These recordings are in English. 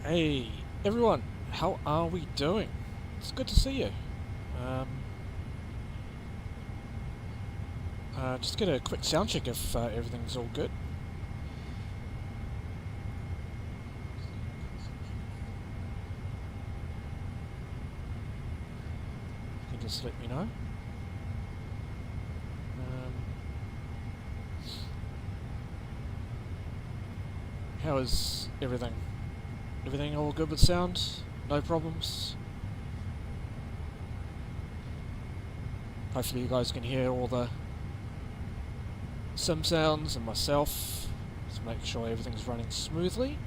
Hey everyone, how are we doing? It's good to see you. Just get a quick sound check if everything's all good. You can just let me know. How is everything? Everything all good with sound? No problems? Hopefully you guys can hear all the sim sounds and myself. Just make sure everything's running smoothly.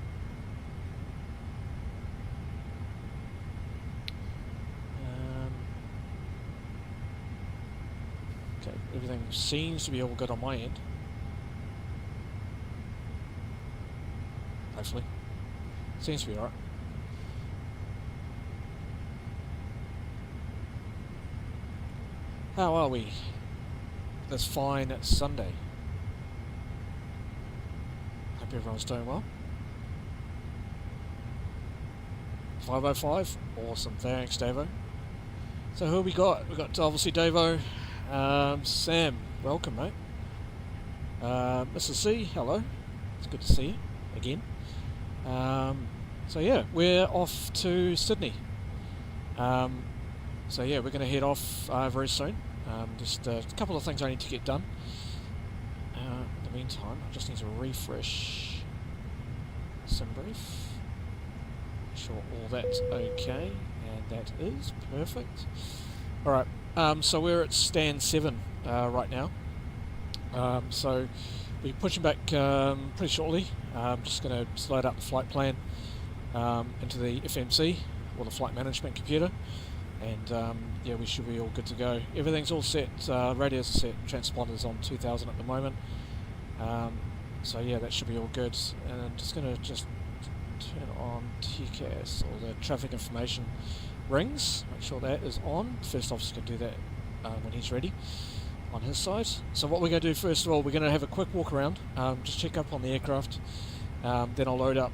Okay, everything seems to be all good on my end. Hopefully. Seems to be alright. How are we this fine Sunday? Hope everyone's doing well. 505, awesome, thanks Davo. So who we got? We got obviously Davo, Sam, welcome mate. Mrs. C, hello, it's good to see you again. So yeah, we're off to Sydney. So yeah, we're going to head off very soon. Just a couple of things I need to get done. In the meantime, I just need to refresh SimBrief. Make sure all that's okay, and that is perfect. Alright, so we're at stand 7 right now. So we're pushing back pretty shortly. Just going to load up the flight plan into the FMC, or the flight management computer, and yeah, we should be all good to go. Everything's all set, radios are set, transponders on 2000 at the moment, so yeah, that should be all good. And I'm just going to turn on TCAS, or the traffic information rings, make sure that is on. First officer can do that when he's ready on his side. So what we're going to do first of all, we're going to have a quick walk around, just check up on the aircraft, then I'll load up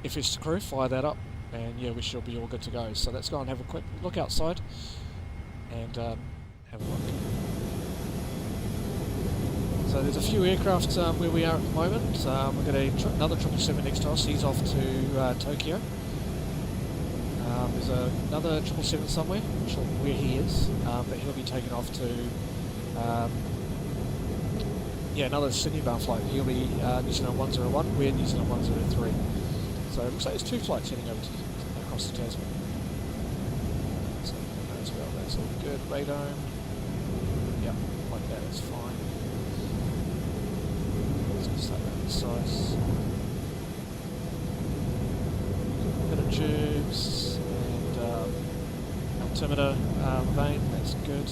FS to crew, fire that up, and yeah, we should be all good to go. So let's go and have a quick look outside and have a look. So there's a few aircraft where we are at the moment. We've got another 777 next to us, he's off to Tokyo. There's another 777 somewhere, I'm not sure where he is, but he'll be taken off to yeah, another Sydney bound flight. He'll be New Zealand 101, we're New Zealand 103. So it looks like there's 2 flights heading over across the Tasman. So as well, that's all good. Radome, yep, like that, that's fine. Let's just start around the size. A bit of tubes and altimeter vane, that's good.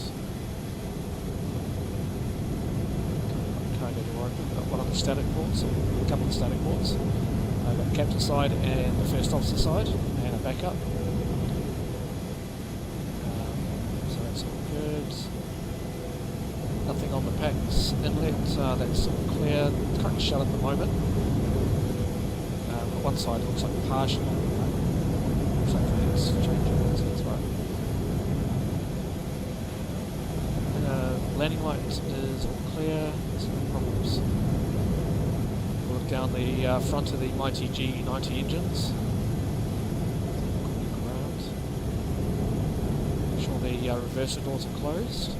Can't get it open. We've got one on the static ports, a couple of static ports. I've got the captain's side and the first officer side, and a backup. So that's all good. Nothing on the PAX inlet, that's all clear. It's currently shut at the moment. On one side it looks like partial. Looks like it's changing, so that's right. Landing light is all clear, there's no problems. Look down the front of the mighty G90 engines. Make sure the reverser doors are closed.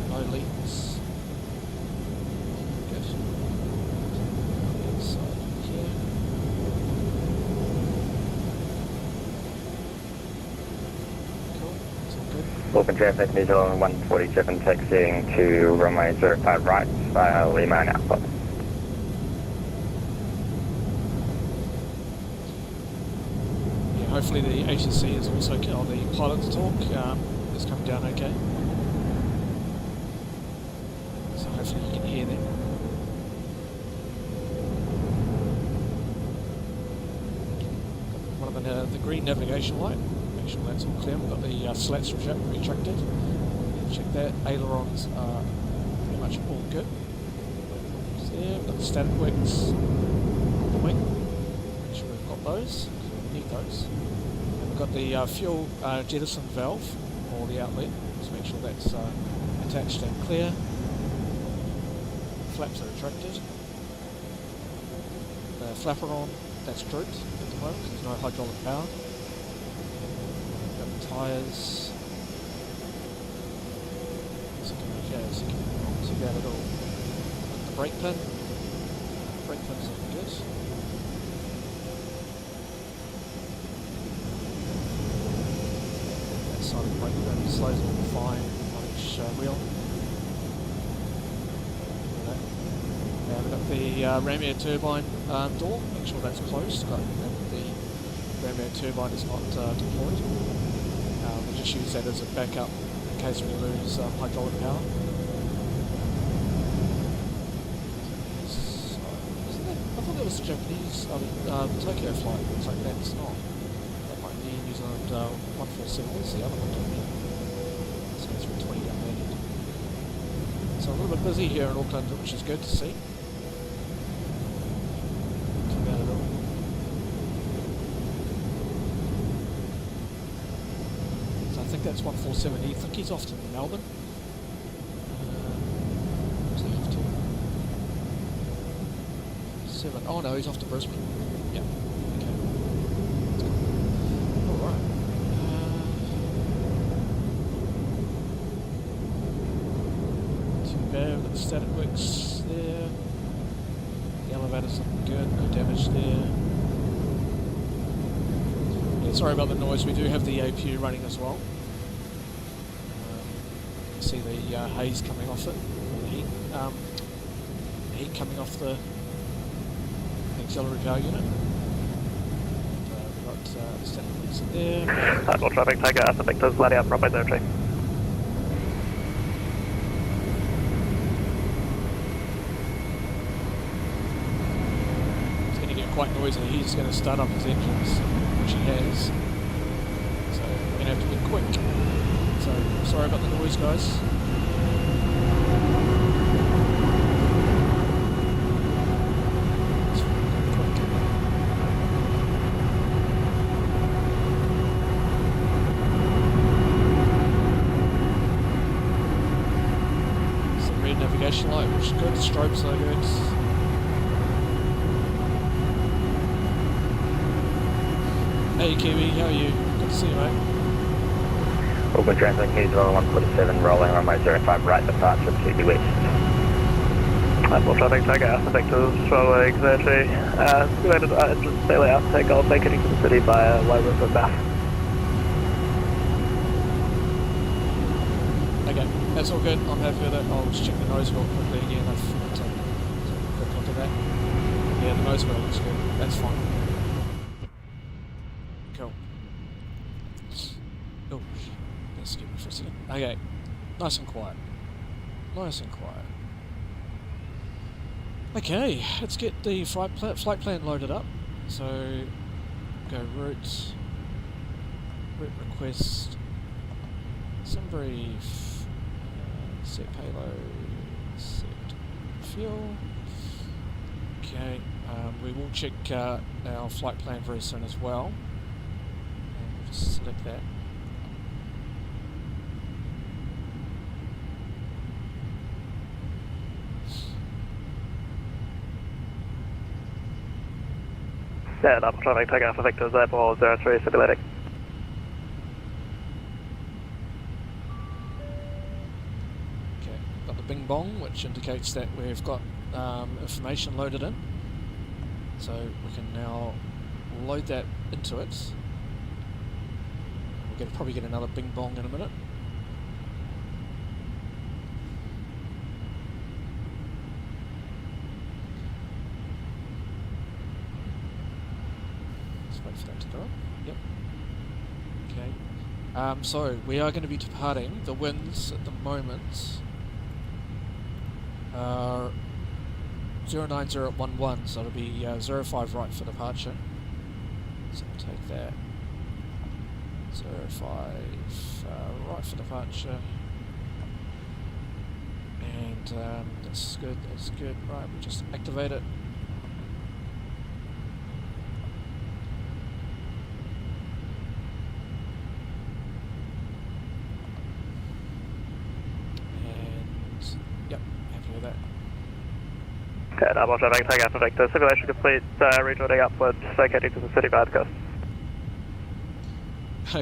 No leaks. Good. Inside here. Cool. It's all good. Auckland traffic, New Zealand 147 taxiing to runway 05 right via Lima and output. Hopefully the ACC is also, or the pilot's talk is coming down okay. So hopefully you can hear them. One of the green navigation light, make sure that's all clear. We've got the slats retracted. Check that, ailerons are pretty much all good. So yeah, we've got the static works on the wing. those, because we need those. And we've got the fuel jettison valve, or the outlet. Just make sure that's attached and clear. Flaps are retracted. The flaperon, that's drooped at the moment because there's no hydraulic power. Got the tyres. It's looking okay, it's looking not too bad at all. Got the brake pin. Brake pin's looking good. That side of the brake pin slows all fine on each wheel. Now we've got the ram air turbine door, make sure that's closed, but the ram air turbine is not deployed. We'll just use that as a backup in case we lose hydraulic power. I thought that was a Japanese Tokyo flight, looks like that's not. That might be New Zealand 147, where's the other one down here? So it's 320 down there. So a little bit busy here in Auckland, which is good to see. I think that's 147. I think he's off to Melbourne. Where's he off to? 7. Oh no, he's off to Brisbane. Yeah. Okay. Alright. Too bad. We've got the static works there. The elevator's looking good. No damage there. Yeah, sorry about the noise. We do have the APU running as well. See the haze coming off it, or the heat coming off the auxiliary power unit. We've got the static works in there. All traffic, take Alpha Victor's letting out runway 03. It's going to get quite noisy. He's going to start up his engines, which he has. So we're going to have to be quick. So, sorry about the noise, guys. It's the red navigation light, which is good. The strobes are good. Hey Kiwi, how are you? Good to see you, mate. Auckland Transit News 147, rolling runway 05 right, departure to the west. All traffic, take Alpha Victor's runway 30. Simulated engine daily outtake, I'll make it into the city via low river bath. Okay, that's all good. I'm happy with it. I'll just check the nose wheel quickly again. I forgot to quick look at that. Yeah, the nose wheel looks good. That's fine. Cool. Oh, excuse me for a second. Okay, nice and quiet. Nice and quiet. Okay, let's get the flight plan loaded up. So, go route request, sim brief, set payload, set fuel. Okay, we will check our flight plan very soon as well. And we'll just select that. Yeah, double traffic, take Alpha Victor's airport 03, simulating. Okay, got the bing bong, which indicates that we've got information loaded in. So we can now load that into it. We're going to probably get another bing bong in a minute. Wait for that to go up. Yep. Okay. So we are going to be departing. The winds at the moment are 09011, so it'll be 05 right for departure. So we'll take that. 05 right for departure. And that's good, that's good. Right, we'll just activate it. that. Okay, normal traffic, take Alpha Victor, simulation complete, rejoining upwards, vacating to the city by the coast.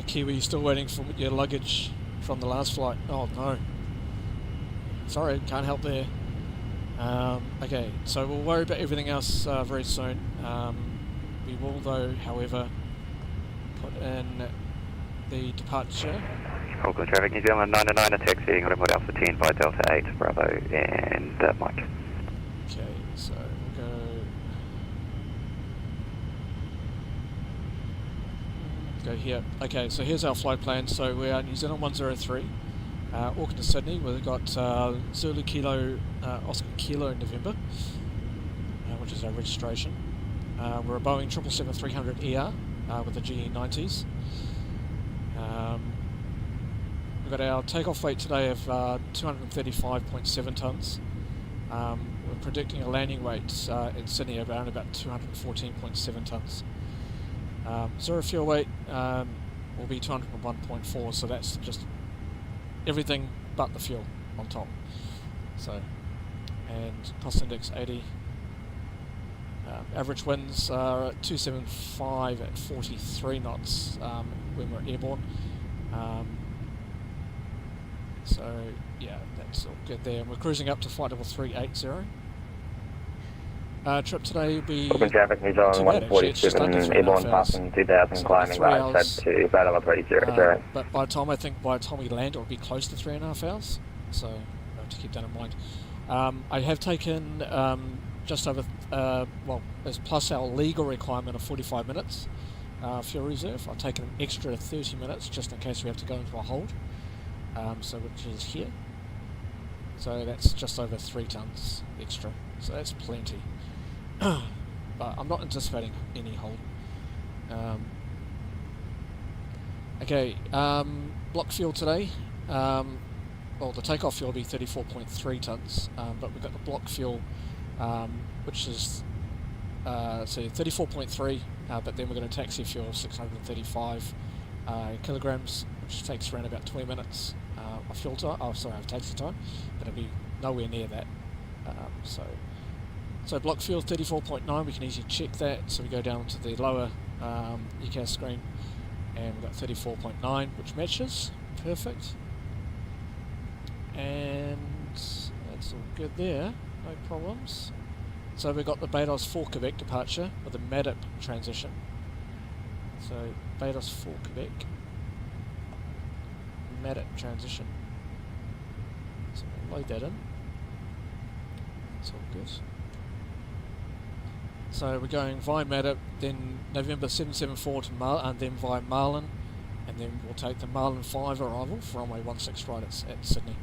Kiwi, still waiting for your luggage from the last flight. Oh no. Sorry, can't help there. Okay, so we'll worry about everything else very soon. We will though, however, put in the departure. Auckland traffic, New Zealand 99 are taxiing, Hollywood Alpha 10 by Delta 8, Bravo and Mike. Okay, so we'll go here. Okay, so here's our flight plan. So we are New Zealand 103, Auckland to Sydney. We've got Zulu Kilo, Oscar Kilo November, which is our registration. We're a Boeing 777-300ER with the GE90s. We've got our takeoff weight today of 235.7 tonnes. We're predicting a landing weight in Sydney around about 214.7 tonnes. Zero fuel weight will be 201.4, so that's just everything but the fuel on top. So, and cost index 80. Average winds are at 275 at 43 knots when we're airborne. So yeah, that's all good there. We're cruising up to flight level 380. Trip today will be Auckland traffic, New Zealand 147, airborne passing 2000, so climbing right side to flight level 300. But by the time we land, it'll be close to 3.5 hours. So I have to keep that in mind. I have taken just over, well, as plus our legal requirement of 45 minutes fuel reserve. I've taken an extra 30 minutes just in case we have to go into a hold. So which is here. So that's just over 3 tonnes extra. So that's plenty. But I'm not anticipating any hold. Okay, block fuel today. Well, the takeoff fuel will be 34.3 tonnes, but we've got the block fuel, which is so 34.3, but then we're going to taxi fuel 635 kilograms, which takes around about 20 minutes of fuel time. Oh, sorry, of taxi time, but it'll be nowhere near that. So block fuel 34.9. We can easily check that. So we go down to the lower ECAS screen, and we've got 34.9, which matches. Perfect. And that's all good there. No problems. So we've got the Betos 4 Quebec departure with a MADIP transition. So Betos 4 Quebec, MADIP transition. So we'll load that in. That's all good. So we're going via MADIP, then November 774 to and then via Marlin, and then we'll take the Marlin 5 arrival for runway 16 right at Sydney.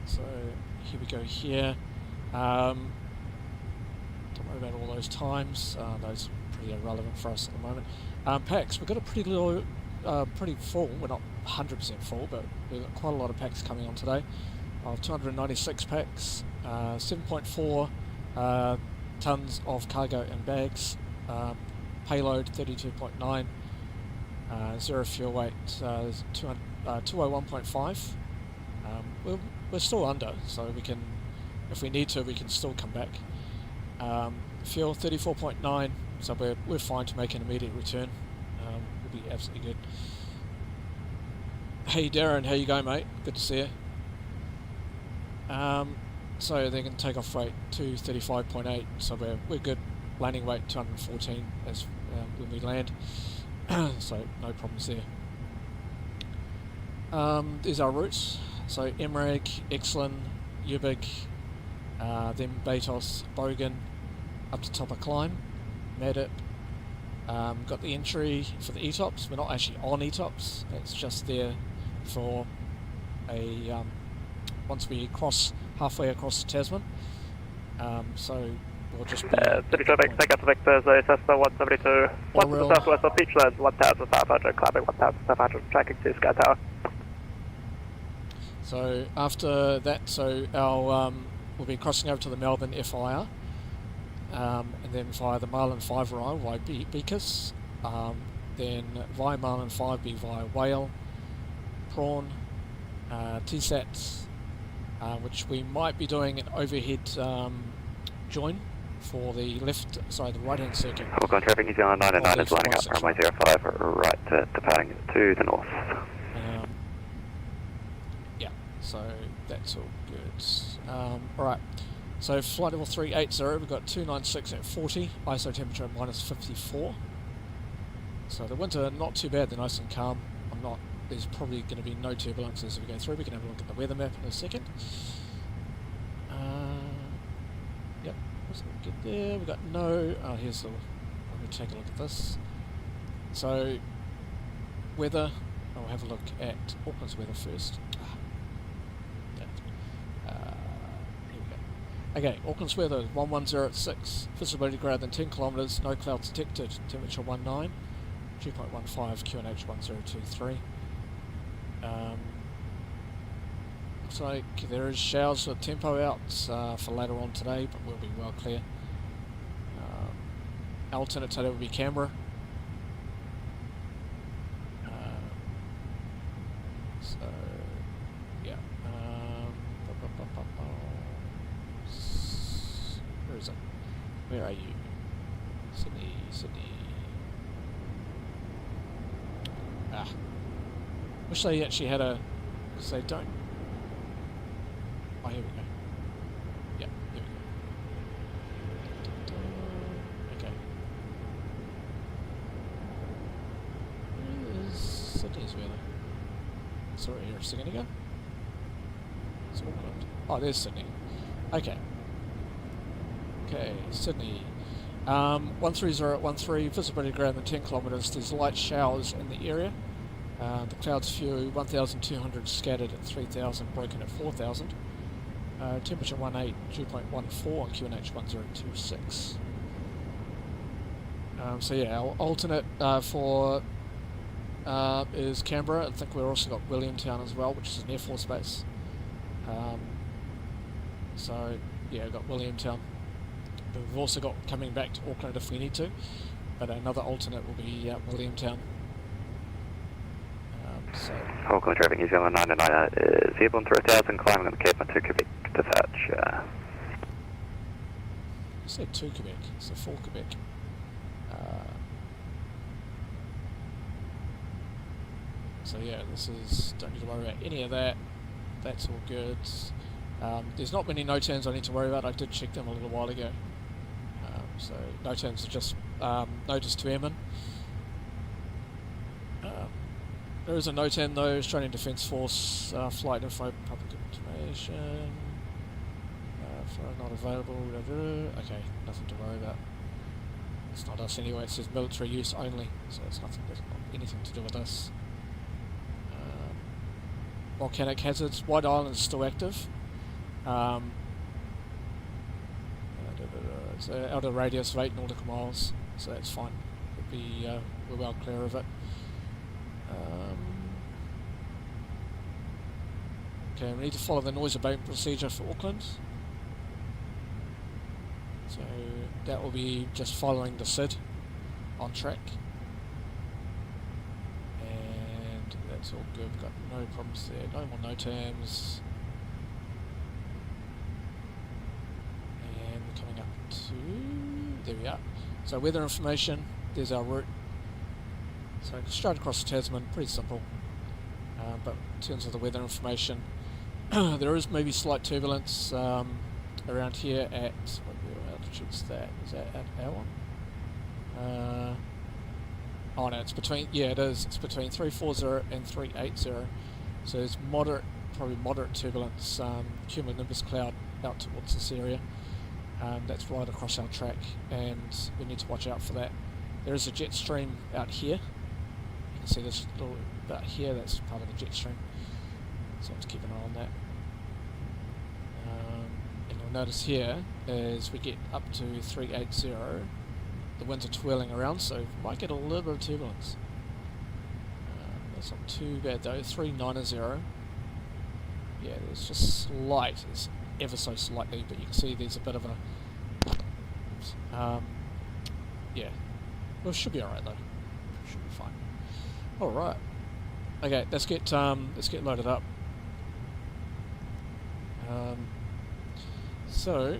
So here we go here. Don't worry about all those times. Those are pretty irrelevant for us at the moment. Packs, we've got a pretty low, pretty full. We're not 100% full, but we've got quite a lot of packs coming on today. 296 packs, 7.4 tonnes of cargo and bags, payload 32.9, zero fuel weight 201.5. We're still under, so we can, if we need to, we can still come back. Fuel 34.9, so we're fine to make an immediate return. We'll be absolutely good. Hey Darren, how you going, mate? Good to see you. So they're going to take off rate 235.8, so we're good. Landing weight 214 as when we land, so no problems there. There's our routes. So Emmerich, Exlin, Ubik, then Betos, Bogan, up to Topper Climb, MADIP. Got the entry for the ETOPS. We're not actually on ETOPS. It's just there for a once we cross halfway across the Tasman. So we'll just be... City traffic, take out to Victor, Cessna 172. What's the southwest of Beachlands, 1,500, climbing 1,700, tracking to Sky Tower. So after that, so our we'll be crossing over to the Melbourne FIR, and then via the Marlin 5 arrival via Beacus, then via Marlin 5 be via Whale, Prawn, TSAT, which we might be doing an overhead join for the the right hand circuit. Auckland traffic, New Zealand 99 is lining up from runway 05, right departing to the north. Yeah, so that's all good. Alright, so flight level 380, we've got 296 at 40, ISO temperature minus 54. So the winds are not too bad, they're nice and calm. There's probably going to be no turbulence as we go through. We can have a look at the weather map in a second. Yep, so we'll get there. We've got here's the, let me take a look at this. So, weather, I'll have a look at Auckland's weather first. Here we go. Okay, Auckland's weather is 110 at 6, visibility greater than 10 kilometres, no clouds detected, temperature 19, 2.15, QNH 1023. Looks like there is showers with tempo out for later on today, but we'll be well clear. Alternate today will be Canberra. So, yeah. Where is it? Where are you? Sydney. Wish they actually had a... because they don't. Oh, here we go. Yeah, here we go. Okay. Where is Sydney's weather? Sorry, here a second ago. It's Auckland. Oh, there's Sydney. Okay. Okay, Sydney. 130 at 13, visibility greater than 10 kilometres. There's light showers in the area. The clouds few, 1,200 scattered at 3,000, broken at 4,000. Temperature 18, 2.14 on QNH 1026. So yeah, our alternate for is Canberra. I think we've also got Williamtown as well, which is an Air Force base. So yeah, we've got Williamtown. But we've also got coming back to Auckland if we need to, but another alternate will be Williamtown. So Auckland traffic, New Zealand 99 is airborne through 1,000, climbing on the Cape 2 Quebec departure. You said 2 Quebec, so 4 Quebec. So yeah, this is, don't need to worry about any of that. That's all good. There's not many no-turns I need to worry about. I did check them a little while ago. So no-turns are just notice to airmen. There is a no-turn though, Australian Defence Force, flight info, public information, flight not available, okay, nothing to worry about. It's not us anyway, it says military use only, so it's nothing, there's not anything to do with us. Volcanic hazards, White Island is still active. It's an outer radius of 8 nautical miles, so that's fine. We're well clear of it. Okay, we need to follow the noise abatement procedure for Auckland. So that will be just following the SID on track. And that's all good, we've got no problems there, no more no-terms. And we're coming up to, there we are. So weather information, there's our route. So straight across the Tasman, pretty simple. But in terms of the weather information, there is maybe slight turbulence around here at, what altitude's that? Is that at our one? Oh no, it's between, yeah it is, it's between 340 and 380. So there's moderate, probably moderate turbulence, cumulonimbus cloud out towards this area. That's right across our track, and we need to watch out for that. There is a jet stream out here. You can see this little bit here, that's part of the jet stream. So let's keep an eye on that. And you'll notice here, as we get up to 380, the winds are twirling around, so we might get a little bit of turbulence. That's not too bad though, 390. Yeah, there's just slight, it's ever so slightly, but you can see there's a bit of a... yeah, well, it should be alright though. Should be fine. Alright. Okay, let's get loaded up. So,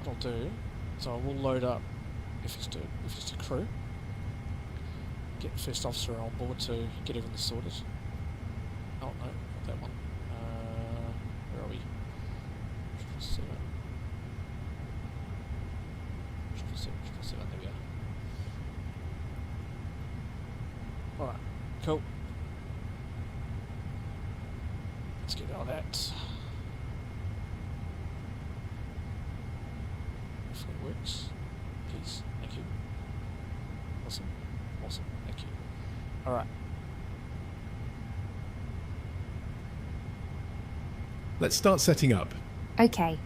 what I'll do is I will load up if it's to crew, get first officer on board to get everything sorted. Oh no, not that one. Where are we? 777, there we are. Alright, cool. Let's get all that. Hopefully it works. Please, thank you. Awesome, awesome, thank you. Alright. Let's start setting up. Okay.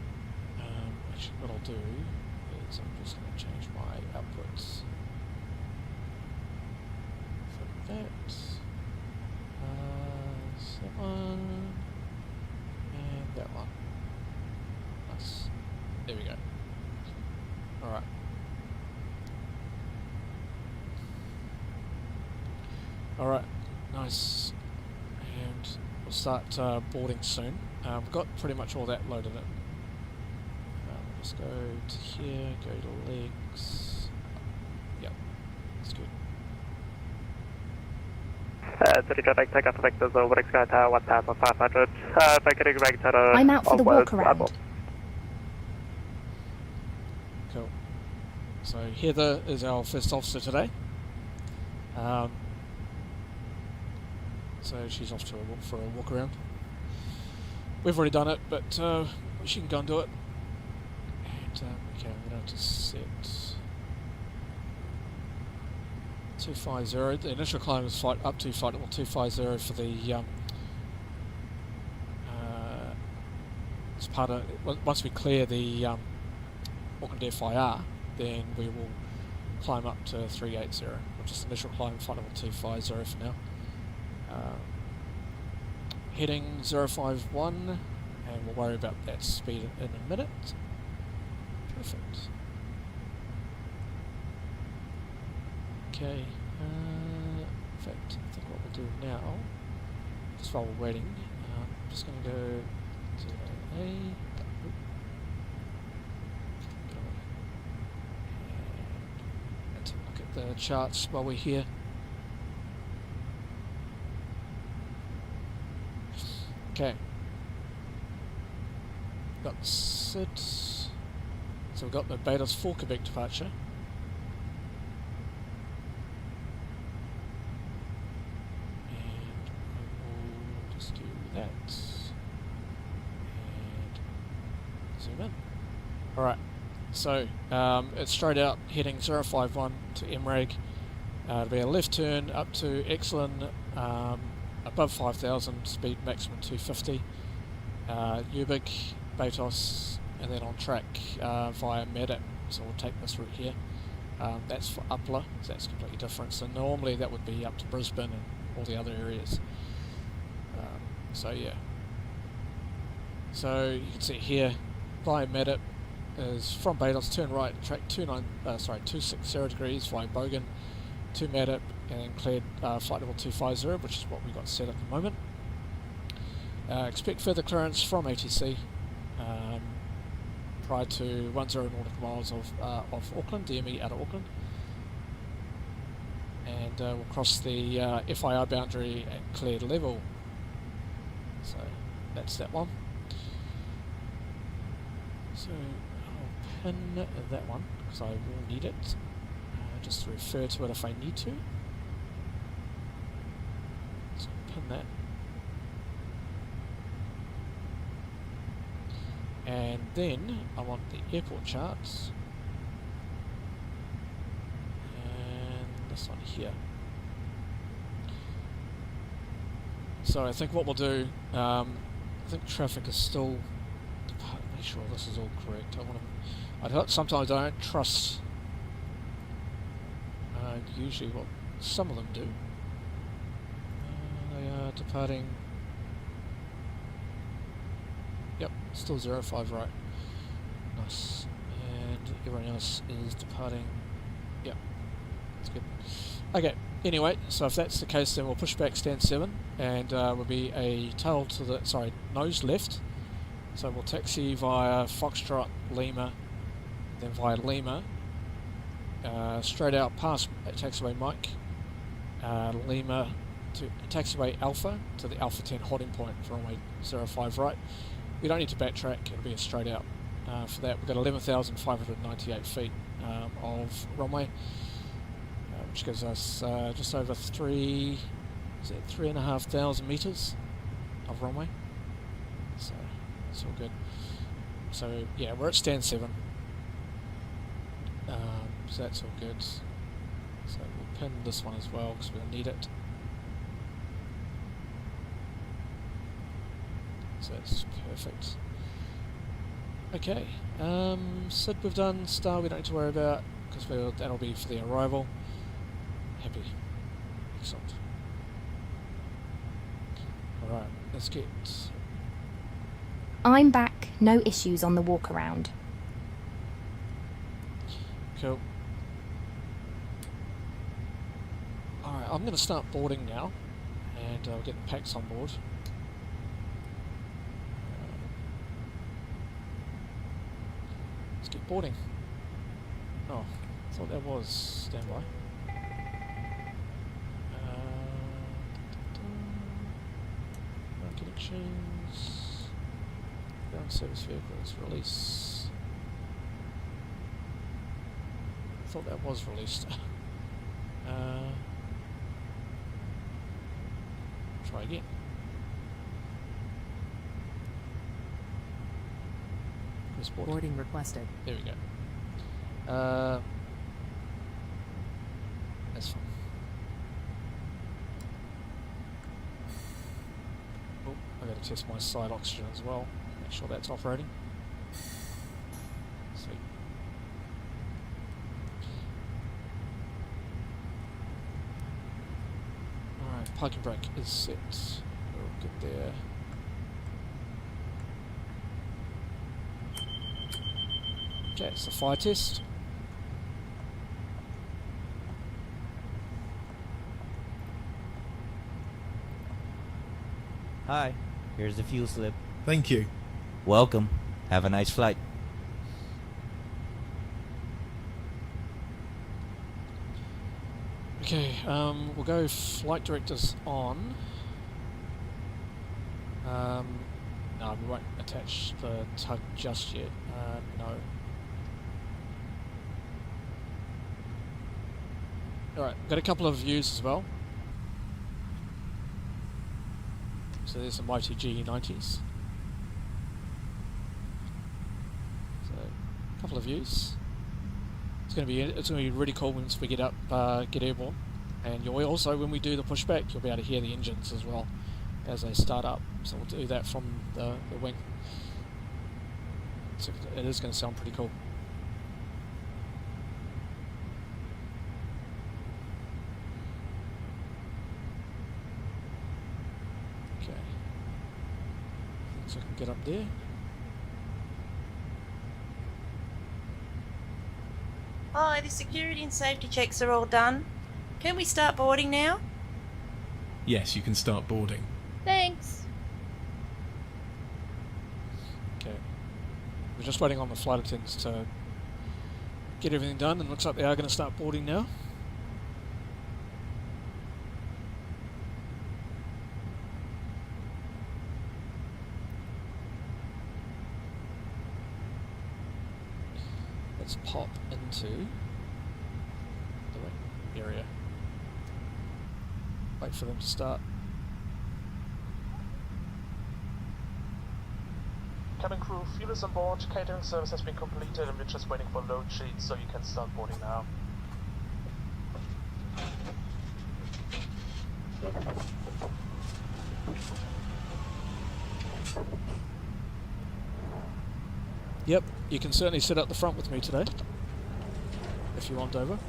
Actually, what I'll do is I'm just going to change my outputs. For that, that one, and that one. Nice. There we go. Alright. Alright, nice. And we'll start boarding soon. We've got pretty much all that loaded in. Let's go to here, go to legs. Yep, that's good. City traffic, take off the vectors over Sky Tower 1500. Vacating vector. I'm out for the walk around. Cool. So Heather is our first officer today. So she's off to for a walk around. We've already done it, but she can go and do it. And okay, I'm going to have to set 250. The initial climb is up to flight level 250 for the as part of once we clear the Auckland FIR, then we will climb up to 380, which is the initial climb, flight level 250 for now. Heading 051, and we'll worry about that speed in a minute. Perfect. Okay, in fact, I think what we'll do now, just while we're waiting, I'm just going to go to A. And let's have a look at the charts while we're here. Okay. Got the SID. So we've got the Barbados for Quebec departure. And I will just do that. And zoom in. Alright. So it's straight out heading 051 to MRAG. It'll be a left turn up to Excellent. Above 5,000, speed maximum 250, Ubik, Batos, and then on track via Medip. So we'll take this route here. That's for Upler, so that's completely different. So normally that would be up to Brisbane and all the other areas. So yeah. So you can see here, via Medip is from Batos, turn right, track 260 degrees via Bogan to Medip, and then cleared flight level 250, which is what we've got set at the moment. Expect further clearance from ATC prior to 10 nautical miles of Auckland, DME out of Auckland. And we'll cross the FIR boundary at cleared level. So that's that one. So I'll pin that one because I will need it. Just to refer to it if I need to. So pin that. And then I want the airport charts. And this one here. So I think what we'll do, I think traffic is still, make sure this is all correct. Sometimes I don't trust usually what some of them do. They are departing. Yep, still 05 right. Nice. And everyone else is departing. Yep, that's good. Okay, anyway, so if that's the case, then we'll push back stand 7 and will be a tail to the, sorry, nose left. So we'll taxi via Foxtrot, Lima, then via Lima, straight out past taxiway Mike, Lima to taxiway Alpha to the Alpha 10 holding point for runway 05 right. We don't need to backtrack, it'll be a straight out. For that we've got 11,598 feet of runway, which gives us just over 3,500 metres of runway. So that's all good. So yeah, we're at stand 7. So that's all good. So we'll pin this one as well because we'll need it. So that's perfect. Okay, SID we've done, Star we don't need to worry about because that'll be for the arrival. Happy. Excellent. Alright, let's get... I'm back, no issues on the walk around. Cool. Alright, I'm going to start boarding now and I'll get the packs on board. Let's get boarding. Oh, I thought that was standby. No connections. Ground service vehicles, release. I thought that was released. Try again. Boarding requested. There we go. That's fine. Oh, I gotta test my side oxygen as well. Make sure that's operating. Sweet. Alright, parking brake is set. We'll get there. Okay, it's a fire test. Hi, here's the fuel slip. Thank you. Welcome. Have a nice flight. Okay, we'll go flight directors on. No, we won't attach the tug just yet. No. Alright, got a couple of views as well. So there's some YTG 90s. So, a couple of views. It's gonna be really cool once we get up, get airborne, and you'll also, when we do the pushback, you'll be able to hear the engines as well as they start up. So we'll do that from the wing. So it is going to sound pretty cool. Okay. So I can get up there. Hi, the security and safety checks are all done. Can we start boarding now? Yes, you can start boarding. Thanks. Okay. We're just waiting on the flight attendants to get everything done, and looks like they are going to start boarding now. Let's pop into the right area. Wait for them to start. Cabin crew, fuel is on board, catering service has been completed and we're just waiting for load sheets so you can start boarding now. Yep, you can certainly sit up the front with me today, if you want over.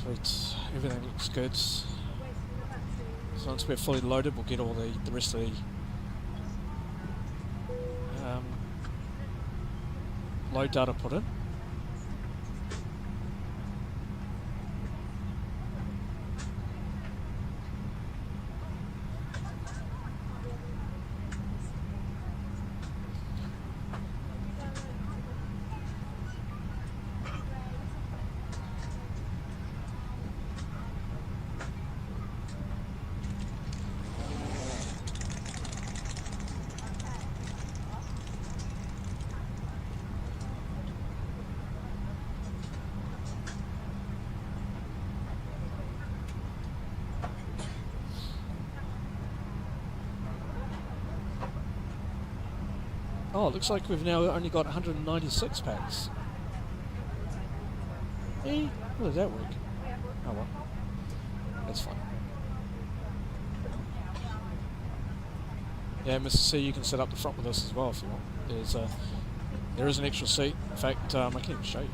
Sweet. Everything looks good. So once we're fully loaded, we'll get all the rest of the load data put in. Oh, it looks like we've now only got 196 packs. Eh, how does that work? Oh well, that's fine. Yeah, MSFS, you can set up the front with us as well if you want. There is an extra seat. In fact, I can even show you.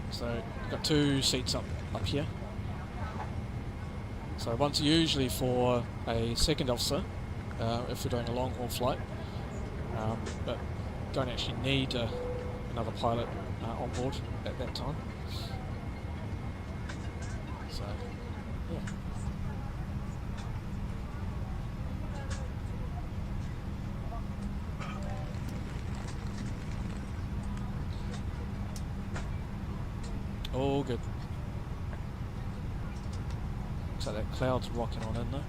So we've got 2 seats up here. So one's usually for a second officer if we're doing a long haul flight, but don't actually need another pilot on board at that time. So yeah. All good. So that cloud's rocking on in there.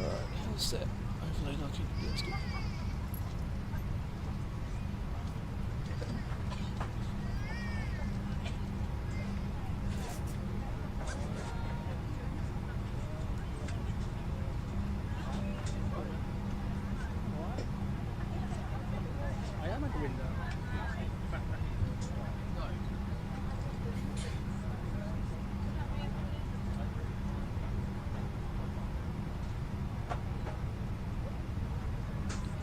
Alright, how's that overlay looking? Yeah, it's good.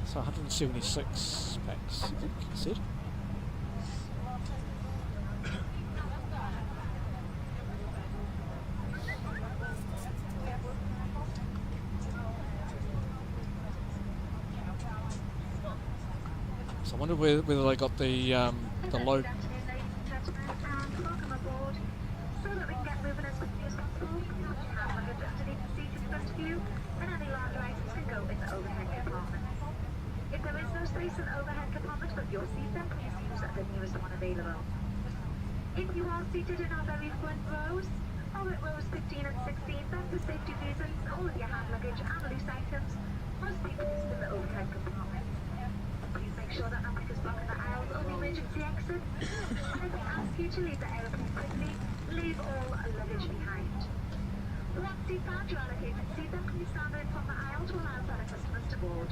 So 176 packs, I think you said. So I wonder whether they got the load. If there is no space in the overhead compartment with your seat, then please use the nearest one available. If you are seated in our very front rows, or at rows 15 and 16, then for safety reasons, all of your hand luggage and loose items must be placed in the overhead compartment. Please make sure that nothing is blocking the aisles or the emergency exit. And if we ask you to leave the aeroplane quickly, leave all luggage behind. Once you've found your allocated seat, then please stand in from the aisle to allow fellow customers to board.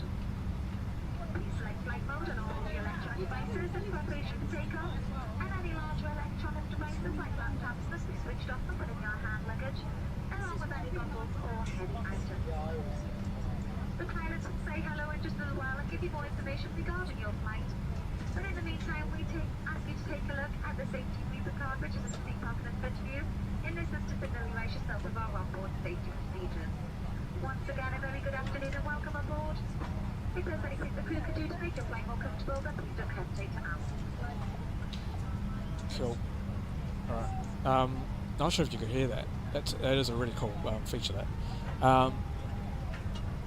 Please select flight mode on all the electronic devices in preparation for takeoff, and any larger electronic devices like laptops must be switched off and put in your hand luggage, along with any bottles or heavy items. The pilots will say hello in just a little while and give you more information regarding your flight. But in the meantime, we ask you to take a look at the safety user card, which is in the seat pocket in front of you. In this is to familiarise yourself with our onboard safety procedures. Once again, a very good afternoon and welcome aboard. If there's anything the crew can do to make your flight more comfortable, then please don't hesitate to ask. Cool. Alright. Not sure if you could hear that. That is a really cool feature, that.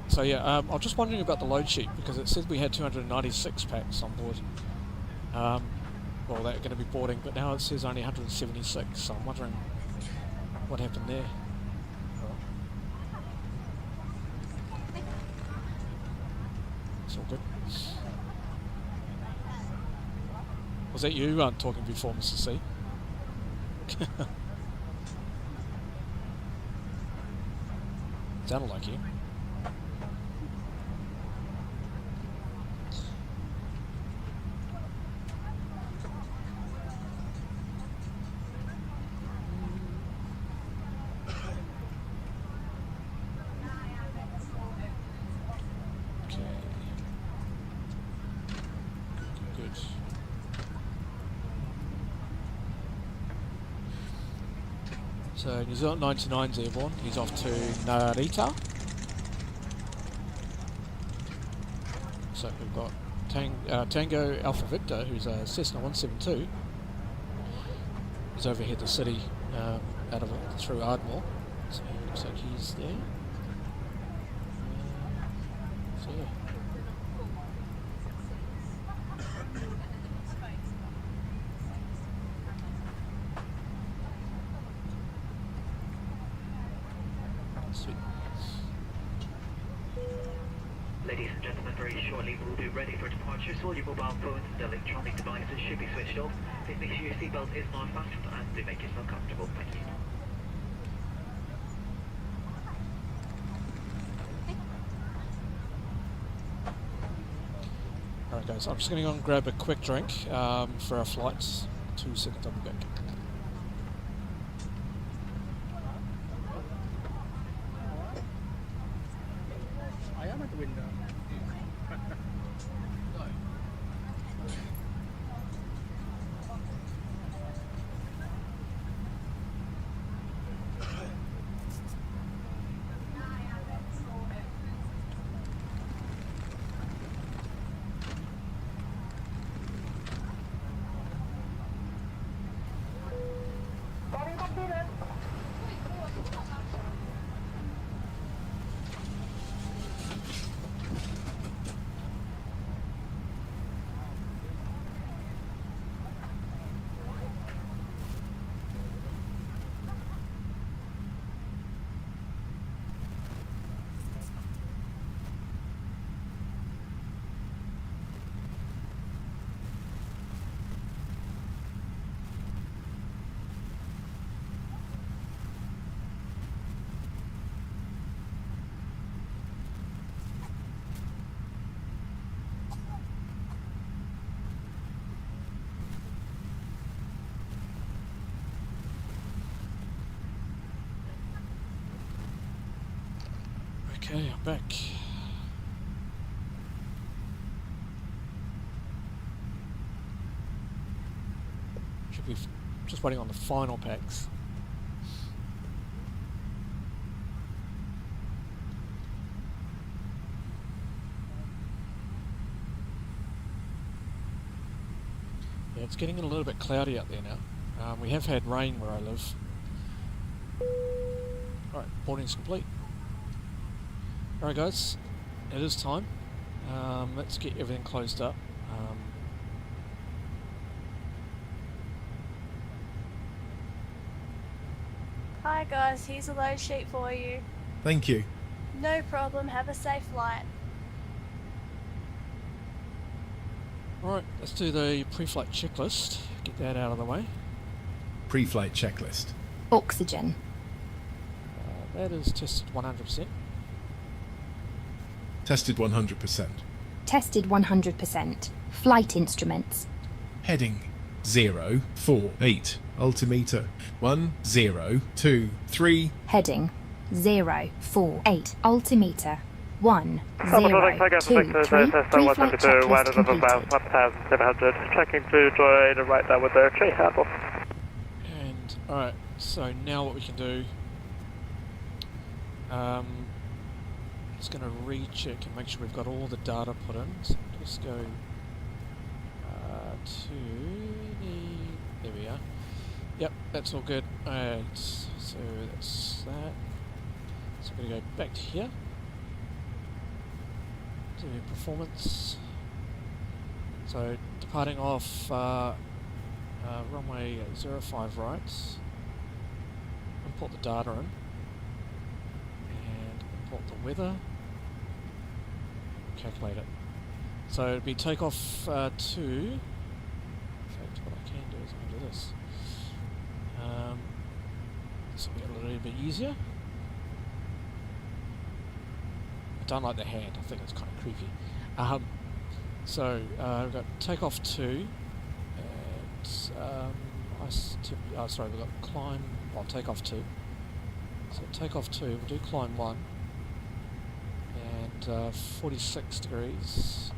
So yeah, I was just wondering about the load sheet, because it said we had 296 packs on board. Well, they're going to be boarding, but now it says only 176, so I'm wondering what happened there. It's all good. Was that you talking before, Mr. C? Sounded like you. So New Zealand 99's airborne. He's off to Narita. So we've got Tango Alpha Victor, who's a Cessna 172. He's overhead the city through Ardmore. So it looks like he's there. So yeah. Sweet. Ladies and gentlemen, very shortly we'll be ready for departure, so all your mobile phones and electronic devices should be switched off. Please make sure your seatbelt is not fastened and do make yourself comfortable. Thank you. Alright guys, I'm just going to go and grab a quick drink for our flights. 2 seconds, I'll be back. I am at the window. Okay, I'm back. Should be just waiting on the final packs. Yeah, it's getting a little bit cloudy out there now. We have had rain where I live. Alright, boarding's complete. Alright guys, it is time. Let's get everything closed up. Hi guys, here's a load sheet for you. Thank you. No problem, have a safe flight. Alright, let's do the pre-flight checklist. Get that out of the way. Pre-flight checklist. Oxygen. That is tested 100%. Tested 100%. Tested 100%. Flight instruments. Heading 048. Altimeter 1023. Heading 048. Altimeter 1023. Pre-flight checklist completed. Checking to join right down with the tree apple. And alright, so now what we can do, just going to recheck and make sure we've got all the data put in. So just go to the, there we are. Yep, that's all good. Alright, so that's that. So we're going to go back to here. To performance. So departing off runway 05 right. Import the data in. And import the weather. Calculate it. So it'd be takeoff to. In fact, what I can do is I can do this. This will be a little bit easier. I don't like the hand. I think it's kind of creepy. So we've got takeoff 2. And sorry, we've got climb. Well, takeoff 2. So takeoff 2. We'll do climb 1. And 46 degrees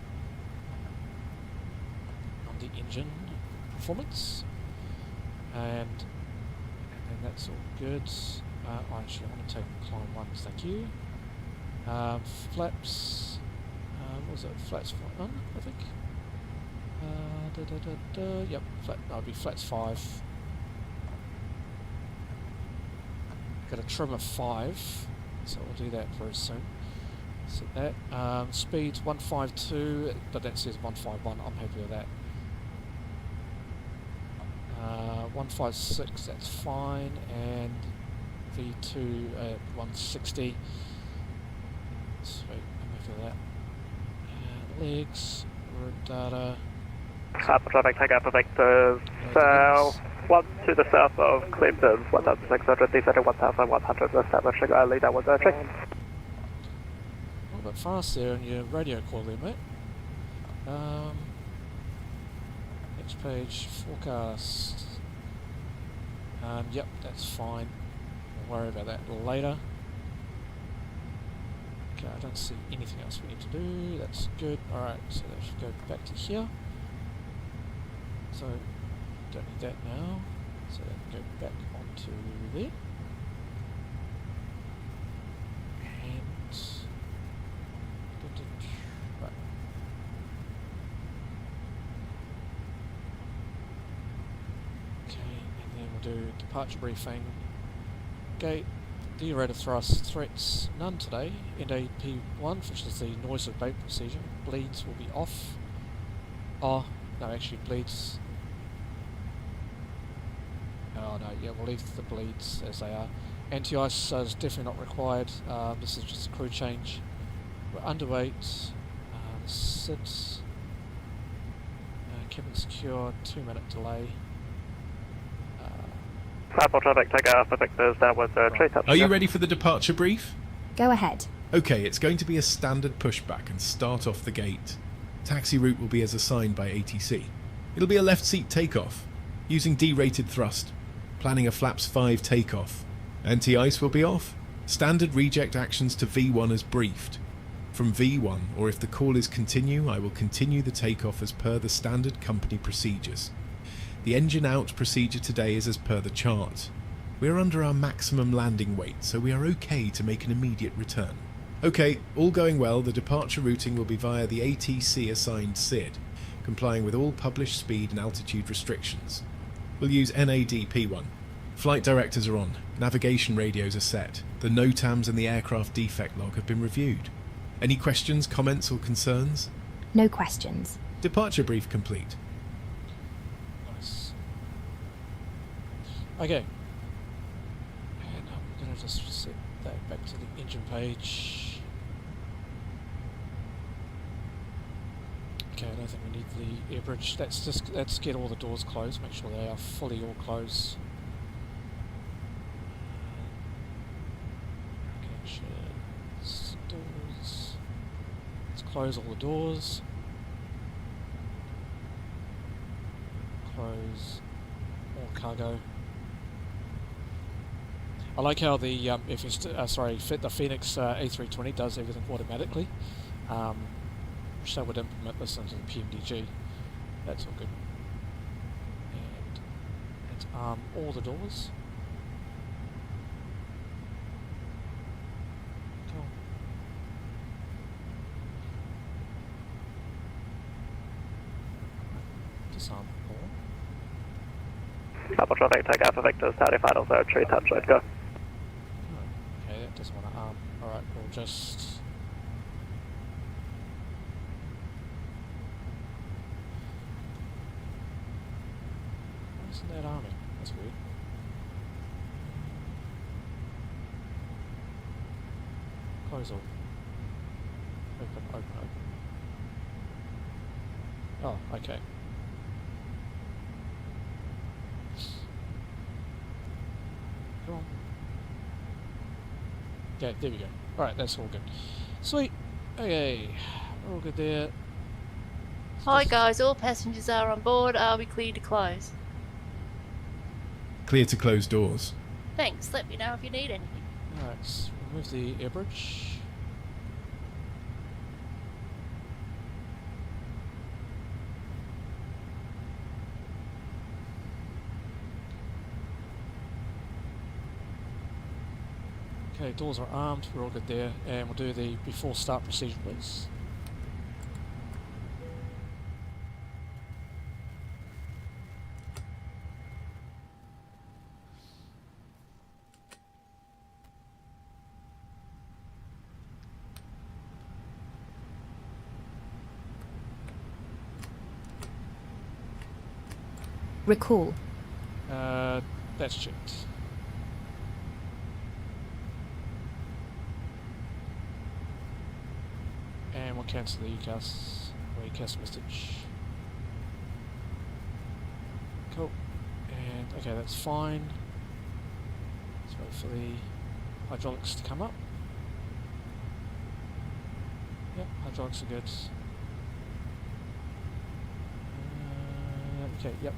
on the engine performance, and then that's all good. Actually, I want to take climb 1, thank you. Flaps, what was it? Flats 1, I think. Yep, that'll be flats 5. Got a trim of 5, so we'll do that very soon. Set that. Speed's 152, but that says 151. I'm happy with that. 156, that's fine, and V2 at 160. Sweet, I'm happy with that. Legs, route data. Apple traffic, take out for vectors. So, 1 to the south of Clinton, 1600, descending 1100, establishing leader 130. A little bit fast there on your radio call there, mate. Next page, forecast. Yep, that's fine. We'll worry about that later. Okay, I don't see anything else we need to do. That's good. Alright, so that should go back to here. So, don't need that now. So that can go back onto there. And... right. Okay, and then we'll do departure briefing. Gate, D rate of thrust, threats, none today. NAP1, which is the noise abate procedure. Bleeds will be off. Oh, no, actually bleeds. Oh no, yeah, we'll leave the bleeds as they are. Anti-ice is definitely not required. This is just a crew change. We're underweight. Sit. Cabin secure, 2-minute delay. Apple traffic, take out for vectors, downward tree touch. Are you ready for the departure brief? Go ahead. Okay, it's going to be a standard pushback and start off the gate. Taxi route will be as assigned by ATC. It'll be a left seat takeoff, using D-rated thrust, planning a flaps 5 takeoff. Anti-ice will be off. Standard reject actions to V1 as briefed. From V1, or if the call is continue, I will continue the takeoff as per the standard company procedures. The engine out procedure today is as per the chart. We are under our maximum landing weight, so we are okay to make an immediate return. Okay, all going well, the departure routing will be via the ATC assigned SID, complying with all published speed and altitude restrictions. We'll use NADP1. Flight directors are on, navigation radios are set, the NOTAMs and the aircraft defect log have been reviewed. Any questions, comments or concerns? No questions. Departure brief complete. Nice. Okay. And I'm going to just set that back to the engine page. Okay, I don't think we need the air bridge. Let's get all the doors closed, make sure they are fully all closed. Doors. Let's close all the doors. Close all cargo. I like how the the Phoenix A320 does everything automatically. Wish they would implement this into the PMDG. That's all good. And let's arm all the doors. Cool. Disarm all. Apple traffic, take out for vectors, tardy final zone, tree touch, let's go. Okay, that doesn't want to arm. Alright, we'll just... Why isn't that arming? That's weird. Close all. Open, open, open. Oh, okay. Come on. Okay, there we go. Alright, that's all good. Sweet. Okay, we're all good there. Hi guys, all passengers are on board. Are we clear to close? Clear to close doors. Thanks, let me know if you need anything. Alright, let's remove the air bridge. Okay, doors are armed, we're all good there, and we'll do the before start procedure, please. Recall. That's checked. And we'll cancel the UCAS, or UCAS message. Cool. And okay, that's fine. Let's wait for the hydraulics to come up. Yep, hydraulics are good. Okay, yep.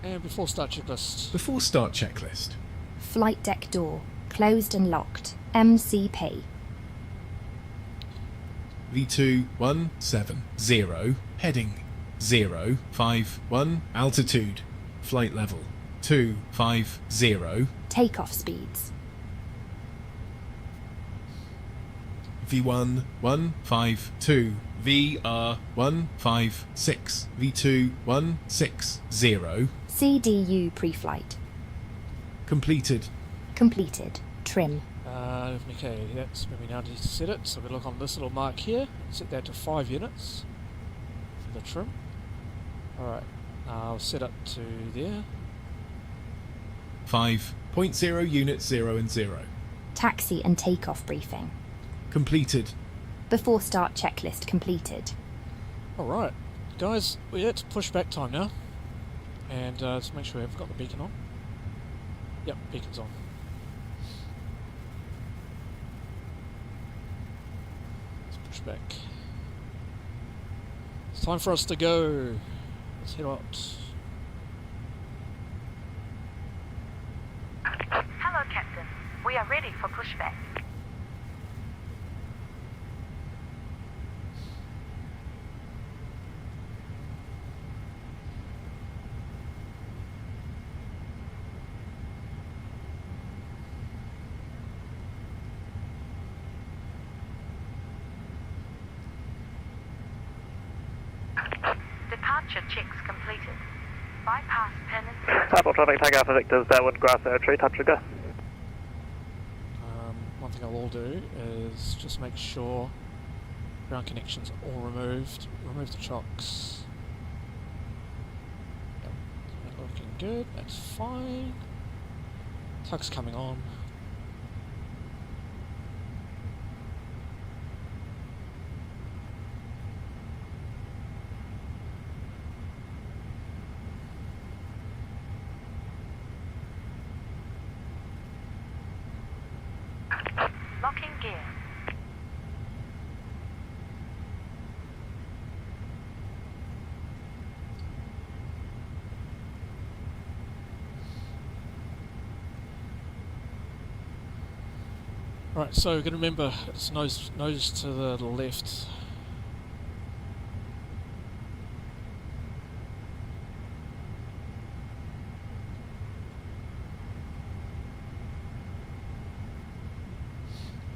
And before start checklist. Before start checklist. Flight deck door. Closed and locked. MCP. V2170. Heading 051. Altitude. Flight level 250. Takeoff speeds. V1152. VR156. V2160. CDU pre-flight. Completed. Completed. Trim. Okay, that's when we now need to set it. So we look on this little mark here, set that to 5 units for the trim. Alright, I'll set it to there. 5.0 units 0 and 0. Taxi and takeoff briefing. Completed. Before start checklist completed. Alright, guys, it's pushback time now. And let's make sure we've got the beacon on. Yep, beacon's on. Let's push back. It's time for us to go. Let's head out. Hello, Captain. We are ready for pushback. Departure checks completed. Bypass pin. Apple traffic takeoff for Victor's Darwin Grass Territory, touch and go. One thing I will do is just make sure ground connections are all removed. Remove the chocks. Yep, looking good, that's fine. Tug's coming on. Locking gear. Right, so we're going to remember it's nose to the left.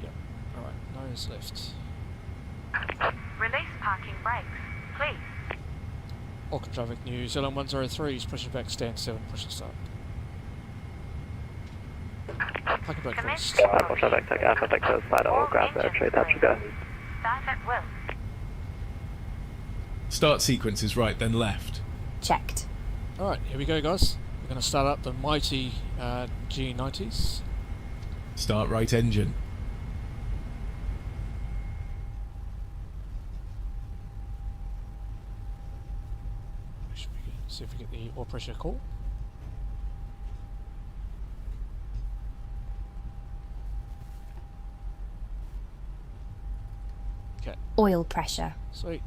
Yep, alright, nose left. Release parking brakes, please. Auckland traffic, New Zealand 103 is pushing back, stand 7, push and start. Parking brake first. Apple traffic takeoff for Victor's Idaho Grass Territory, touch and go. Start at will. Start sequence is right, then left. Checked. Alright, here we go, guys. We're going to start up the mighty G90s. Start right engine. See if we get the oil pressure call. Okay. Oil pressure. Sweet.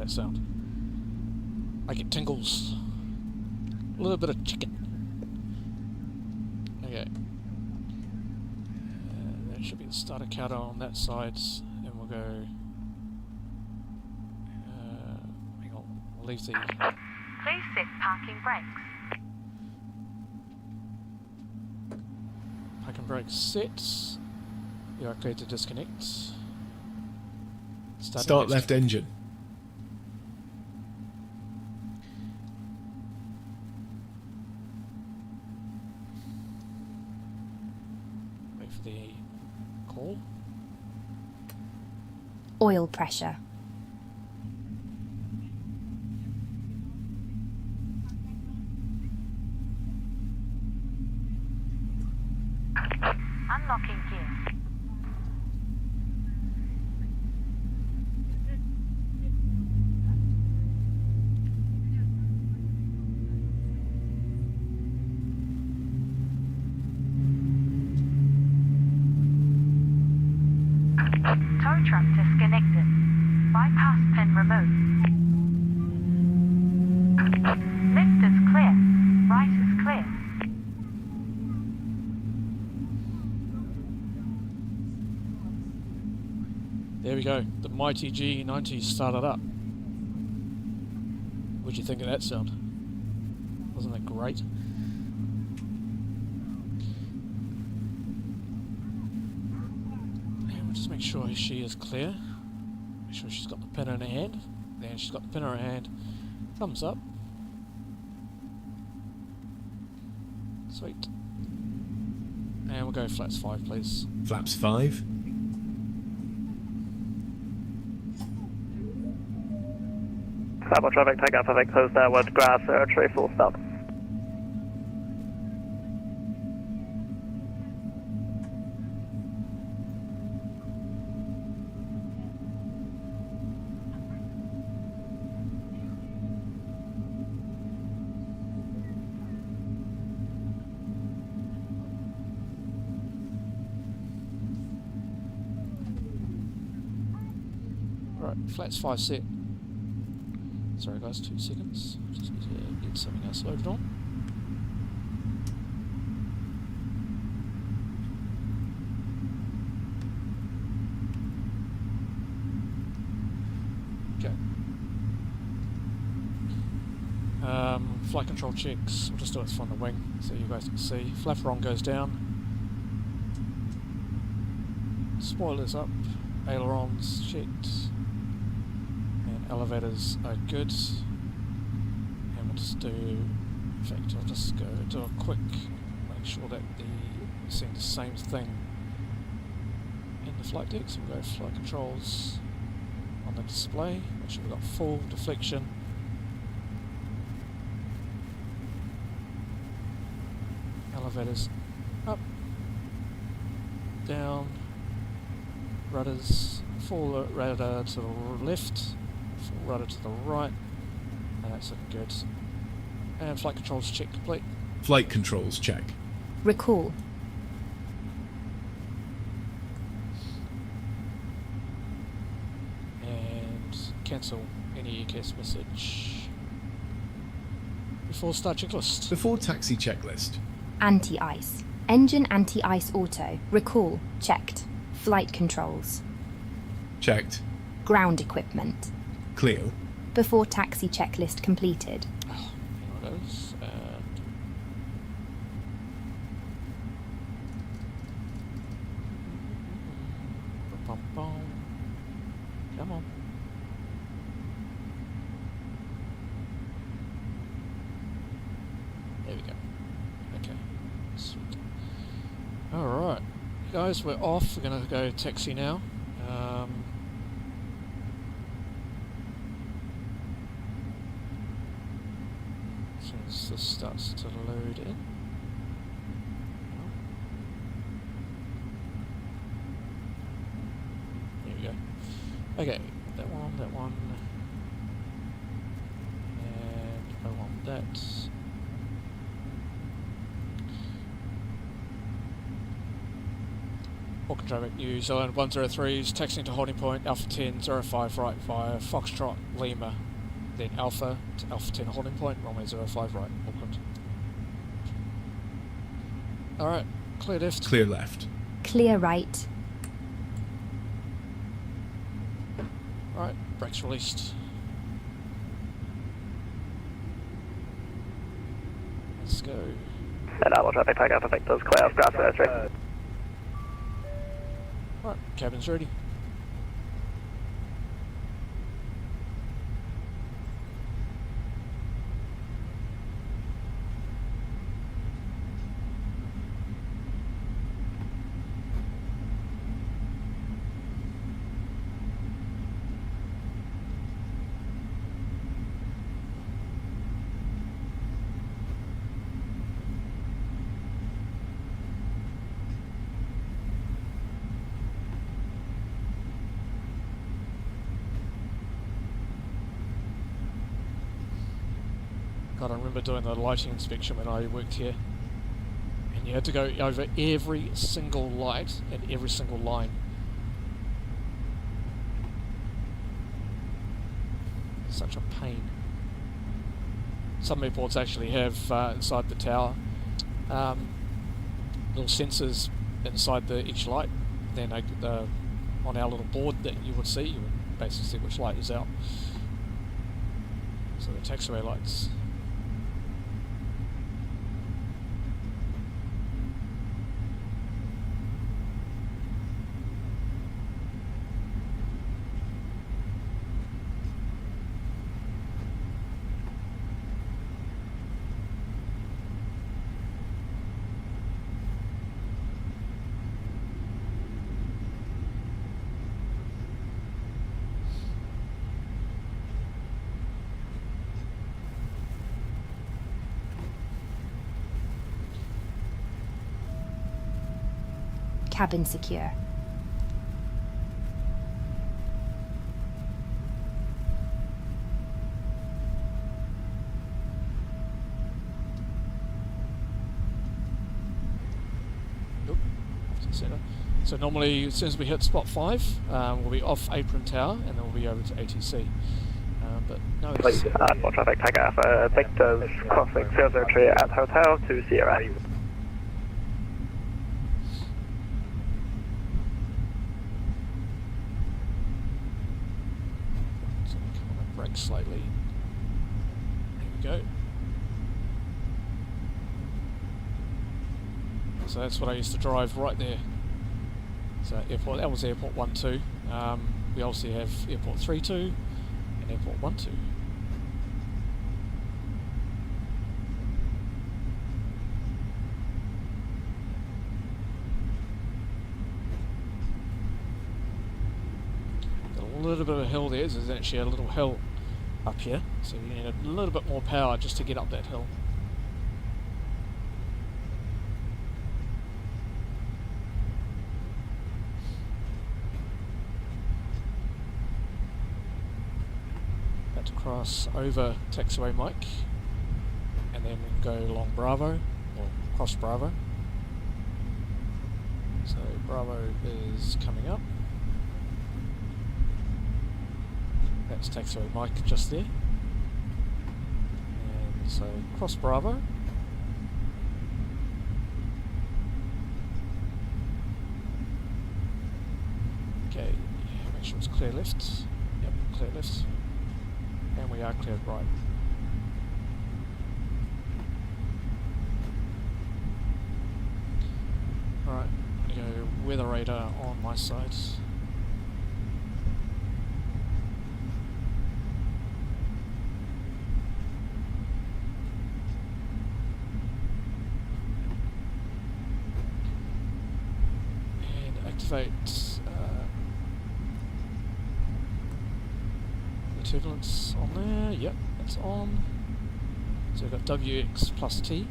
that sound? I get tingles. A little bit of chicken. Okay. That should be the starter counter on that side, and we'll go. Hang on, we'll leave the. Please sit parking brakes. Parking brakes set. You are clear to disconnect. Start left engine. Wait for the call. Oil pressure. Unlocking gear. Tow truck disconnected. Bypass pin removed. Left is clear. Right is clear. There we go. The mighty G90 started up. What'd you think of that sound? Wasn't that great? And we'll just make sure she is clear. Make sure she's got the pin in her hand. Then she's got the pin in her hand. Thumbs up. Sweet. And we'll go flaps 5, please. Flaps 5. Starboard traffic, take out for Victor's downward grass territory, full stop. Right, flaps 5 set. Sorry guys, 2 seconds. Just need to get something else loaded on. Okay. Flight control checks. We'll just do it from the wing so you guys can see. Flaperon goes down. Spoilers up. Ailerons checked. Elevators are good, and we'll just do, in fact I'll just go do a quick, make sure that we're seeing the same thing in the flight deck. So we'll go flight controls on the display, make sure we've got full deflection, elevators up, down, rudders, full rudder to the left, full rudder to the right, and that's looking good. And flight controls check complete. Flight controls check. Recall. And cancel any ECAS message. Before start checklist. Before taxi checklist. Anti-ice. Engine anti-ice auto. Recall. Checked. Flight controls. Checked. Ground equipment. Cleo. Before taxi checklist completed. Oh, here it goes. Come on. There we go. Okay. Sweet. Alright. Guys, we're off. We're going to go taxi now. As soon as this starts to load in. There we go. Okay, that one, and I want that. Auckland traffic, New Zealand 103s, taxiing to holding point, Alpha 10, 05 right via Foxtrot, Lima, then Alpha to Alpha 10 holding point, runway 05 right, Auckland. Alright, clear left. Clear left. Clear right. Alright, brakes released. Let's go. And Alpha traffic takeoff effective, clear off grass territory. Alright, cabin's ready. God, I remember doing the lighting inspection when I worked here, and you had to go over every single light and every single line. Such a pain. Some airports actually have inside the tower little sensors inside each light. Then on our little board that you would see, you would basically see which light is out. So the taxiway lights. Cabin secure. Nope. So normally, as soon as we hit spot 5, we'll be off apron tower, and then we'll be over to ATC. But no, it's... For traffic takeoff, Victor's crossing 003 at hotel to Sierra. Slightly. There we go. So that's what I used to drive right there. So airport, that was airport 12. We obviously have airport 32 and airport 12. Got a little bit of a hill there. There's actually a little hill up here, so you need a little bit more power just to get up that hill. About to cross over taxiway Mike, and then we can go along Bravo, or cross Bravo. So Bravo is coming up. That's taxiway Mike just there. And so cross Bravo. Okay, make sure it's clear left. Yep, clear left. And we are cleared right. Alright, I'm going to go weather radar on my side. Activate the turbulence on there. Yep, that's on. So we've got WX plus T,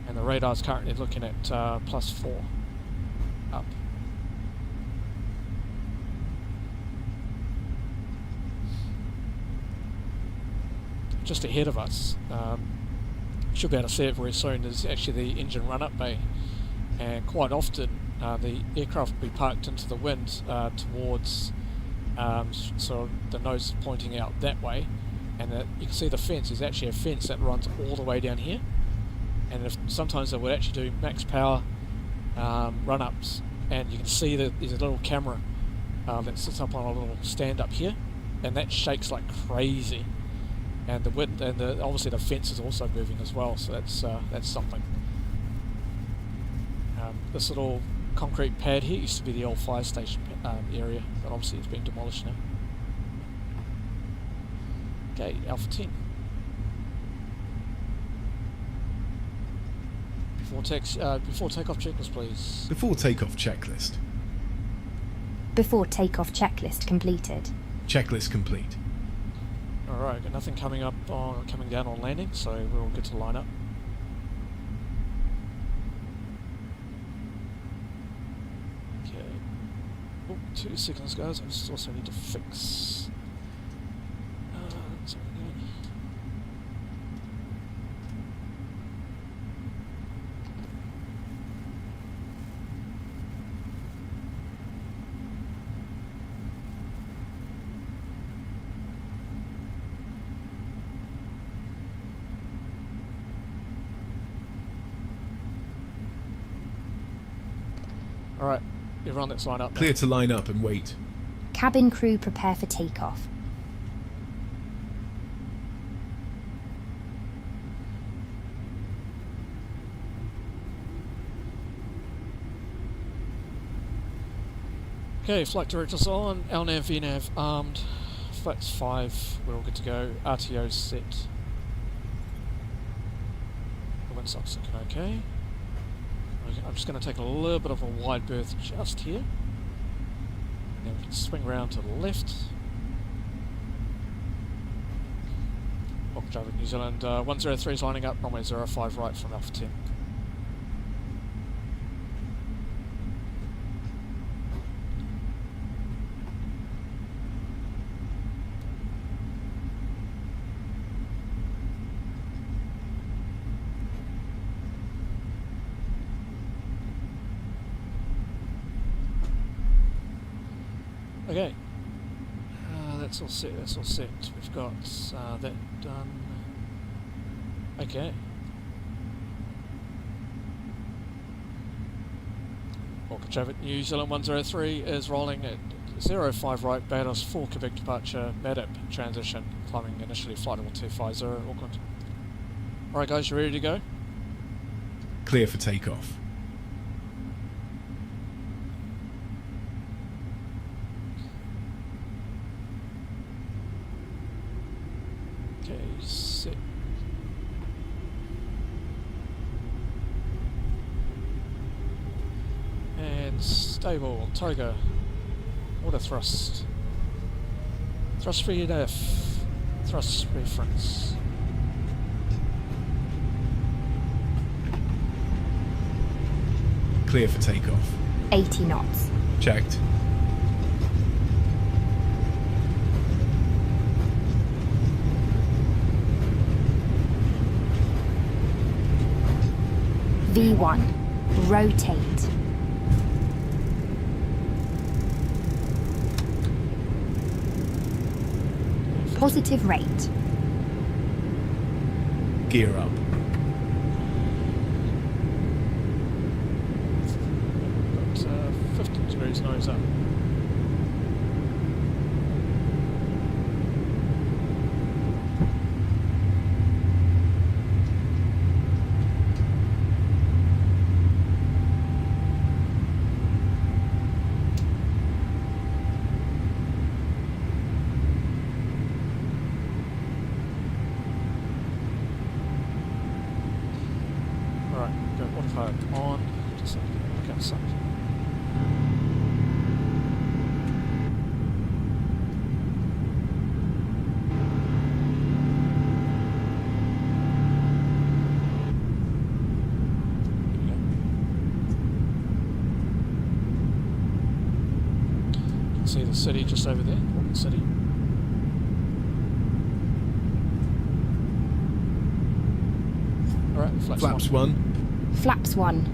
and the radar is currently looking at +4 up. Just ahead of us, should be able to see it very soon, is actually the engine run-up bay, and quite often the aircraft will be parked into the wind towards sort of the nose pointing out that way, and you can see the fence is actually a fence that runs all the way down here, and sometimes they would actually do max power run-ups, and you can see that there's a little camera that sits up on a little stand up here, and that shakes like crazy, and the wind and obviously the fence is also moving as well, so that's something. This little concrete pad here used to be the old fire station area, but obviously it's been demolished now. Okay, Alpha 10. Before takeoff checklist, please. Before takeoff checklist. Before takeoff checklist completed. Checklist complete. Alright, got nothing coming down on landing, so we're all good to line up. Okay. Oh, 2 seconds, guys. I just also need to fix. Something here. Alright, everyone, let's line up now. Clear to line up and wait. Cabin crew prepare for takeoff. Okay, flight directors on, LNAV, VNAV armed, flaps 5, we're all good to go, RTO's set. The windsock's looking okay. I'm just going to take a little bit of a wide berth just here. Then we can swing round to the left. Auckland traffic, New Zealand 103 is lining up, runway 05 right from Alpha 10. Okay, that's all set, We've got that done. Okay. Auckland traffic, New Zealand 103 is rolling at 05 right, Bados 4 Quebec departure, MADIP transition, climbing initially flight level 250 Auckland. Alright guys, you ready to go? Clear for takeoff. Okay, set. And stable, Toga. Water thrust. Thrust speed F. Thrust reference. Clear for takeoff. 80 knots. Checked. V1. Rotate. Positive rate. Gear up. Got 50 degrees nose up. Alright, go autopilot on, just so I can look outside. You can see the city just over there, Auckland City. Alright, Flaps 1. Flaps 1.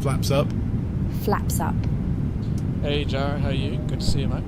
Flaps up. Flaps up. Hey Jar, how are you? Good to see you, mate.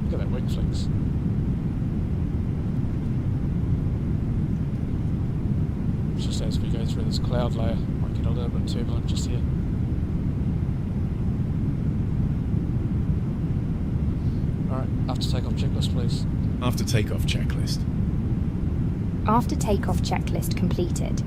Look at that wing flicks. Just as we go through this cloud layer, might get a little bit turbulent just here. Alright, after takeoff checklist, please. After takeoff checklist. After takeoff checklist completed.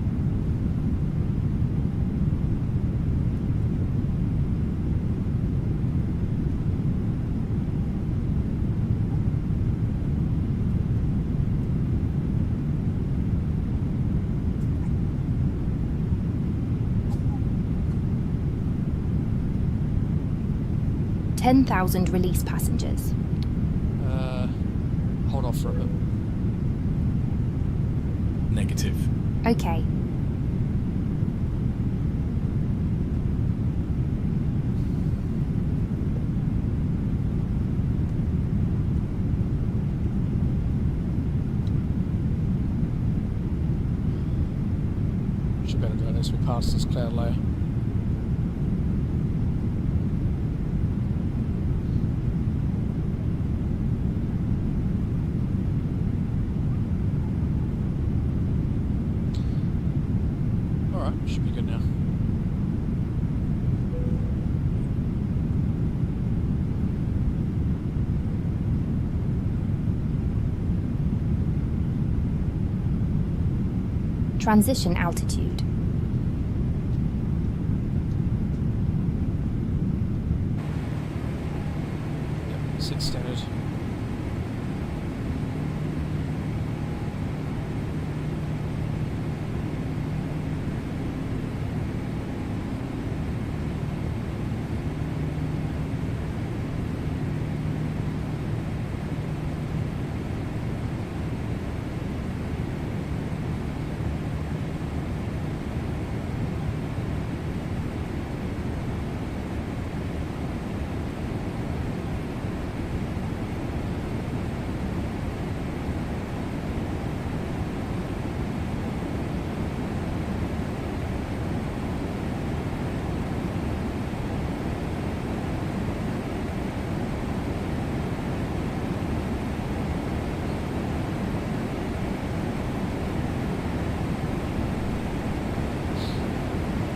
$10,000 release passengers. Hold off for a bit. Negative. Okay. Should better do it as we pass this cloud layer. Alright, should be good now. Transition altitude. Yep, set standard.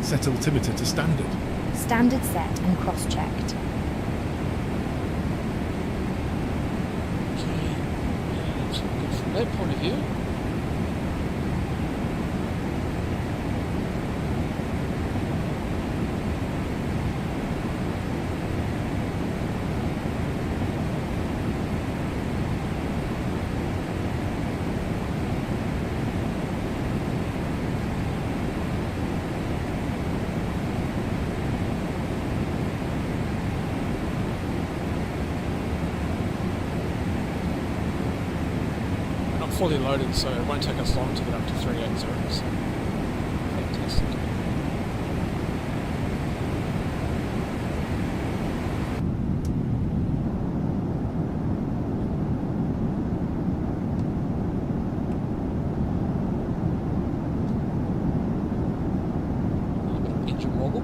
Set altimeter to standard. Standard set and cross-checked. Okay, yeah, so good from that point of view. Fully loaded, so it won't take us long to get up to 380. So fantastic. A little bit of engine wobble.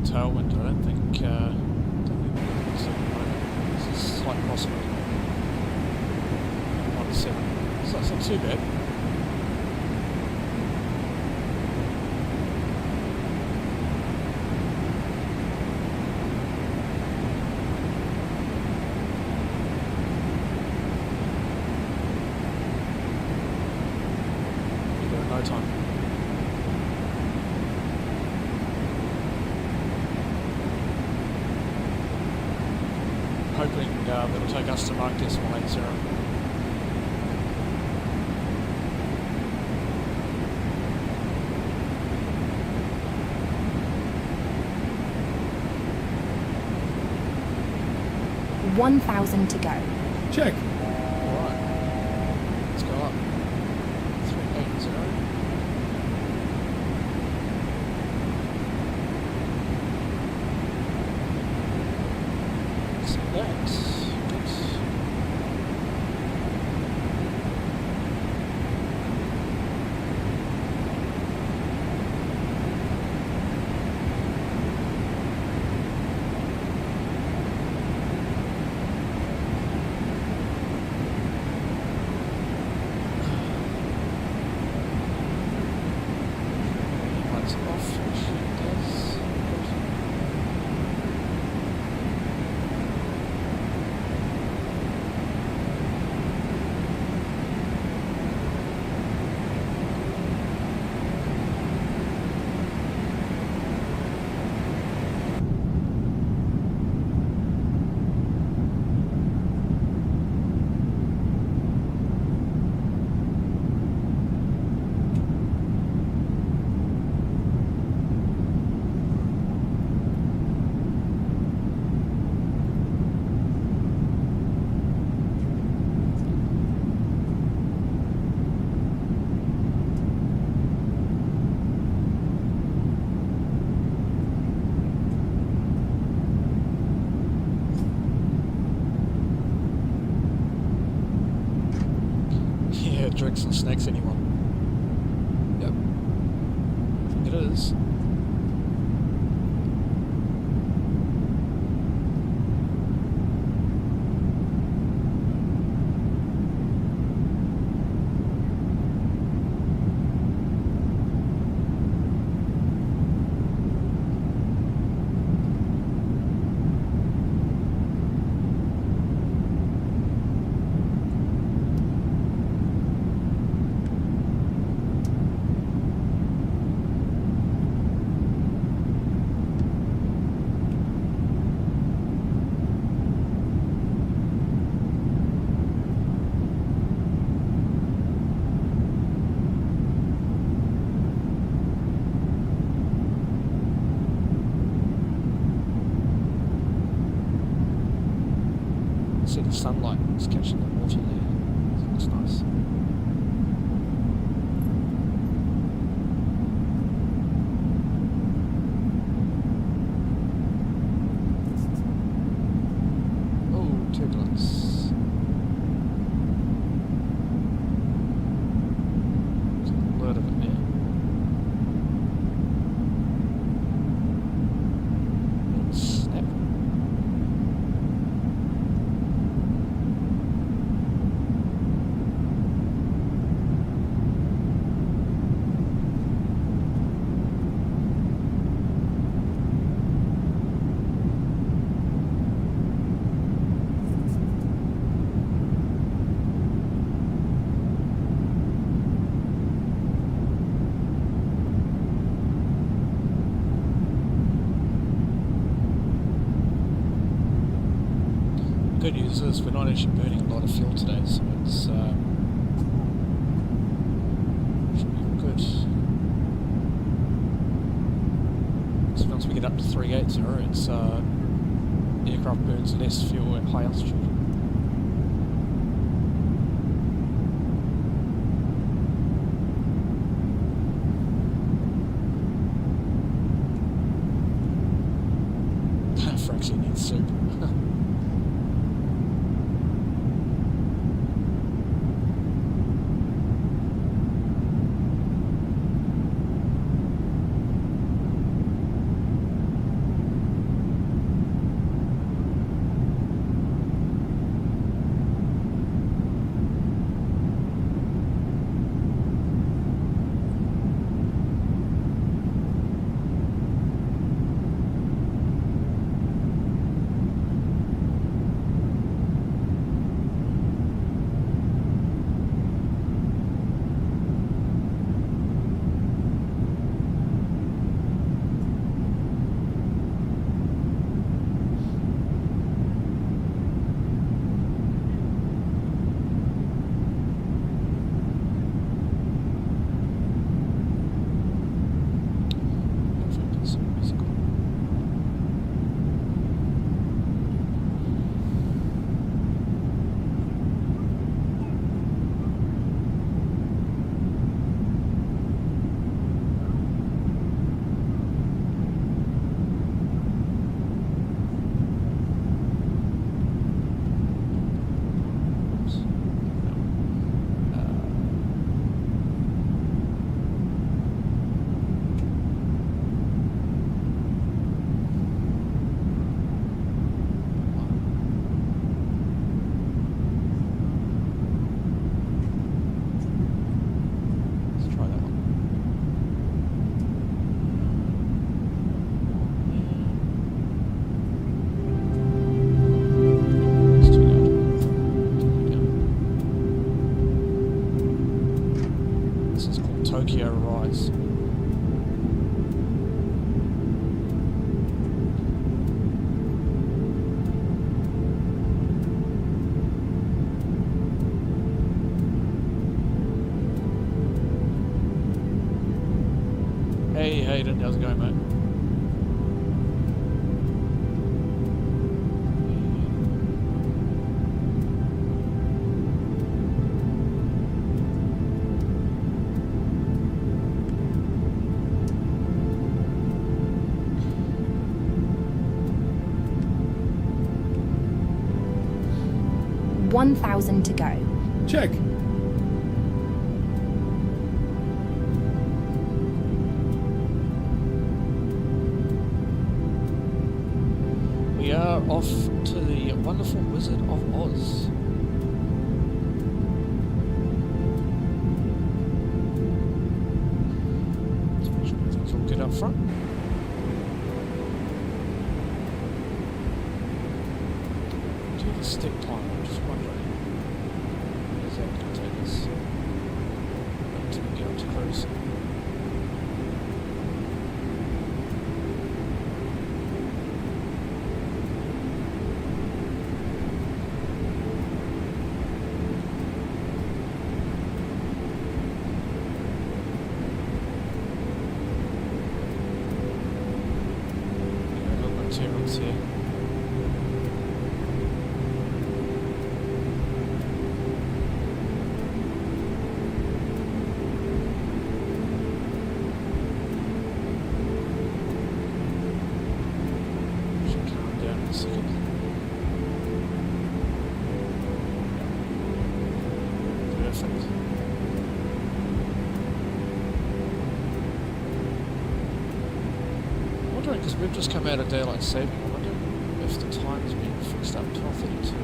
of a tailwind. I don't think we'll be able to at the moment. There's a slight possibility. 1-7. So that's not too bad. No time. Hoping that'll take us to mark decimal 80. $1,000 to go. Check. Alright. Let's go up. 380. Drinks and snacks, anyone? Yep. I think it is. See the sunlight, it's catching the water there. It looks nice. Oh, turbulence. There's a lot of it there. Snap. Good news is we're not actually burning a lot of fuel today, so it's should be good. So once we get up to 380, it's the aircraft burns less fuel at high altitude. Frankie needs soup. Sierra Rise. Hey Hayden, how's it going, mate? $1,000 to go. Check. We are off to the wonderful Wizard of Oz. So make sure everything's all good up front. Do you have a stick time? I'm just wondering. Is that going to take us until we get up to cruise? Materials here. Should calm down in a second. Perfect. I'm wondering, because we've just come out of daylight saving, I wonder if the time's been fixed up 12:32.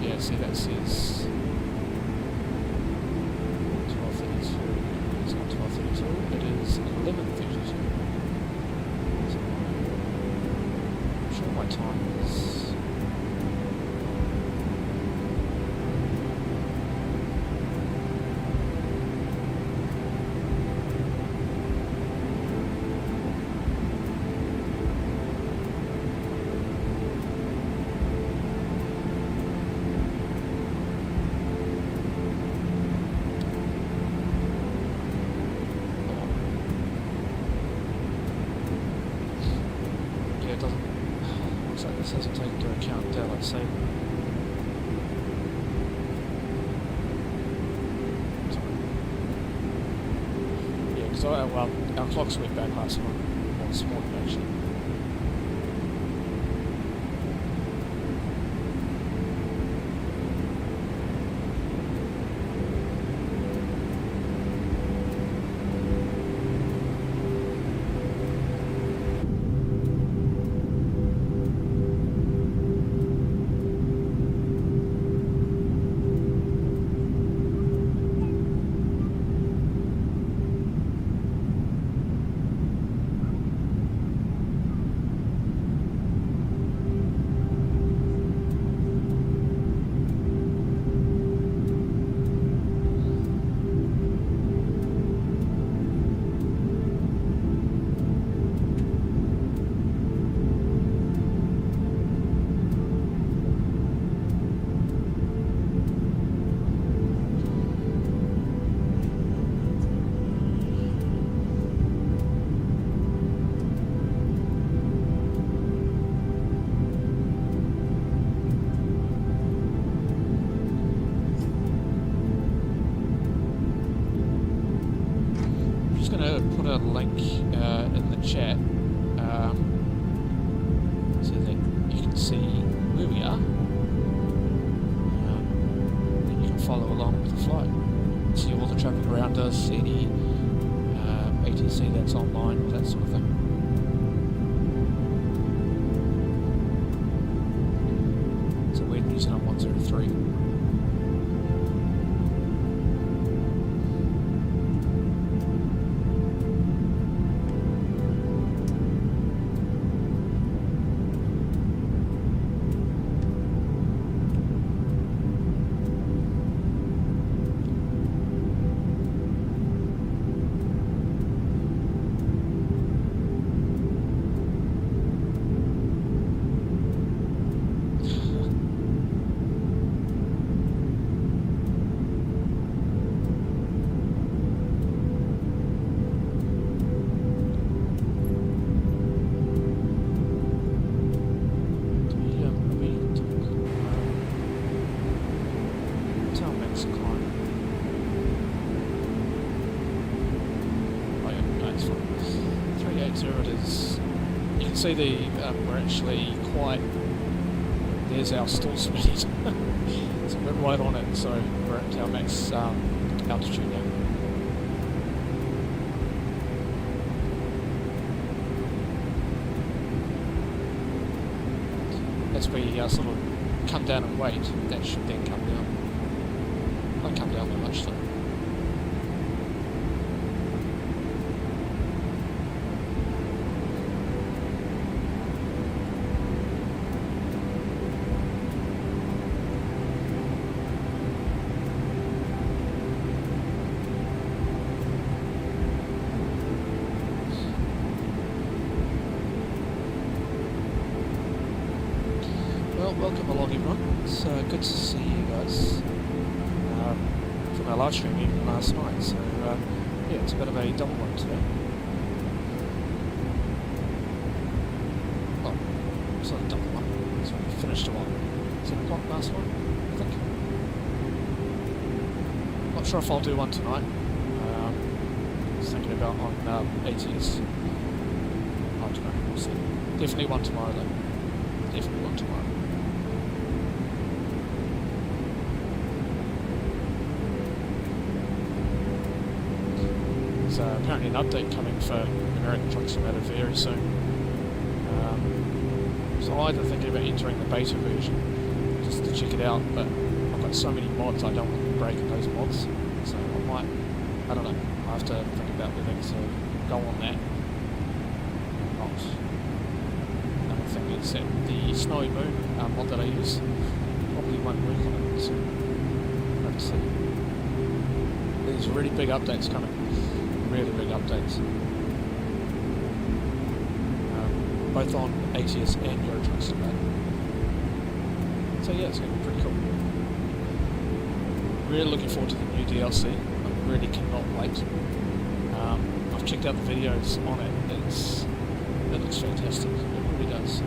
Yeah, see, that says 12:32. It's not 12:32, it is 11:32. So I'm sure my time is. Yeah, it doesn't. Looks like this hasn't taken into account daylight saving. Yeah, because well, our clocks went back last month, or this morning actually. Just going to put a link in the chat so that you can see where we are. And you can follow along with the flight. See all the traffic around us, any ATC that's online, all that sort of thing. So we're New Zealand 103. sure it is. You can see we're actually quite. There's our stall speed. So we're right on it, so we're at our max altitude now. As we sort of come down and wait, that should then come down. Won't come down that much though. Well, welcome along everyone. It's good to see you guys from our live stream even last night. So yeah, it's a bit of a double one today. Oh, it's not a double one. So we finished at 7 o'clock last night, I think. Not sure if I'll do one tonight. I was thinking about on ATS. I don't know, we'll see. Definitely one tomorrow though. Definitely one tomorrow. There's apparently an update coming for American Truck Simulator very soon. So I'm either thinking about entering the beta version just to check it out, but I've got so many mods I don't want to break those mods. So I might, I don't know, I have to think about whether to go on that or not. Another thing is that the Snowy Moon mod that I use probably won't work on it, so we'll have to see. There's really big updates coming. Really big updates. Both on ATS and Euro Truck Simulator. So yeah, it's going to be pretty cool. Really looking forward to the new DLC. I really cannot wait. I've checked out the videos on it. It looks fantastic. It really does.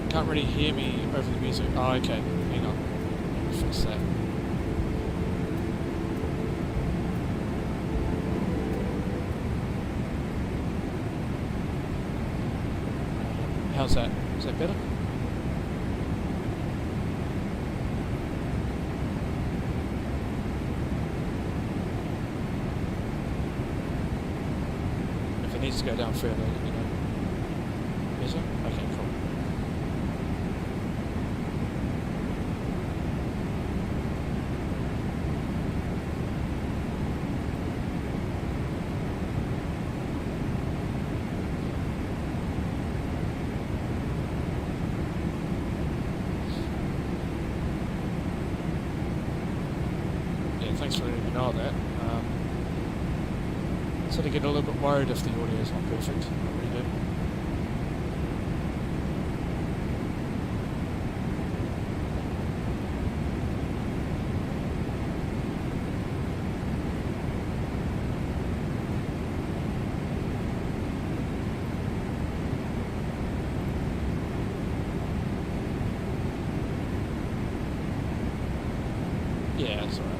Can't really hear me over the music. Oh, okay. Hang on. Let me fix that. How's that? Is that better? If it needs to go down further, let me know. Better? Okay, cool. Thanks for letting me know that. sort of get a little bit worried if the audio is not perfect. I really do. Yeah, it's alright.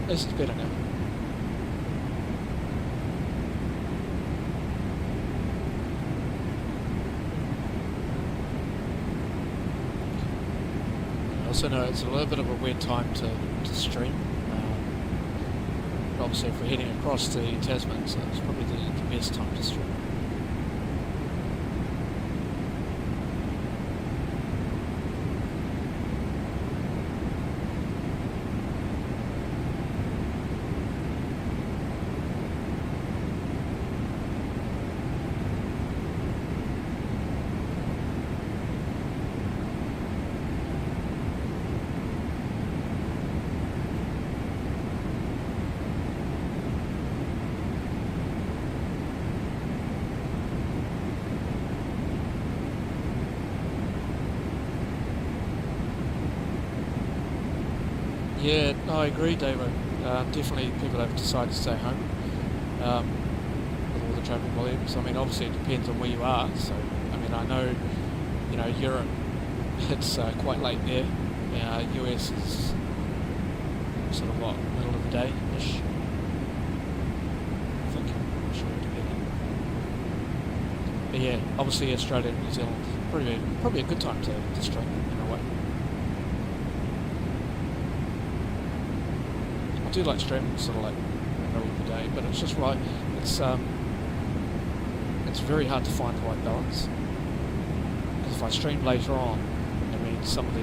This is better now. I also know it's a little bit of a weird time to stream. But obviously if we're heading across the Tasman, so it's probably the best time to stream. Yeah, no, I agree, Davo. Definitely people have decided to stay home with all the traffic volumes. I mean, obviously it depends on where you are. So, I mean, I know, you know, Europe, it's quite late there. US is sort of what, middle of the day-ish. I think, I'm sure depending. But yeah, obviously Australia and New Zealand, probably a good time to stream in a way. I do like streaming sort of like in the middle of the day, but it's just right. It's very hard to find the right balance. Because if I stream later on, I mean some of the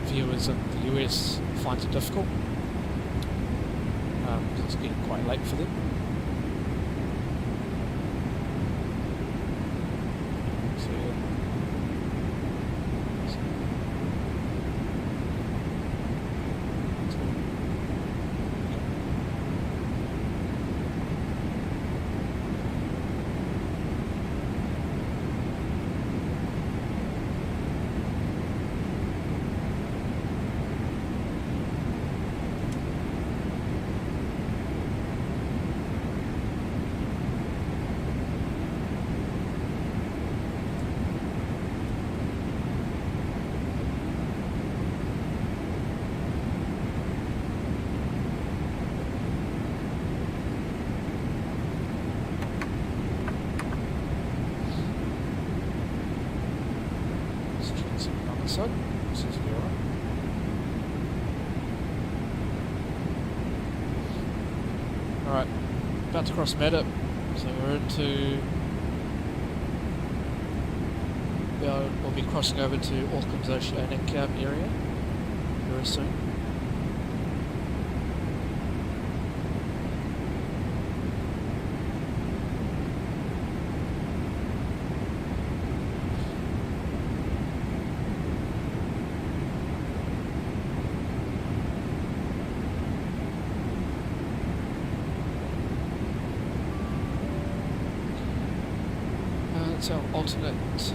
viewers in the US finds it difficult because it's getting quite late for them. So yeah. So, seems to be alright. Alright, about to cross Medip, so we're into... we'll be crossing over to Auckland's Oceanic area very soon. It's our alternate uplink,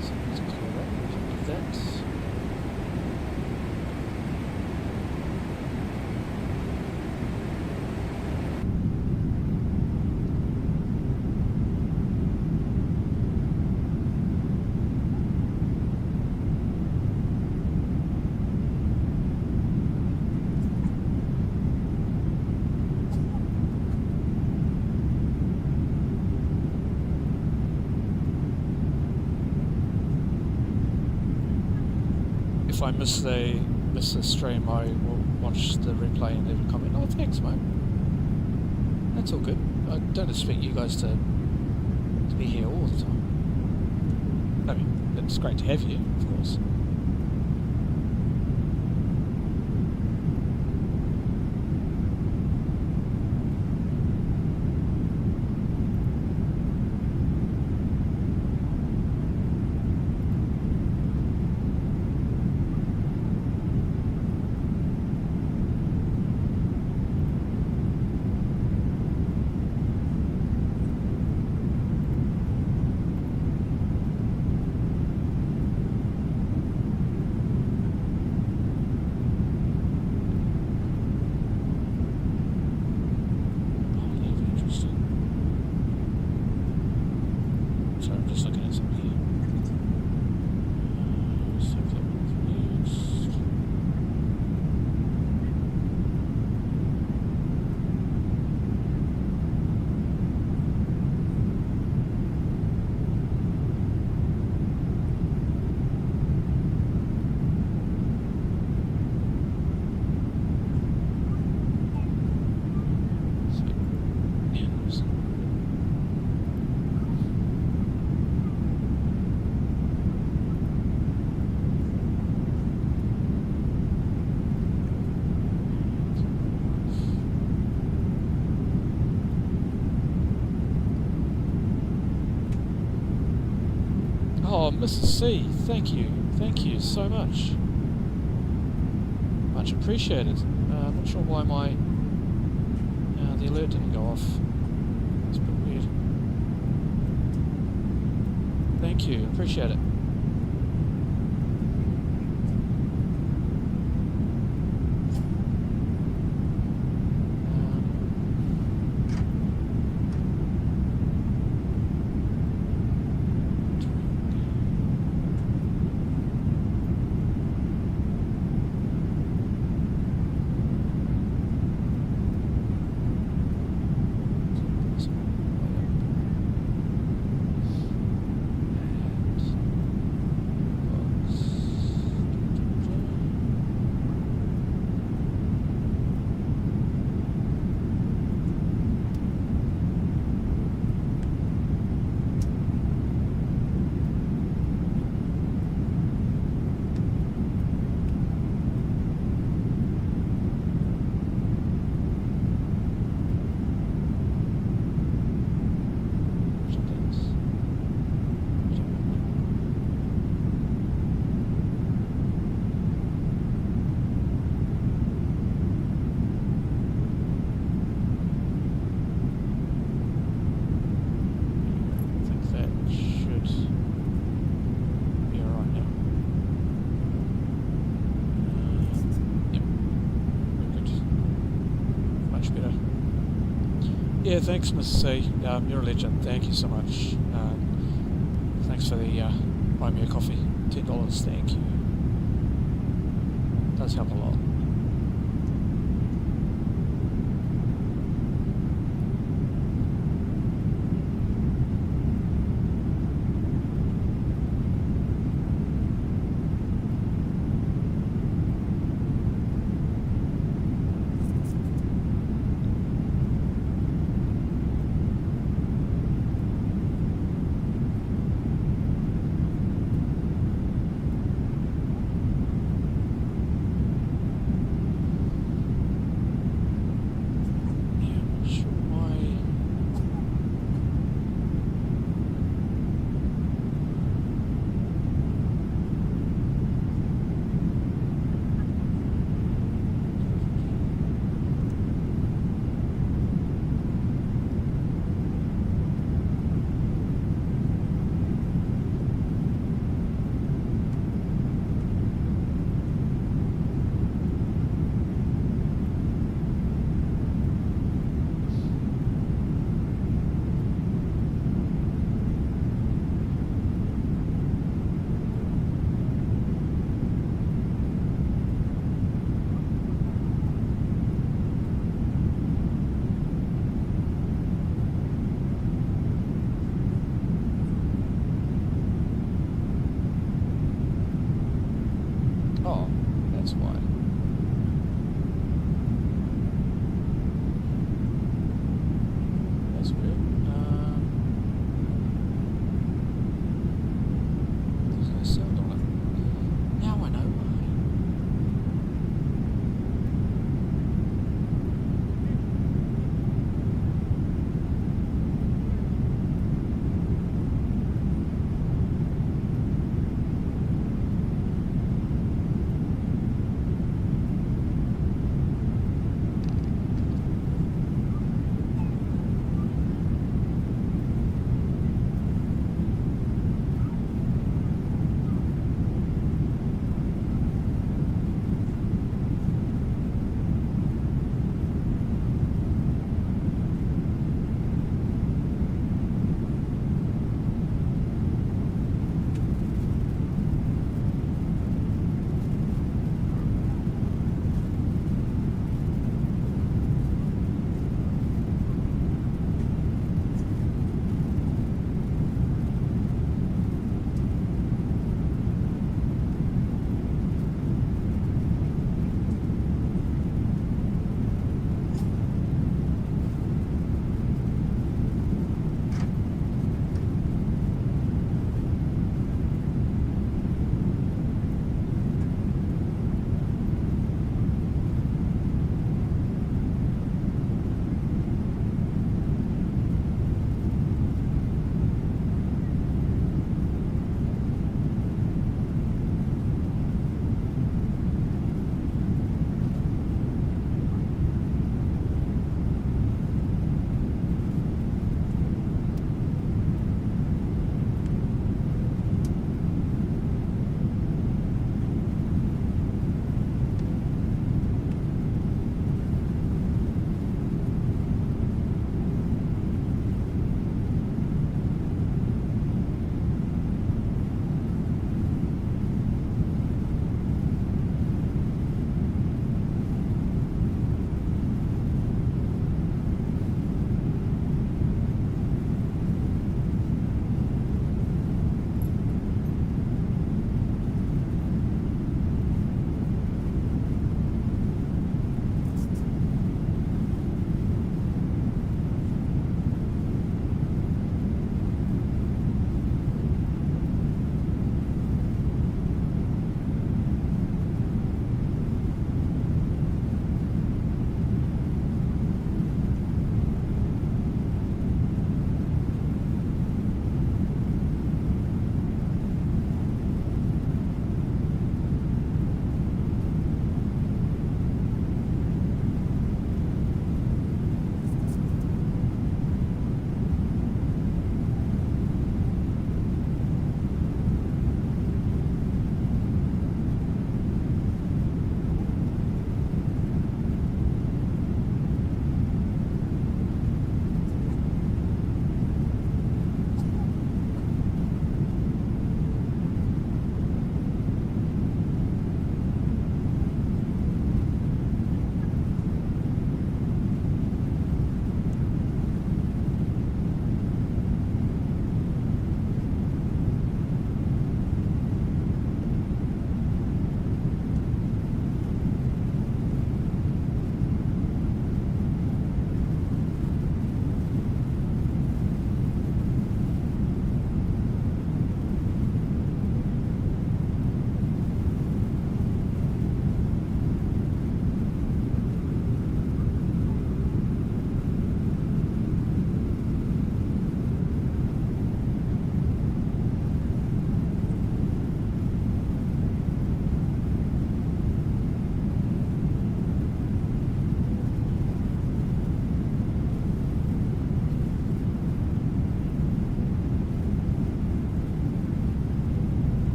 so let's clear that. If I miss the stream, I will watch the replay and leave a comment. Oh, thanks, mate. That's all good. I don't expect you guys to be here all the time. I mean, it's great to have you, of course. Mrs. C, thank you so much. Much appreciated. I'm not sure why my the alert didn't go off. It's a bit weird. Thank you, appreciate it. Yeah, thanks, Mrs. C. You're a legend. Thank you so much. Thanks for the buy me a coffee. $10. Thank you. Does help a lot.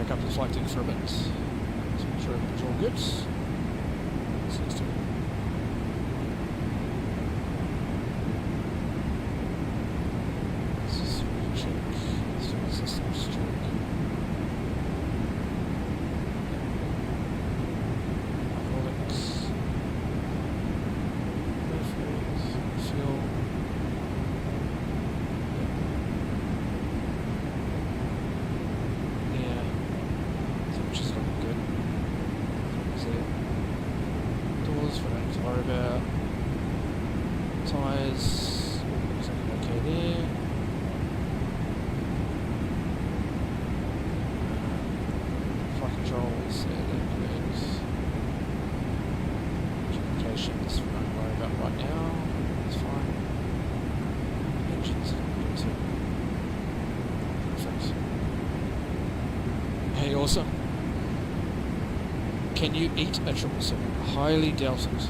back up to the flight deck for a bit. Just make sure everything's all good. Seems to be. This is check. Let's do the systems check. Hydraulics. Perfect. Fuel. Yeah. So which is looking good. So doors we don't have to worry about. Tyres, looks like okay there. Flight controls, yeah, they're good. Communications, we don't worry about right now. It's fine. Engines are good too. Perfect. Hey, awesome. Can you eat a 777? Highly doubt it.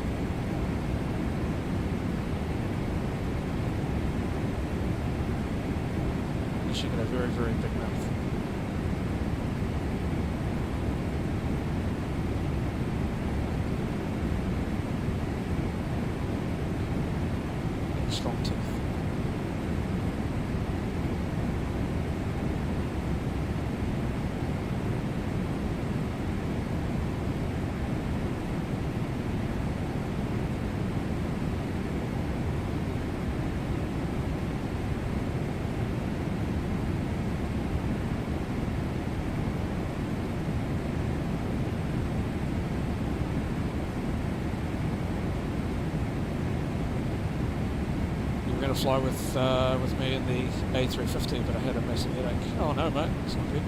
Unless you got a very, very big mouth. And strong teeth. Going to fly with me in the A350, but I had a massive headache. Oh no, mate, it's not good.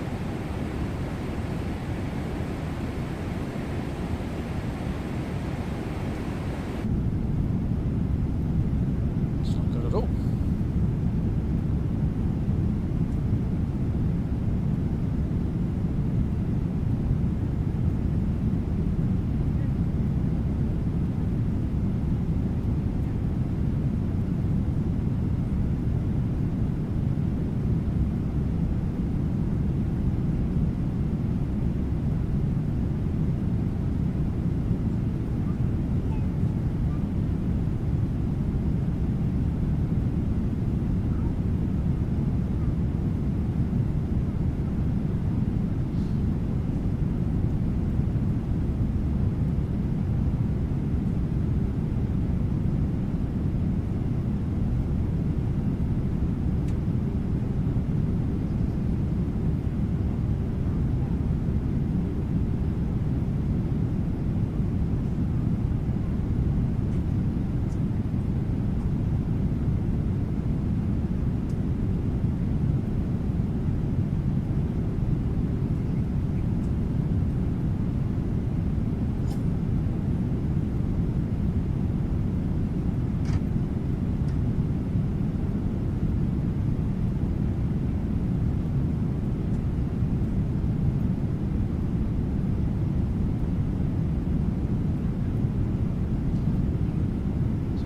It's not good at all.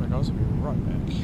Guys, I'll be right back.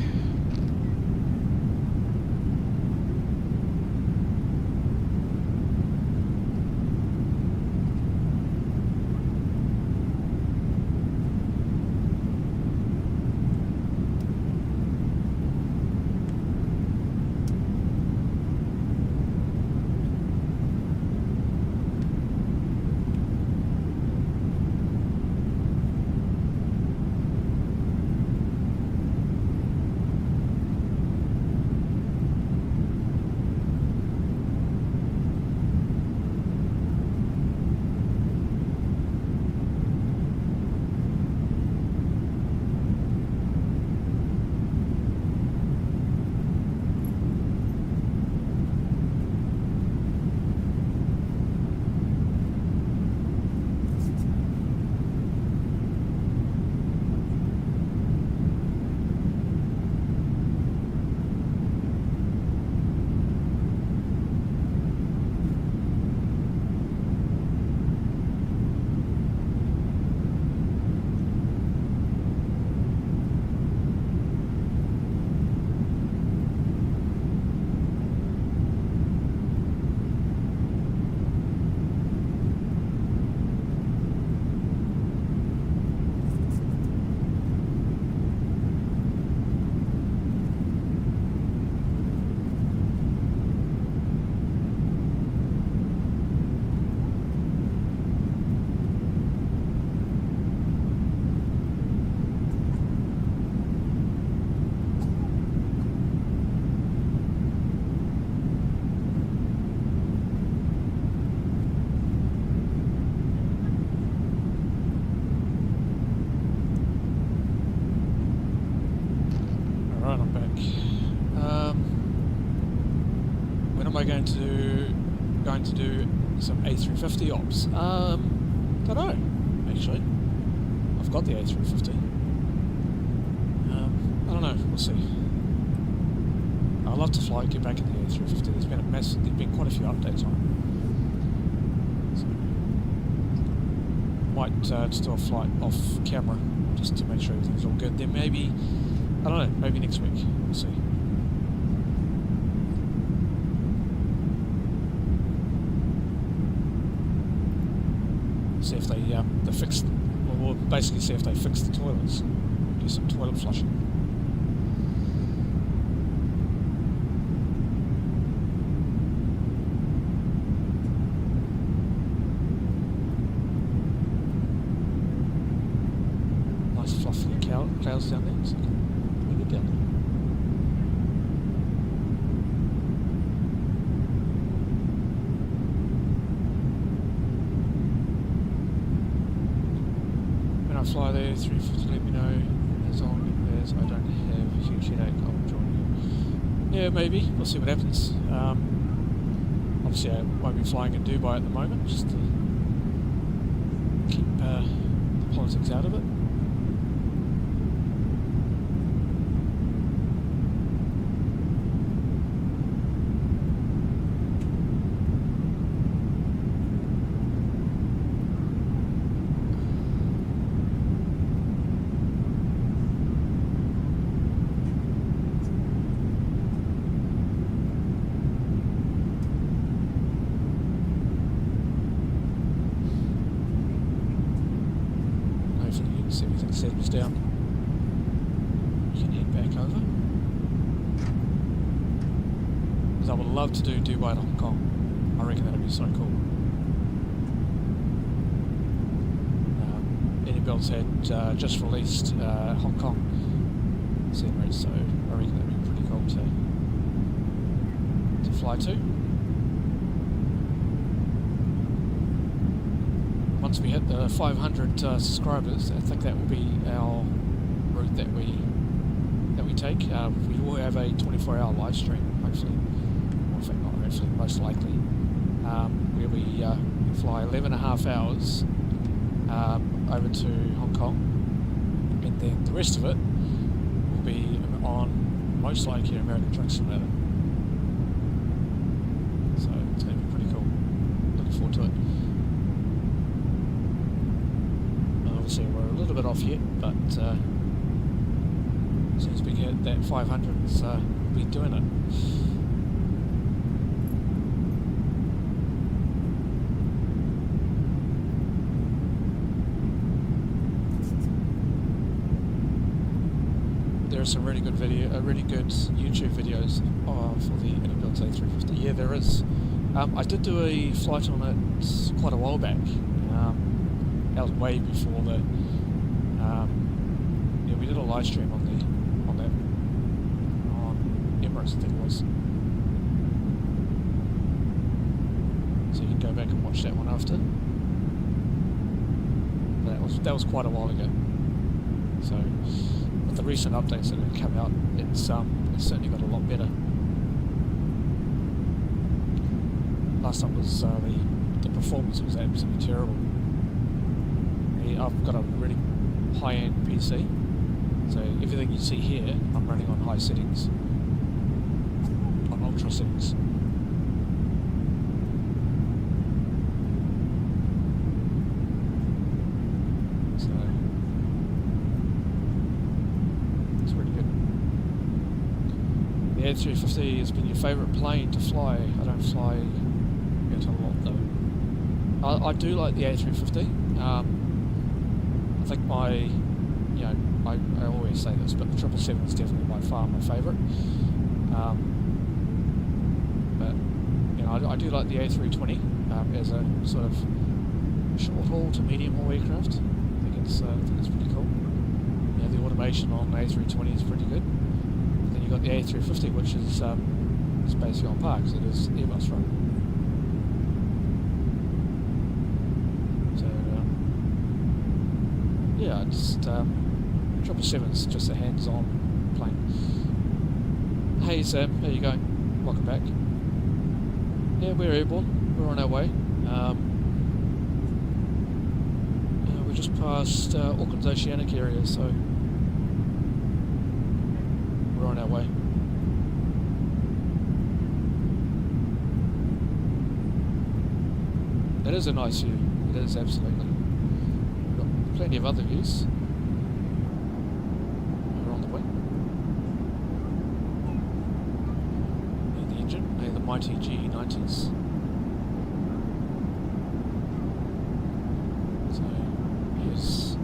am I going to do some A350 ops? Don't know, actually. I've got the A350. I don't know, we'll see. I'd love to get back in the A350. There's been quite a few updates on it. So, might just do a flight off camera just to make sure everything's all good. Then maybe, I don't know, maybe next week. We'll see. See if they fixed, well, we'll basically see if they fix the toilets. Do some toilet flushing. Nice fluffy clouds down there. It's pretty good down there. I fly there, 350, let me know as long as I don't have a huge headache, I'll join you. Yeah, maybe, we'll see what happens. Obviously I won't be flying in Dubai at the moment, just to keep the politics out of it. See everything settles down. You can head back over. Because I would love to do Dubai to Hong Kong. I reckon that'd be so cool. Anybuilds had just released Hong Kong scenery, so I reckon that'd be pretty cool to fly to. Once we hit the 500 subscribers, I think that will be our route that we take. We will have a 24-hour live stream, hopefully. Well, in fact, not hopefully, most likely. Where we fly 11.5 hours over to Hong Kong, and then the rest of it will be on most likely American Truck Simulator. So it's going to be pretty cool. Looking forward to it. Obviously we're a little bit off yet, but as soon as we get that 500, we'll be doing it. There are some really good YouTube videos for the Anybuilds A350. Yeah, there is. I did do a flight on it quite a while back. That was way before the. Yeah, we did a live stream on Emirates, I think it was. So you can go back and watch that one after. That was quite a while ago. So with the recent updates that have come out, it's certainly got a lot better. Last time was the performance was absolutely terrible. I've got a really high-end PC, so everything you see here, I'm running on high settings, on ultra settings. So it's really good. The A350 has been your favourite plane to fly. I don't fly it a lot though. I do like the A350. I think I always say this, but the 777 is definitely by far my favourite. But I do like the A320 as a sort of short haul to medium haul aircraft. I think it's pretty cool. The automation on the A320 is pretty good. But then you've got the A350, which is it's basically on par because it is Airbus run. Yeah, just 777's just a hands-on plane. Hey Sam, how you going? Welcome back. Yeah, we're airborne. We're on our way. We just passed Auckland's oceanic area, so we're on our way. It is a nice view. It is, absolutely. We've got plenty of other views. We're on the wing. And the engine, and the mighty GE90s. So, here's...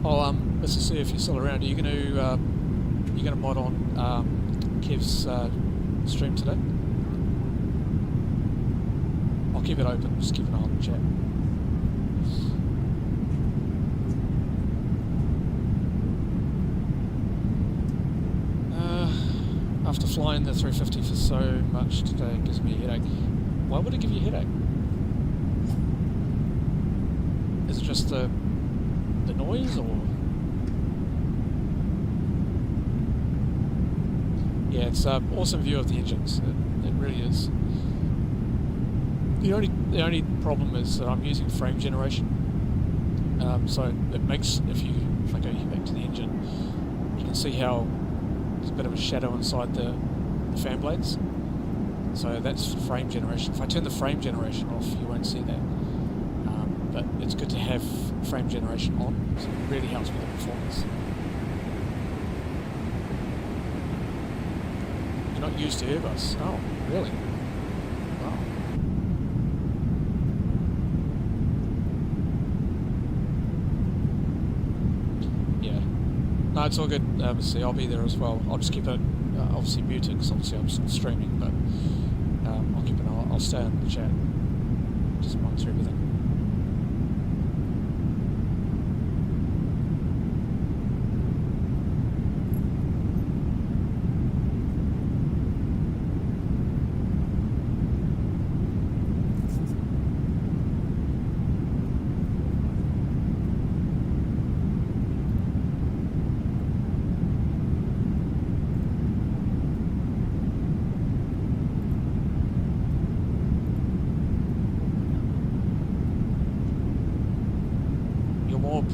Oh, Mr. C, if you're still around, are you going to mod on Kev's stream today? I'll keep it open, just keep an eye on the chat. After flying the 350 for so much today, it gives me a headache. Why would it give you a headache? Is it just the noise, or? Yeah, it's an awesome view of the engines. It really is. The only problem is that I'm using frame generation. So it makes, if I go here back to the engine, you can see how there's a bit of a shadow inside the fan blades. So that's frame generation. If I turn the frame generation off, you won't see that. But it's good to have frame generation on, so it really helps with the performance. You're not used to Airbus? Oh, really? Wow. Yeah. No, it's all good. See, I'll be there as well. I'll just keep it obviously muted, because obviously I'm still streaming, but I'll keep it on. I'll stay in the chat. Just monitor everything.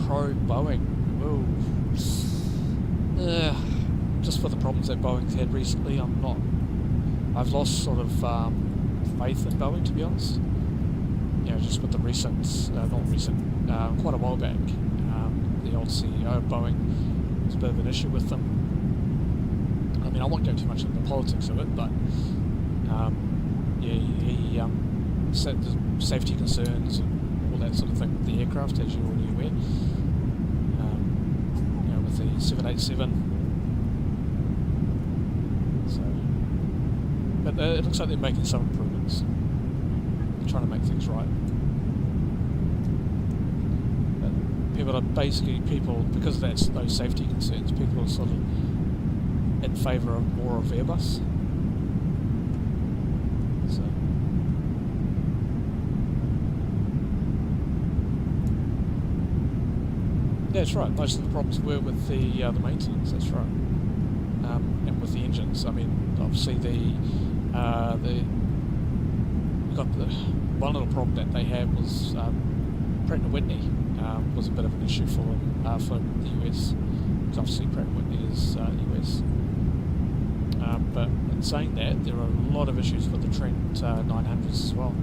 Pro Boeing. Ooh. Just for the problems that Boeing's had recently, I've lost sort of faith in Boeing, to be honest. You know, just with the recent, quite a while back, the old CEO of Boeing, there's a bit of an issue with them. I mean, I won't go too much into the politics of it, but yeah, he set the safety concerns and all that sort of thing with the aircraft, as you're already aware. You know, with the 787. So, but it looks like they're making some improvements. They're trying to make things right. But people are basically, because of those safety concerns, people are sort of in favour of more of Airbus. So. Yeah, that's right. Most of the problems were with the maintenance. That's right, and with the engines. I mean, obviously got the one little problem that they had was Pratt & Whitney was a bit of an issue for them for the US. Because obviously Pratt & Whitney is US. But in saying that, there are a lot of issues with the Trent 900s as well,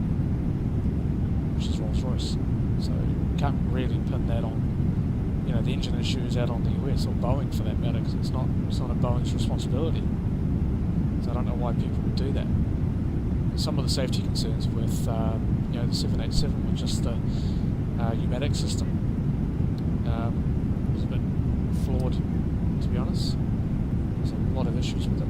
which is Rolls-Royce. So you can't really pin that on, you know, the engine issues out on the US or Boeing for that matter, because it's not a Boeing's responsibility. So I don't know why people would do that. Some of the safety concerns with you know, the 787 were just the pneumatic system was a bit flawed, to be honest. There's a lot of issues with it.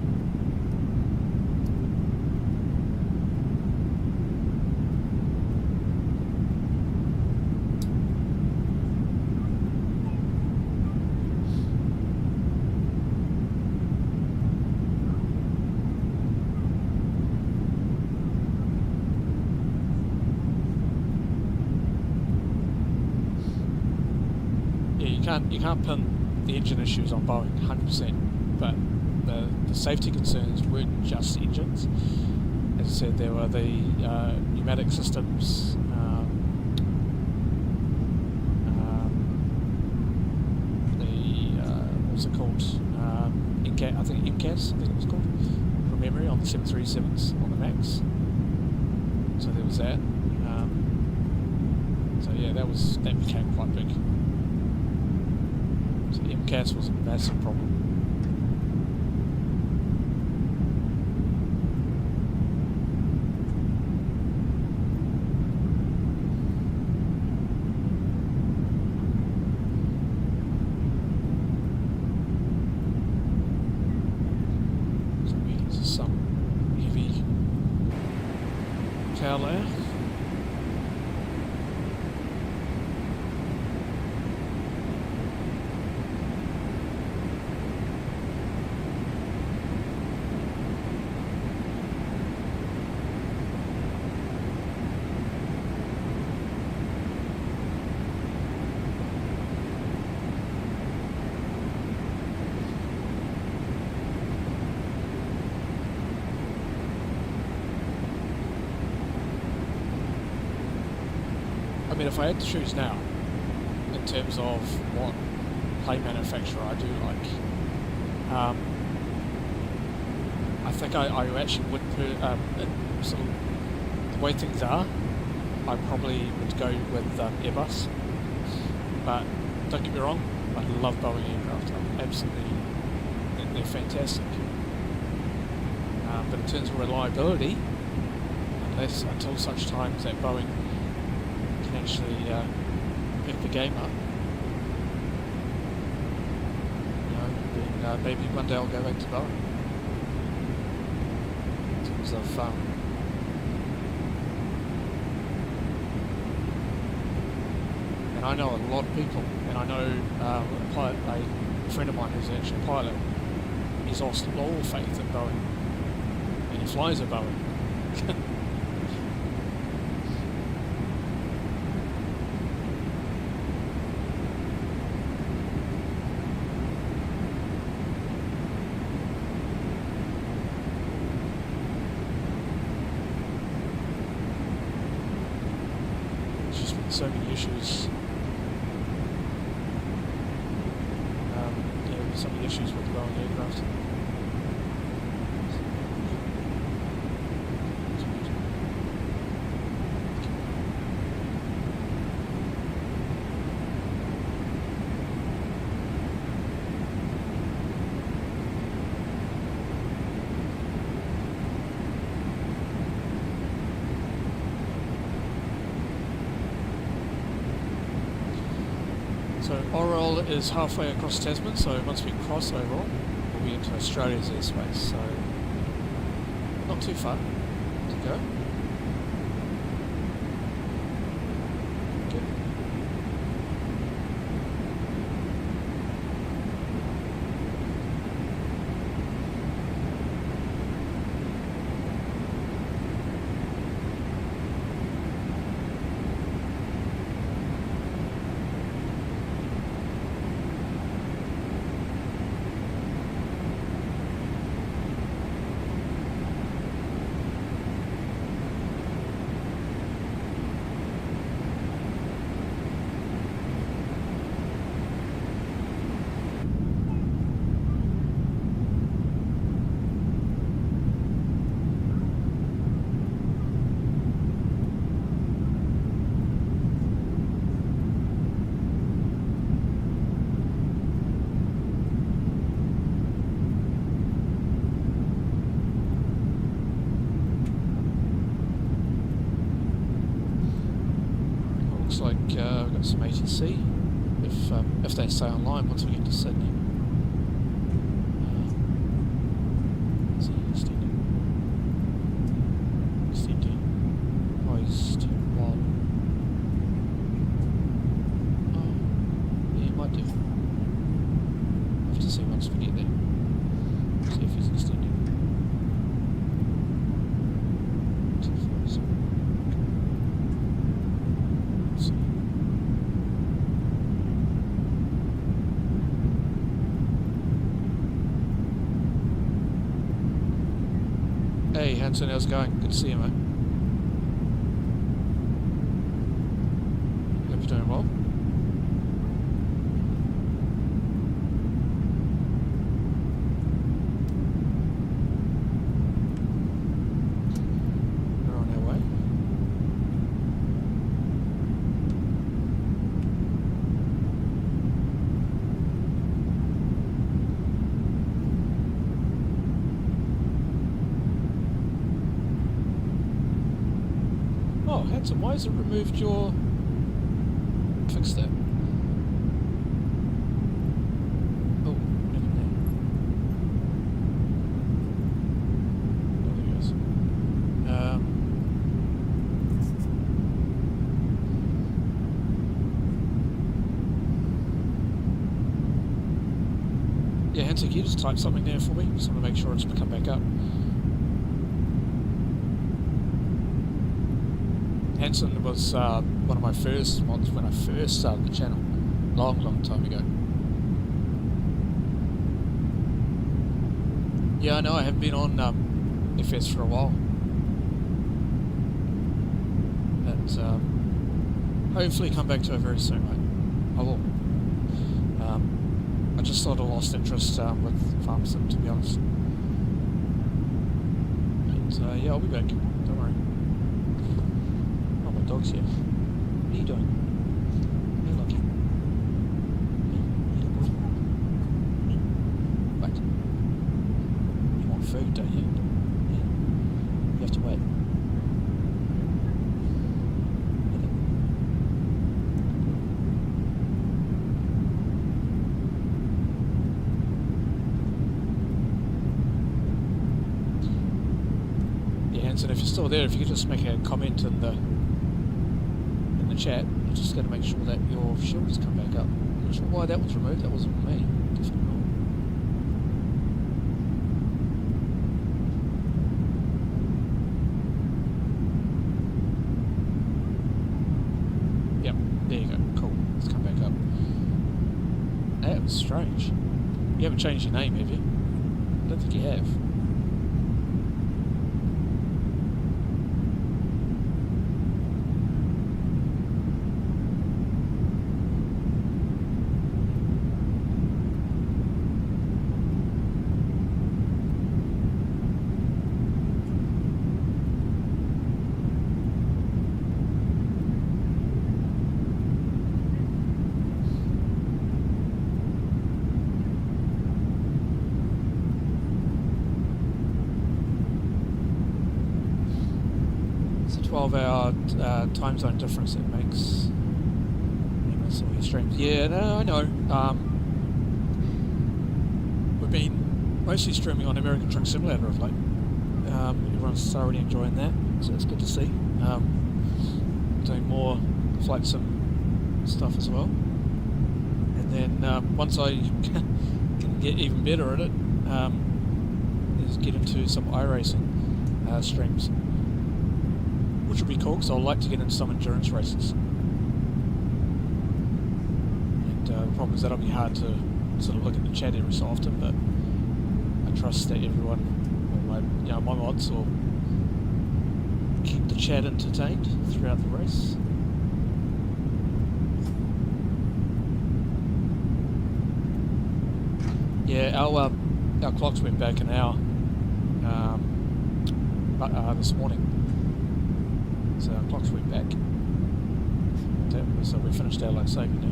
You can't pin the engine issues on Boeing, 100%. But the safety concerns weren't just engines. As I said, there were the pneumatic systems, what's it called? I think MCAS, I think it was called, from memory, on the 737s, on the MAX. So there was that. So yeah, that became quite big. So MCAS was a massive problem. Layer. I mean, if I had to choose now, in terms of what plane manufacturer I do like, I think I actually would put, sort of the way things are, I probably would go with Airbus. But don't get me wrong, I love Boeing aircraft. Absolutely, they're fantastic. But in terms of reliability, until such times that Boeing actually pick the game up, then maybe one day I'll go back to Boeing. In terms of and I know a lot of people, and I know a friend of mine who's actually a pilot. He's lost all faith in Boeing, and he flies a Boeing. So many issues. So many issues with Boeing aircraft. So Orwell is halfway across Tasman, so once we cross Orwell, we'll be into Australia's airspace, so not too far to go. Okay. Looks like we've got some ATC if they stay online once we get to Sydney. Extending. Poised. One. Oh, yeah, it might do. We'll have to see once we get there. See if he's extending. Hey Hanson, how's it going? Good to see you, mate. Hope you're doing well. We're on our way. Oh, Hanson, why has it removed your... Fix that. Oh, what happened there? Oh, there he goes. Yeah, Hanson, can you just type something there for me? Just want to make sure it's come back up. Hanson was one of my first ones when I first started the channel, long time ago. Yeah, I know, I have been on FS for a while. But hopefully come back to it very soon, mate. I will. I just sort of lost interest with FarmSim, to be honest. But yeah, I'll be back. Don't worry. Dog's here. What are you doing? Hey, Lucky. Hey, boy. Wait. You want food, don't you? Yeah. You have to wait. Yeah, Hanson, if you're still there, if you could just make a comment in the chat, I'm just going to make sure that your shield has come back up. I'm not sure why that was removed, that wasn't me. Definitely not. Yep, there you go, cool, it's come back up. That was strange. You haven't changed your name, have you? I don't think you have. It's a 12-hour time zone difference that makes MSFS streams. Yeah, no, I know. We've been mostly streaming on American Truck Simulator of late. Everyone's thoroughly enjoying that, so it's good to see. Doing more flight sim stuff as well. And then once I can get even better at it, is get into some iRacing streams, which would be cool because I'd like to get into some endurance races. And the problem is that'll be hard to sort of look at the chat every so often, but I trust that everyone, or my mods, will keep the chat entertained throughout the race. Yeah, our clocks went back an hour this morning. So our clocks went back. So we finished daylight saving now.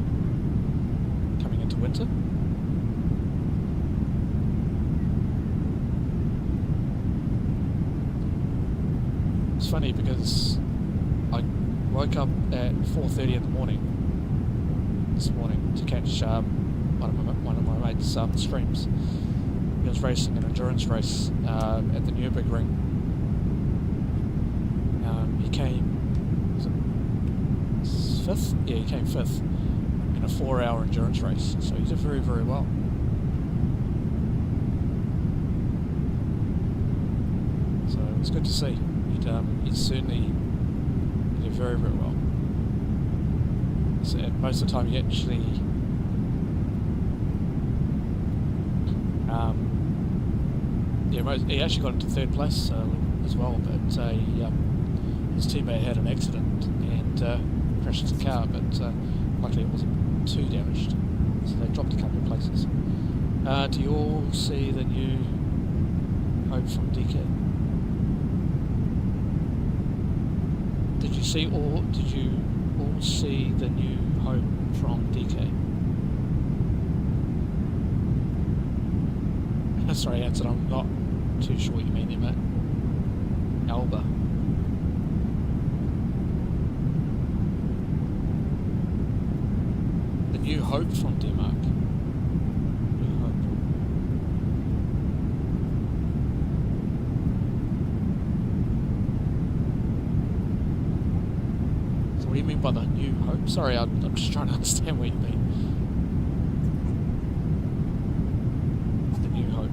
Coming into winter. It's funny because I woke up at 4:30 in the morning this morning to catch one of my mates' streams. He was racing an endurance race at the Nürburgring. He came, was it 5th? Yeah, he came 5th in a 4-hour endurance race. So he did very, very well. So it was good to see. He'd certainly did very, very well. So most of the time he actually he actually got into 3rd place, so as well, but his teammate had an accident and crashed his car, but luckily it wasn't too damaged, so they dropped a couple of places. Do you all see the new Hope from DK? Did you all see the new Hope from DK? Sorry, Anson, I'm not too sure what you mean there, mate. Alba. The new Hope from Denmark. New Hope. So what do you mean by the new Hope? Sorry, I'm just trying to understand what you mean. The new Hope.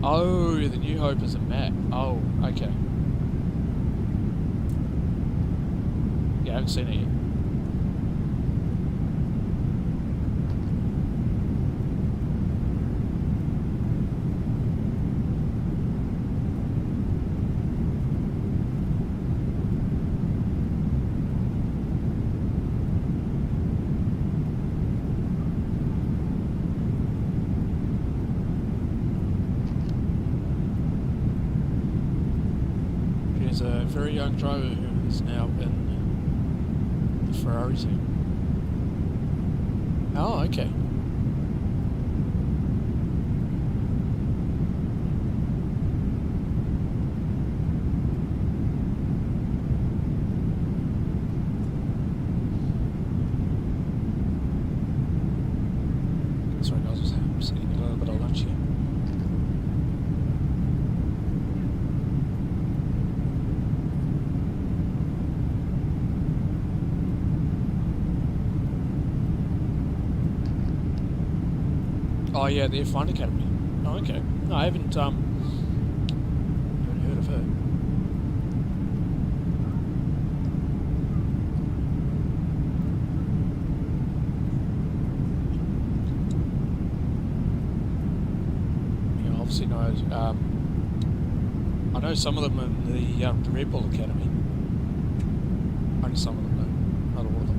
Oh, the New Hope is a map. Oh, okay. Yeah, I haven't seen it yet. There's a very young driver who is now in the Ferrari team. Oh, okay. Sorry guys, I'm just eating a little bit of lunch here. Oh yeah, the F1 Academy. Oh okay. No, I haven't heard of her. Yeah, obviously no. I know some of them in the Red Bull Academy. Only some of them though, not all of them.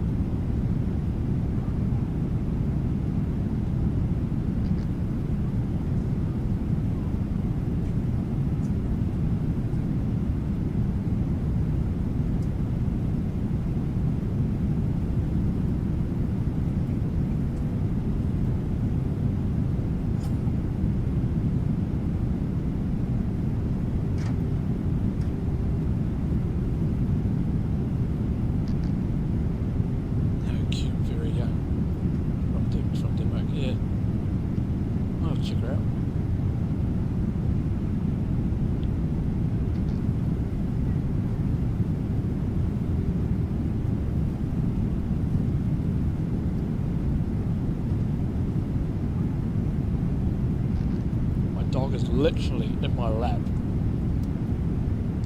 Is literally in my lap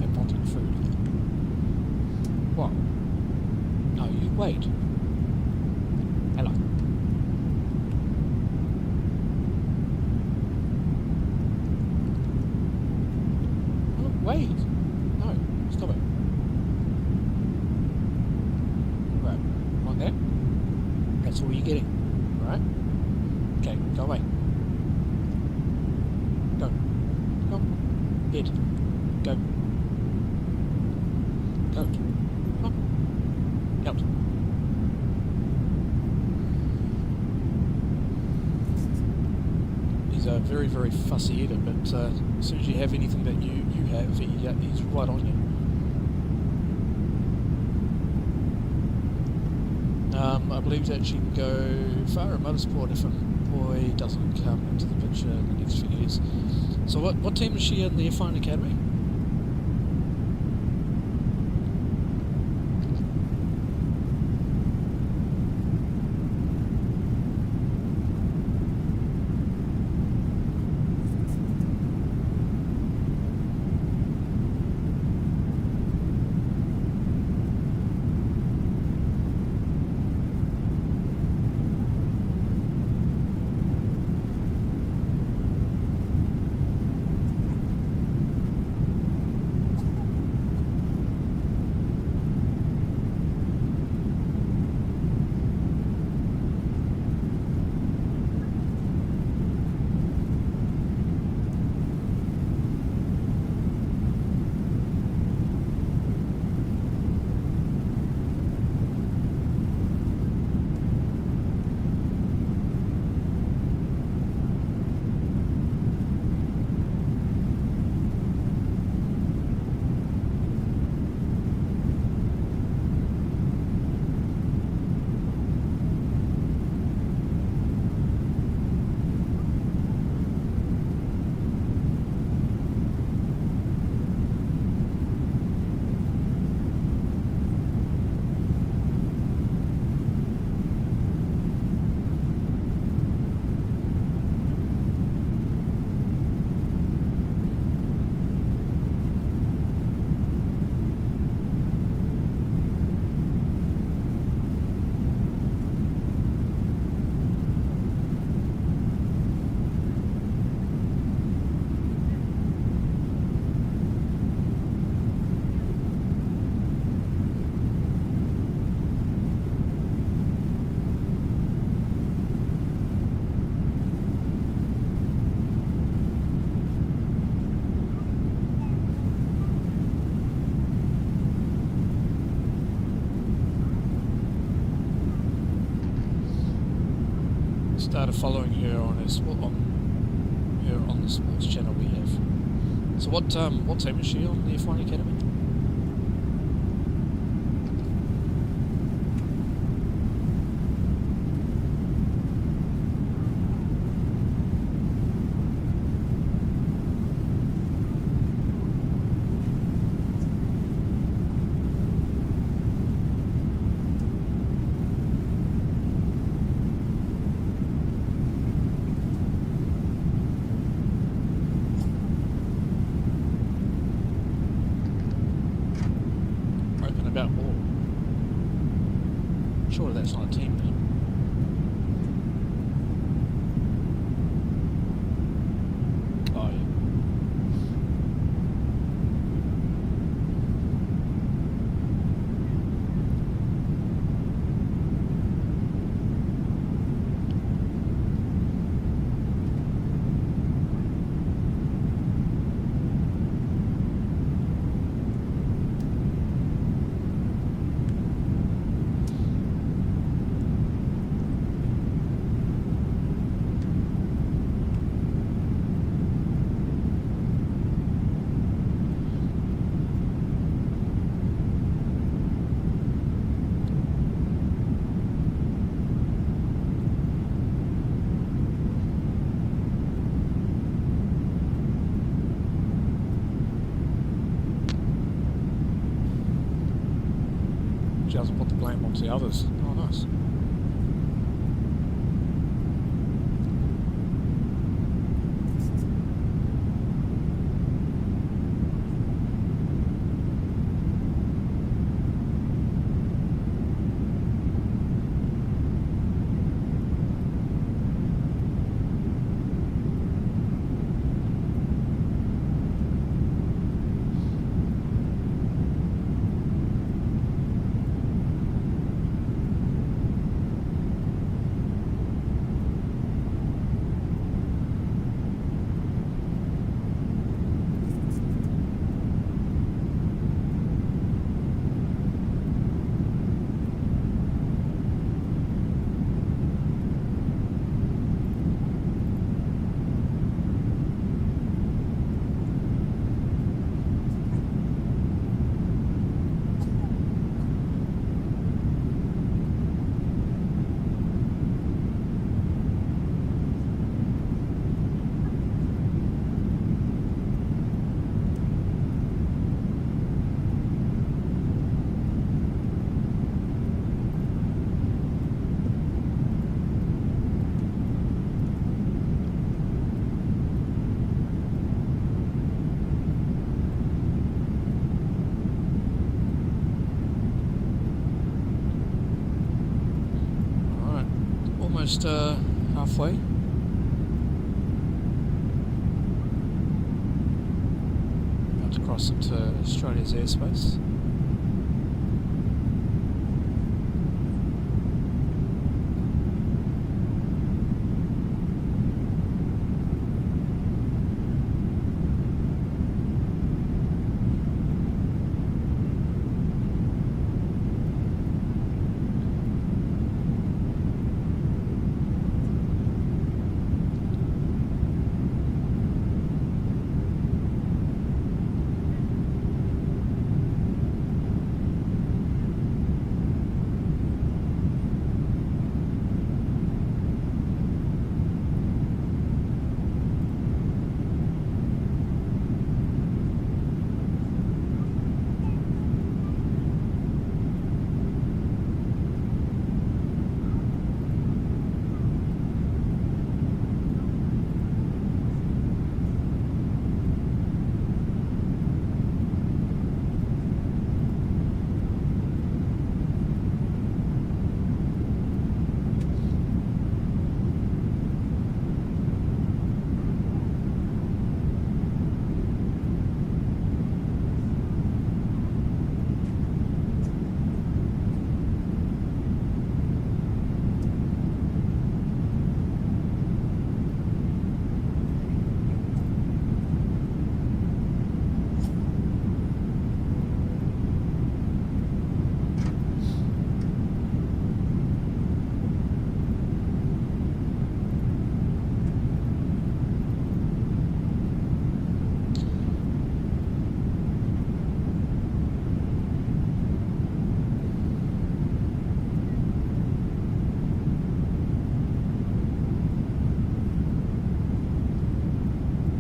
and wanting food. What? No, you wait. Hello. Oh, wait. No, stop it. Right, like that. That's all you're getting, right? Okay, go away. Go. Go. Head. Go. Go. Come on. Out. He's a very, very fussy eater, but as soon as you have anything that you have, he's right on you. I believe that she can go far in motorsport if a boy doesn't come into the picture in the next few years. So what team is she in the F1 Academy? started following her on her on the sports channel we have. So what team is she on the F1 Academy? About war. Surely that's not a team name. Oh yeah. She hasn't put the blame onto the others. Oh, nice. Almost halfway. About to cross into Australia's airspace.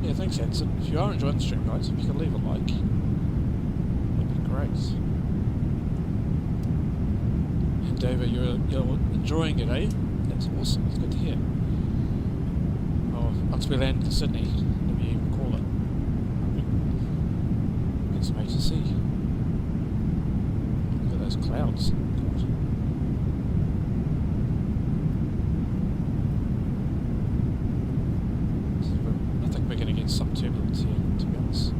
Yeah, thanks, Hanson. If you are enjoying the stream, guys, if you could leave a like, that'd be great. And David, you're enjoying it, eh? That's awesome. It's good to hear. Well, once we land in Sydney, whatever you even call it, get some HSC. Look at those clouds. God. I think we're going to get some turbulence here, to be honest.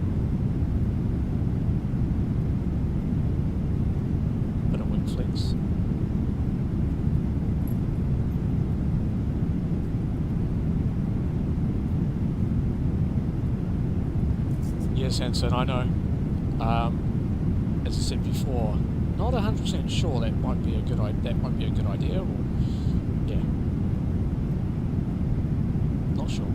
Bit of wind flex. Yes, Hanson, I know. As I said before, not 100% sure that might be a good idea. Or yeah, not sure.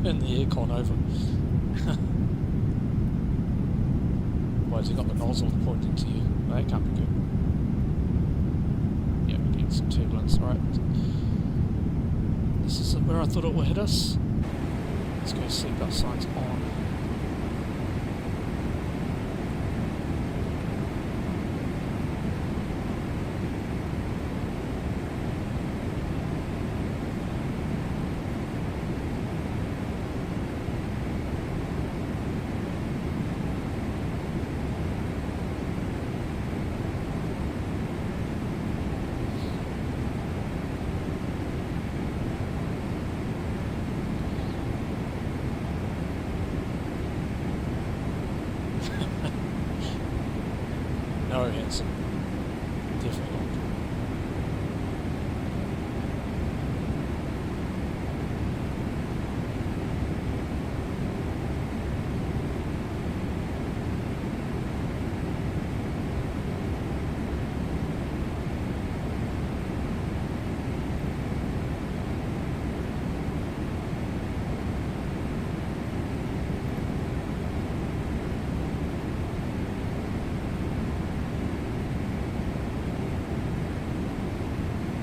Turn the aircon over. Why has he got the nozzle pointing to you? Well, that can't be good. Yeah, we're getting some turbulence. Alright. This is where I thought it would hit us. Let's go seatbelt signs on. No, Hanson. Definitely not.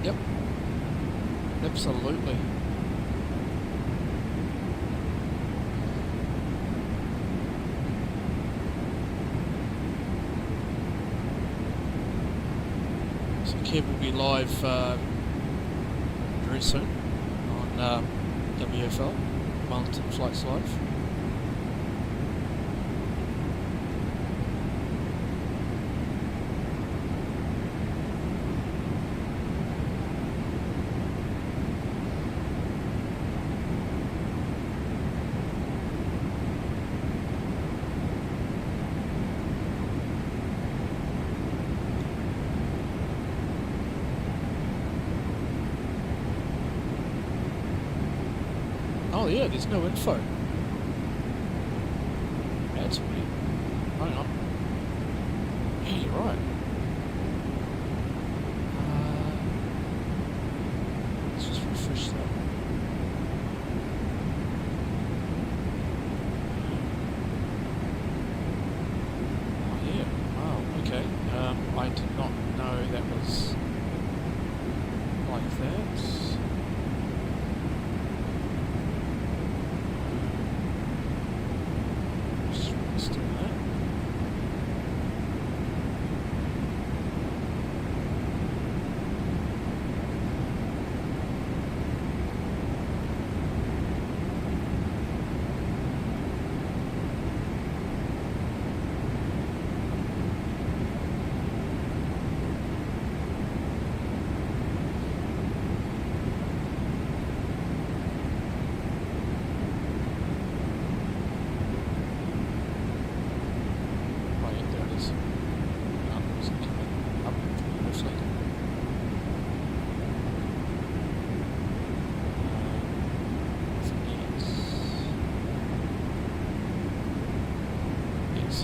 Yep. Absolutely. So Kev will be live very soon on WFL, Wellington Flights Live. Oh yeah, there's no info. That's weird. Hang on. Yeah, you're right. Let's just refresh that. Oh yeah. Oh, okay. I did not know that was like that.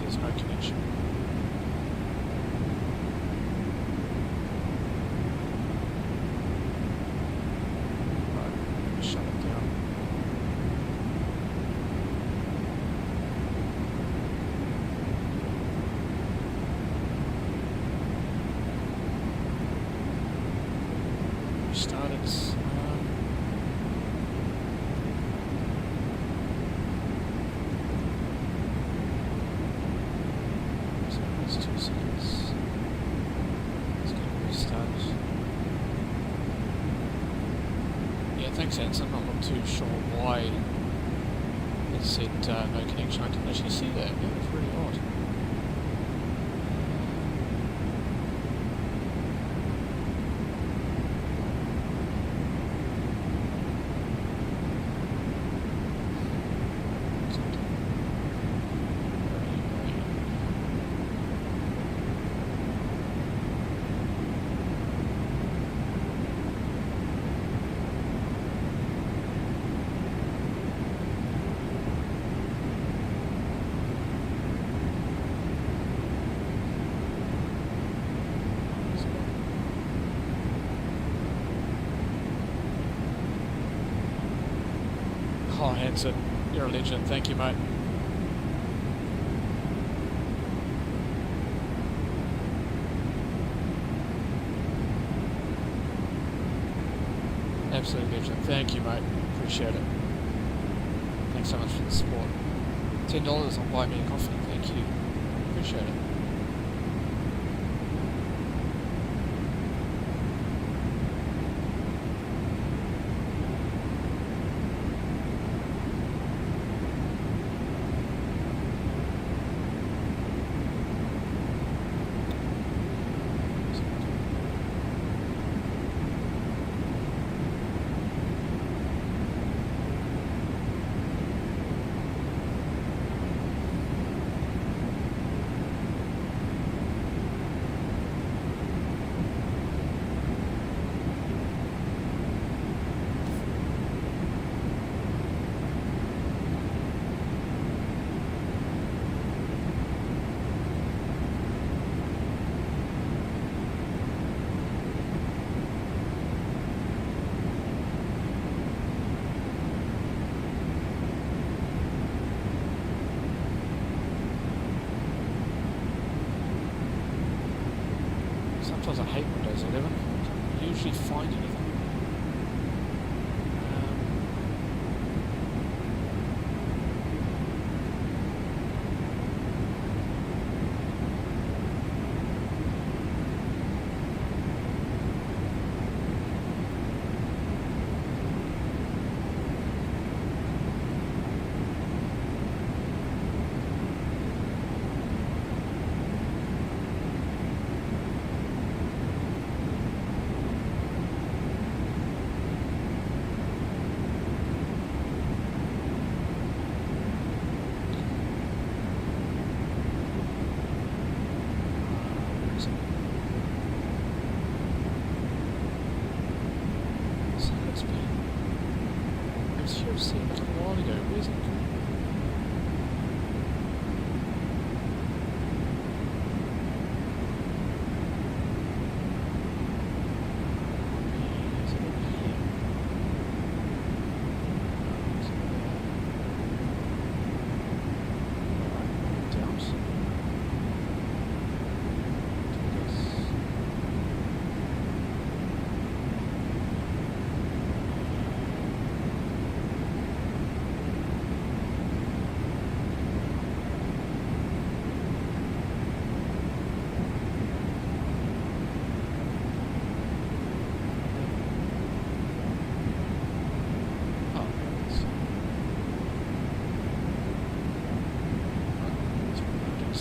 There's no connection. Right, shut it down. said no connection. I didn't actually see that. That was really odd. Oh, Hanson, you're a legend. Thank you, mate. Absolute legend. Thank you, mate. Appreciate it. Thanks so much for the support. $10 on Buy Me a Coffee. Thank you. Appreciate it. Sometimes I hate Windows 11. I don't usually find anything.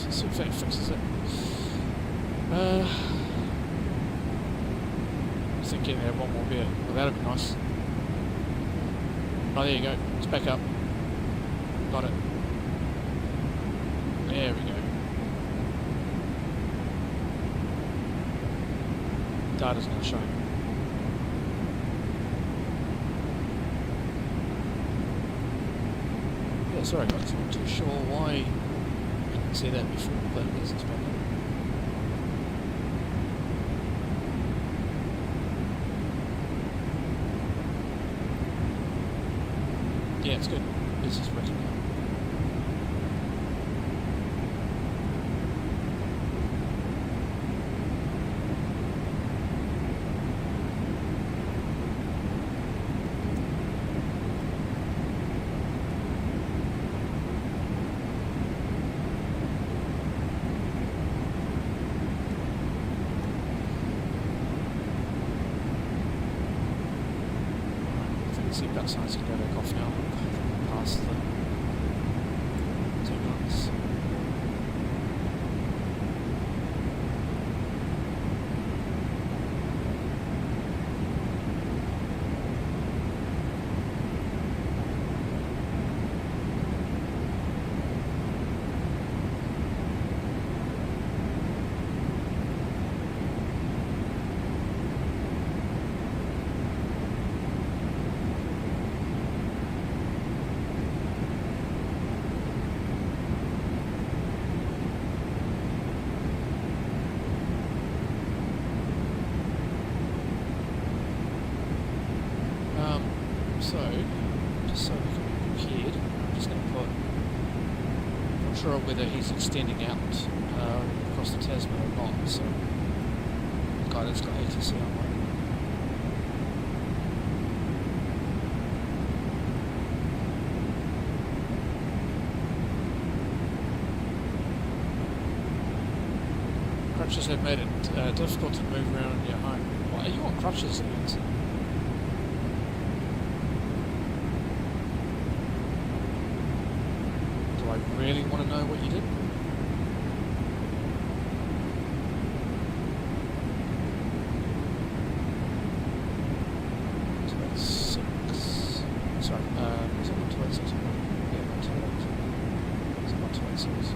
See if that fixes it. I was thinking I have one more beer. Well, that'd be nice. Oh, there you go. It's back up. Got it. There we go. Data's now showing. Yeah, sorry guys, I'm not too sure why I didn't see that before, but it's back up. Yeah, it's good. This is working now. sure whether he's extending out across the Tasman or not, so guidance got ATC on one. Crutches have made it difficult to move around in your home. Why are you on crutches, Ian? Do I really want to know what you did? So that's 6. Sorry, is it 126? Yeah, 128. Is it 126?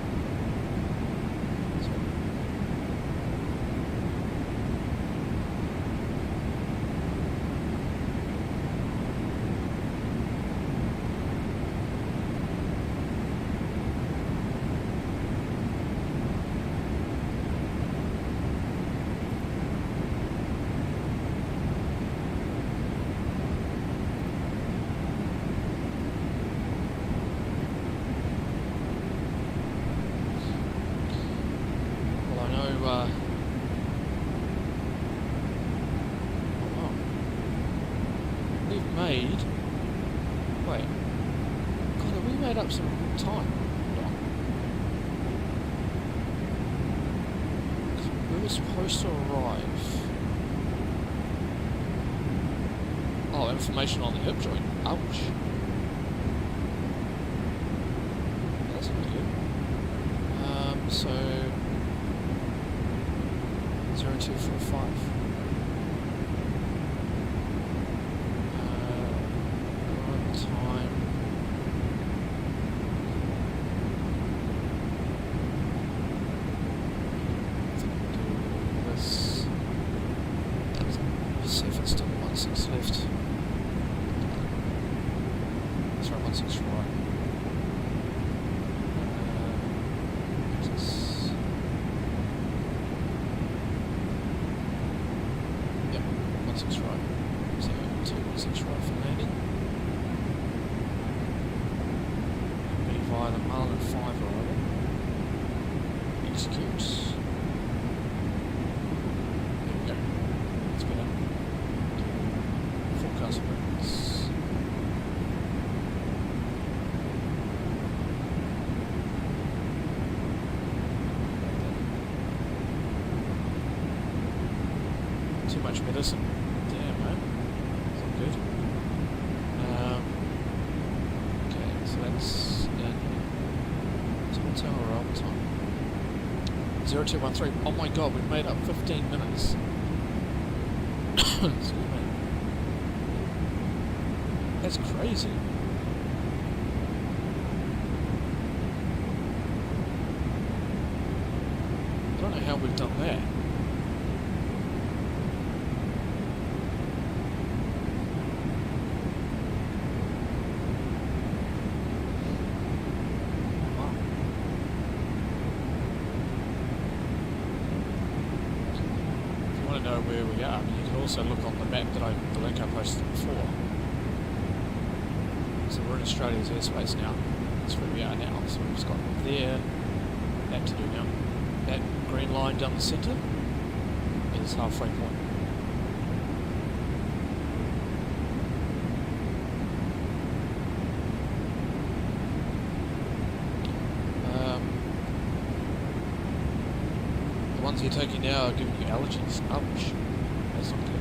Up some time. Hold on. We were supposed to arrive. Oh, information on the hip joint. Ouch. That's not good. So 0245. Time. See if it's still 16 left. Sorry, 16 right. Yep, 16 right. So 216 right for landing. Be via the Marlin 5 arrival. Execute. Too much medicine. Damn, man. That's not good. Okay, so that's down here. So we're over time. 0213. Oh my god, we've made up 15 minutes. Excuse me. That's crazy. I don't know how we've done that. Know where we are. I mean, you can also look on the map the link I posted before. So we're in Australia's airspace now. That's where we are now. So we've just got there, that to do now. That green line down the centre is halfway point. The ones you're taking now are giving you allergies. Ouch. That's not good.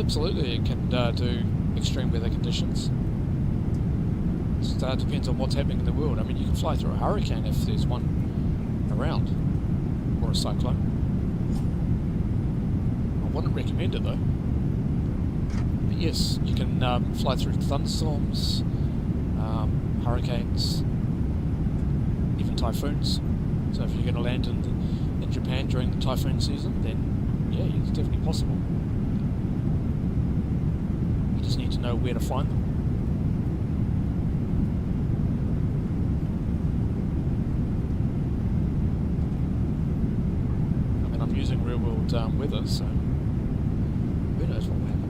absolutely, it can do extreme weather conditions. It depends on what's happening in the world. I mean, you can fly through a hurricane if there's one around, or a cyclone. I wouldn't recommend it though. But yes, you can fly through thunderstorms, hurricanes, even typhoons. So if you're going to land in Japan during the typhoon season, then yeah, it's definitely possible. You just need to know where to find them. I mean, I'm using real world weather, so who knows what will happen.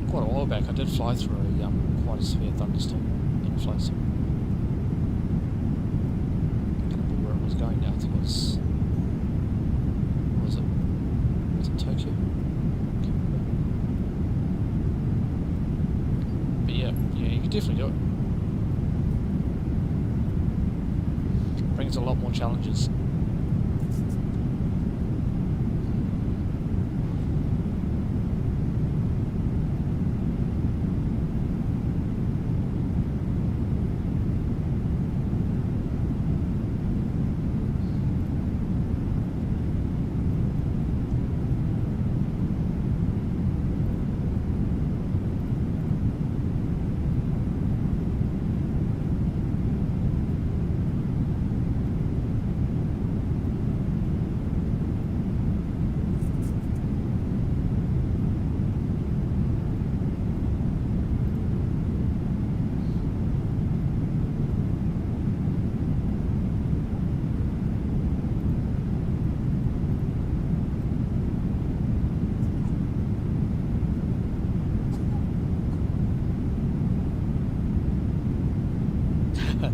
Quite a while back, I did fly through a quite a severe thunderstorm in flight sim. I can't remember where it was going now. I think it was. What was it? Was it Tokyo? Can't remember. But yeah, you can definitely do it. Brings a lot more challenges.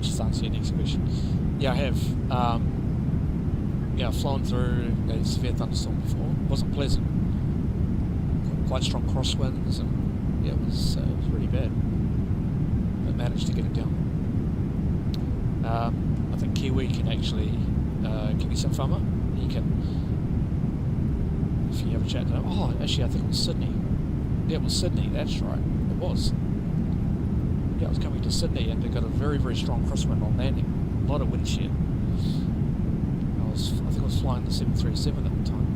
Just answer your next question. Yeah, I have. Yeah, I've flown through a severe thunderstorm before. It wasn't pleasant. Quite strong crosswinds, and yeah, it was really bad. But managed to get it down. I think Kiwi can actually give you some whama. You can, if you have a chat to them. Oh, actually, I think it was Sydney. Yeah, it was Sydney. That's right. It was. Yeah, I was coming to Sydney and they got a very, very strong crosswind on landing. A lot of wind shear. I think I was flying the 737 at the time.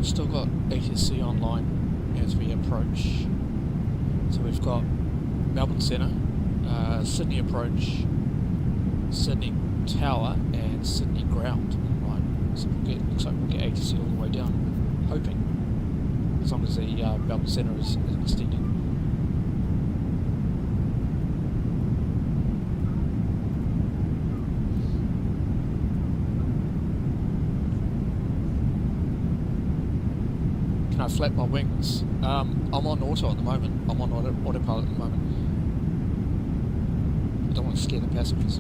Still got VATSIM online as we approach. So we've got Melbourne Centre, Sydney approach, Sydney Tower, and Sydney Ground online. So looks like we'll get VATSIM all the way down. Hoping, as long as the Melbourne Centre is extended. I flap my wings. I'm on auto at the moment. I'm on autopilot at the moment. I don't want to scare the passengers.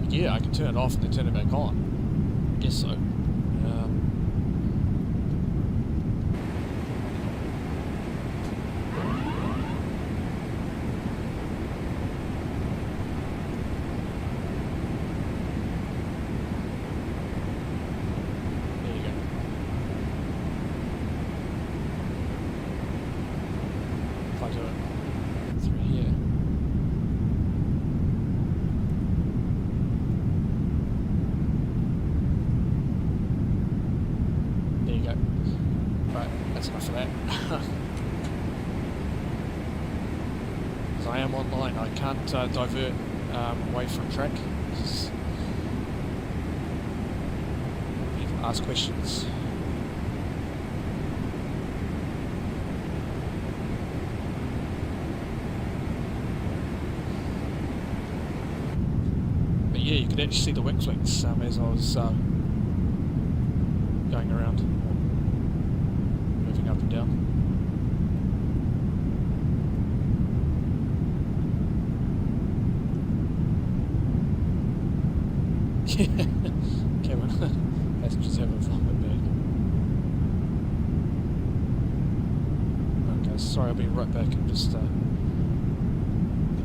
Yeah, I can turn it off and then turn it back on. I guess so. that's enough of that. Because I am online, I can't divert away from track. Just even ask questions. But yeah, you could actually see the wing flicks as I was going around, moving up and down. Kevin, passengers have a vomit bag. Okay, sorry, I'll be right back. I'm just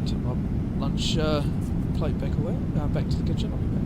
take my lunch plate back away. Back to the kitchen. I'll be back.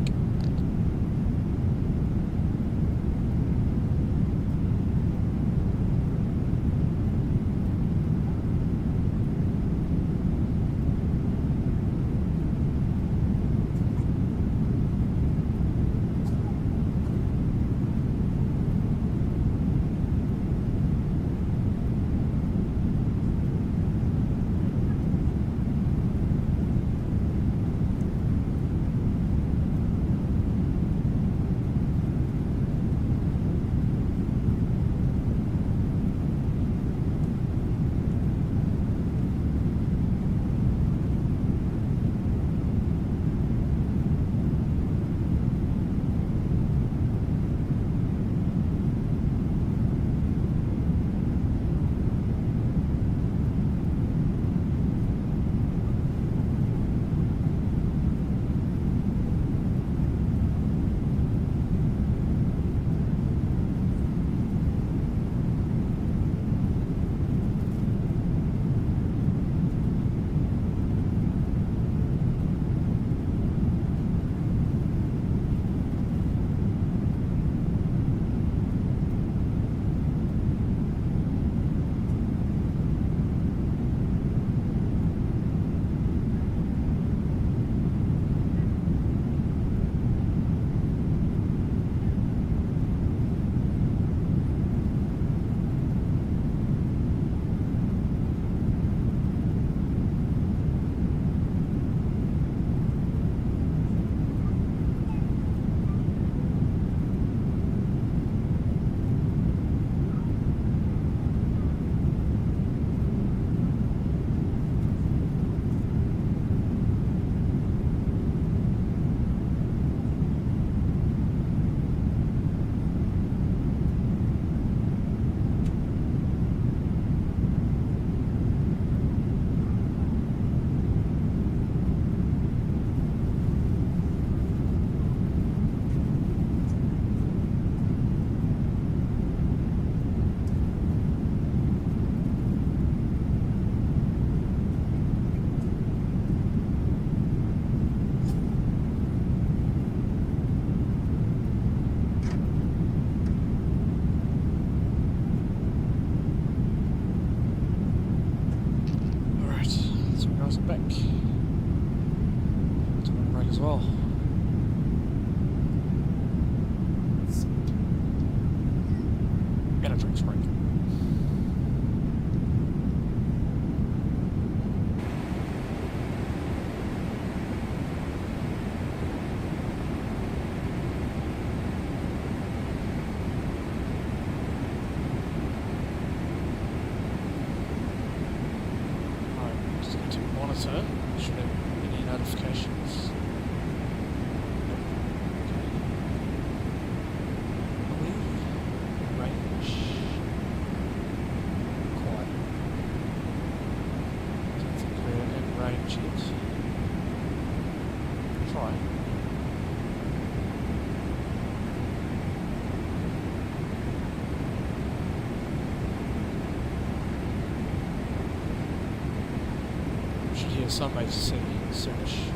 Some may see soonish.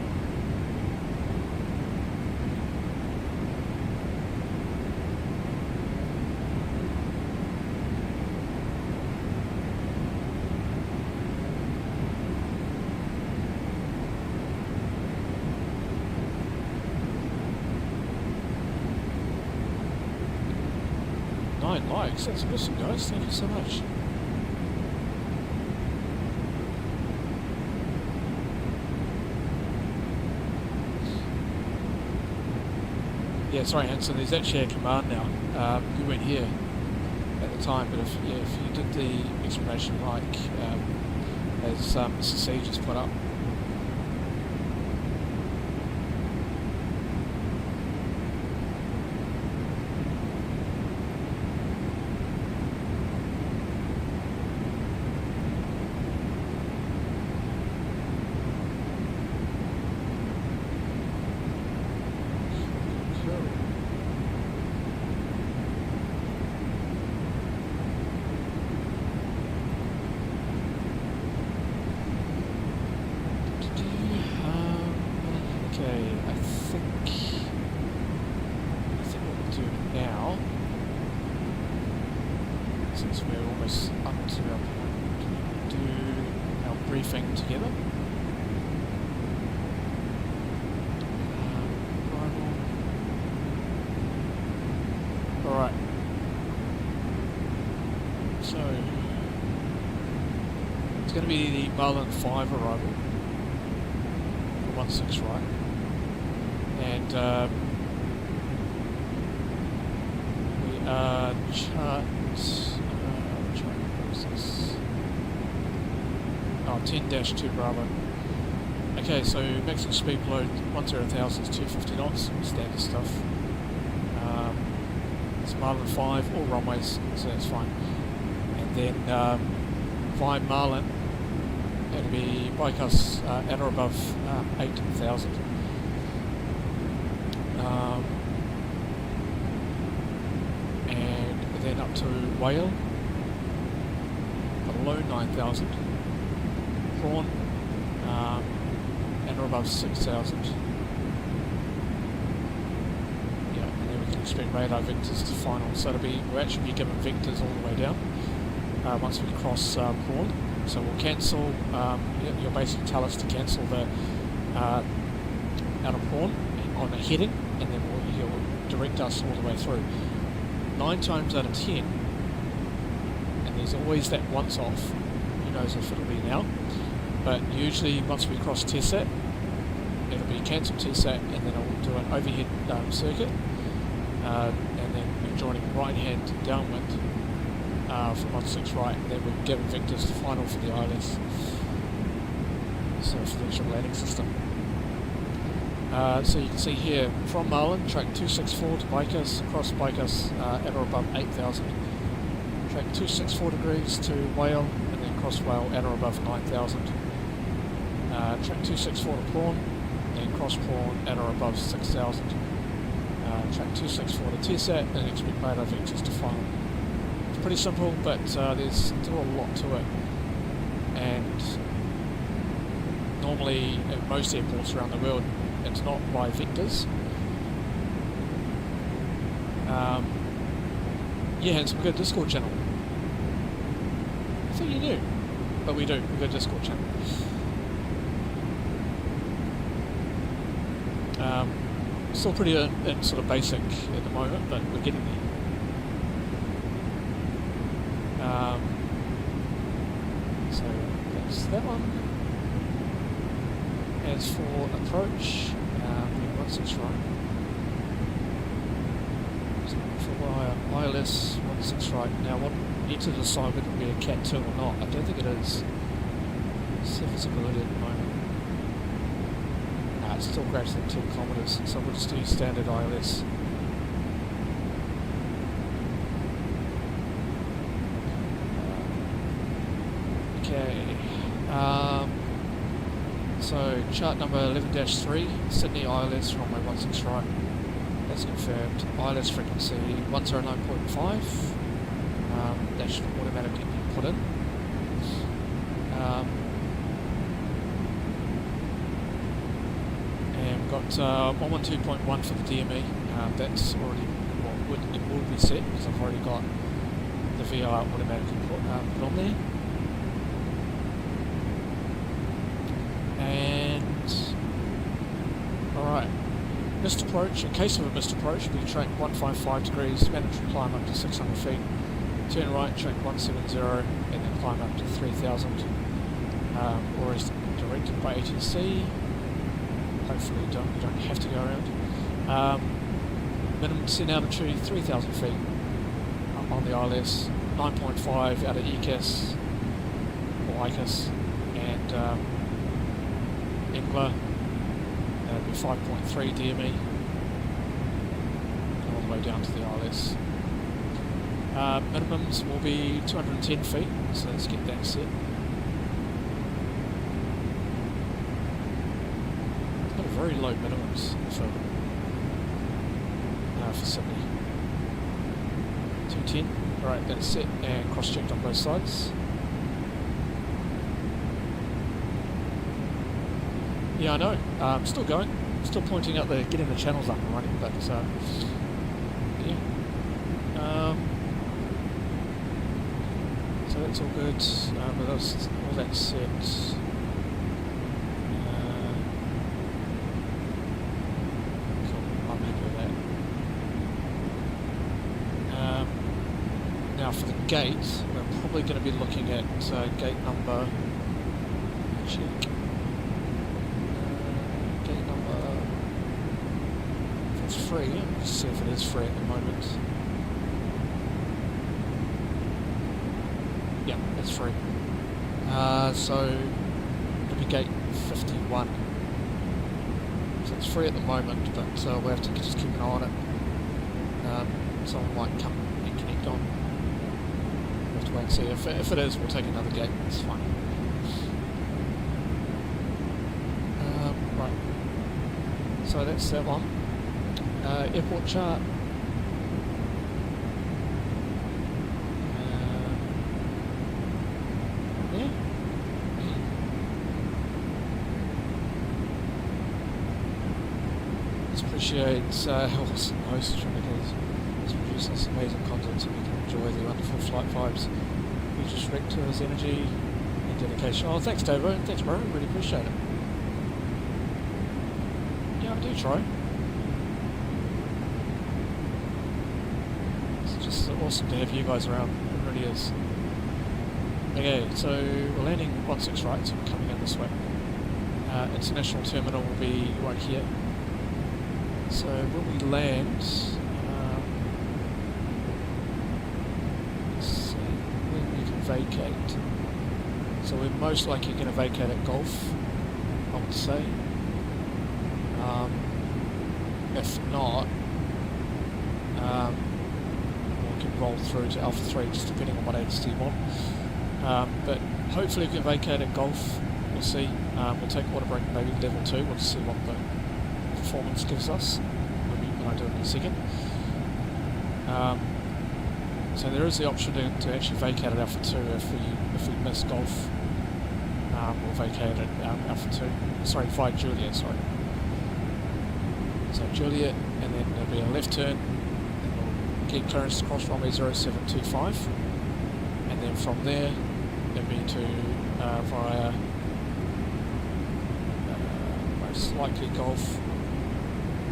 9 likes. That's awesome, guys. Thank you so much. Yeah, sorry, Hanson. There's actually a command now. You weren't here at the time, but if you did the explanation like as Mr. C just put up. Together. Alright. So it's going to be the Marlin 5 arrival. 16 right. And we are chart 10-2 Bravo. Okay, so maximum speed below 10,000 is 250 knots, standard stuff. It's Marlin 5, all runways, so that's fine. And then via Marlin, it'll be bike us at or above 8,000. And then up to Whale, below 9,000. Prawn, and or above 6,000. Yeah, and then we can expect radar vectors to final. So we'll actually be given vectors all the way down once we cross Prawn. So we'll cancel. You'll basically tell us to cancel the out of Prawn on a heading, and then you'll direct us all the way through. 9 times out of 10, and there's always that once off. Who knows if it'll be now? But usually once we cross TSAT, it'll be cancel TSAT, and then I'll do an overhead circuit, and then we're joining right hand downwind from 16 right, and then we're given vectors to final for the ILS, so for the actual landing system. So you can see here from Marlin, track 264 to Bikers, across Bikers at or above 8,000, track 264 degrees to Whale, and then cross Whale at or above 9,000. Track 264 to Prawn, then cross Prawn at or above 6,000. Track 264 to TSAT, and expect radar vectors to final. It's pretty simple, but there's still a lot to it. And normally at most airports around the world, it's not by vectors. Yeah, and so we've got a Discord channel. I thought you knew, but we do. We've got a Discord channel. Still pretty in sort of basic at the moment, but we're getting there. So that's that one. As for approach, 16 right. So for ILS 16 right. Now, what need to decide whether it will be a Cat 2 or not. I don't think it is. See if it's ability at the moment. It's still greater than 2 kilometres, so we'll just do standard ILS. Okay. So chart number 11-3, Sydney ILS runway 16 right. That's confirmed. ILS frequency 109.5. That should automatically be put in. And we've got 112.1 for the DME. That's already, well, it would be set because I've already got the VR automatically put on there. And alright, missed approach. In case of a missed approach, be track 155 degrees, mandatory climb up to 600 feet. Turn right, track 170, and then climb up to 3000. Or as directed by ATC. Hopefully you don't have to go around. Minimum descent altitude 3000 feet up on the ILS, 9.5 out of ECAS or ICAS, and Engler, that would be 5.3 DME, and all the way down to the ILS. Minimums will be 210 feet, so let's get that set. It's got a very low minimums for Sydney. 210. Alright, that's set and cross-checked on both sides. Yeah, I know. Still going. Still pointing out getting the channels up and running, but yeah. So that's all good. But that's all that set. Now for the gate, we're probably going to be looking at gate number. Check. Gate number. If it's free, let's see if it is free at the moment. Yeah, it's free. So it'll be gate 51. So it's free at the moment, but we'll have to just keep an eye on it. Someone might come and connect on. We'll have to wait and see. If it is, we'll take another gate. It's fine. Right. So that's that one. Airport chart. Yeah. Just appreciate how awesome host Trinity is producing this amazing content so we can enjoy the wonderful flight vibes. We just wrecked to his energy and dedication. Oh, thanks, Davo. Thanks, bro. Really appreciate it. Yeah, I do try. It's just awesome to have you guys around. It really is. Okay, so we're landing 16 right, so we're coming in this way. International terminal will be right here. So when we land, let's see when we can vacate. So we're most likely going to vacate at Gulf, I would say. If not, we can roll through to Alpha 3, just depending on what agency you want. But hopefully we can vacate at Gulf. We'll see. We'll take water break maybe level 2. We'll just see what the performance gives us when I do it in a second. So there is the option to actually vacate at Alpha 2 if we miss Golf. We'll vacate at Alpha 2. Sorry, via Juliet. Sorry. So Juliet, and then there'll be a left turn, and we'll get clearance to cross runway 0725, and then from there it'll be to via most likely Golf,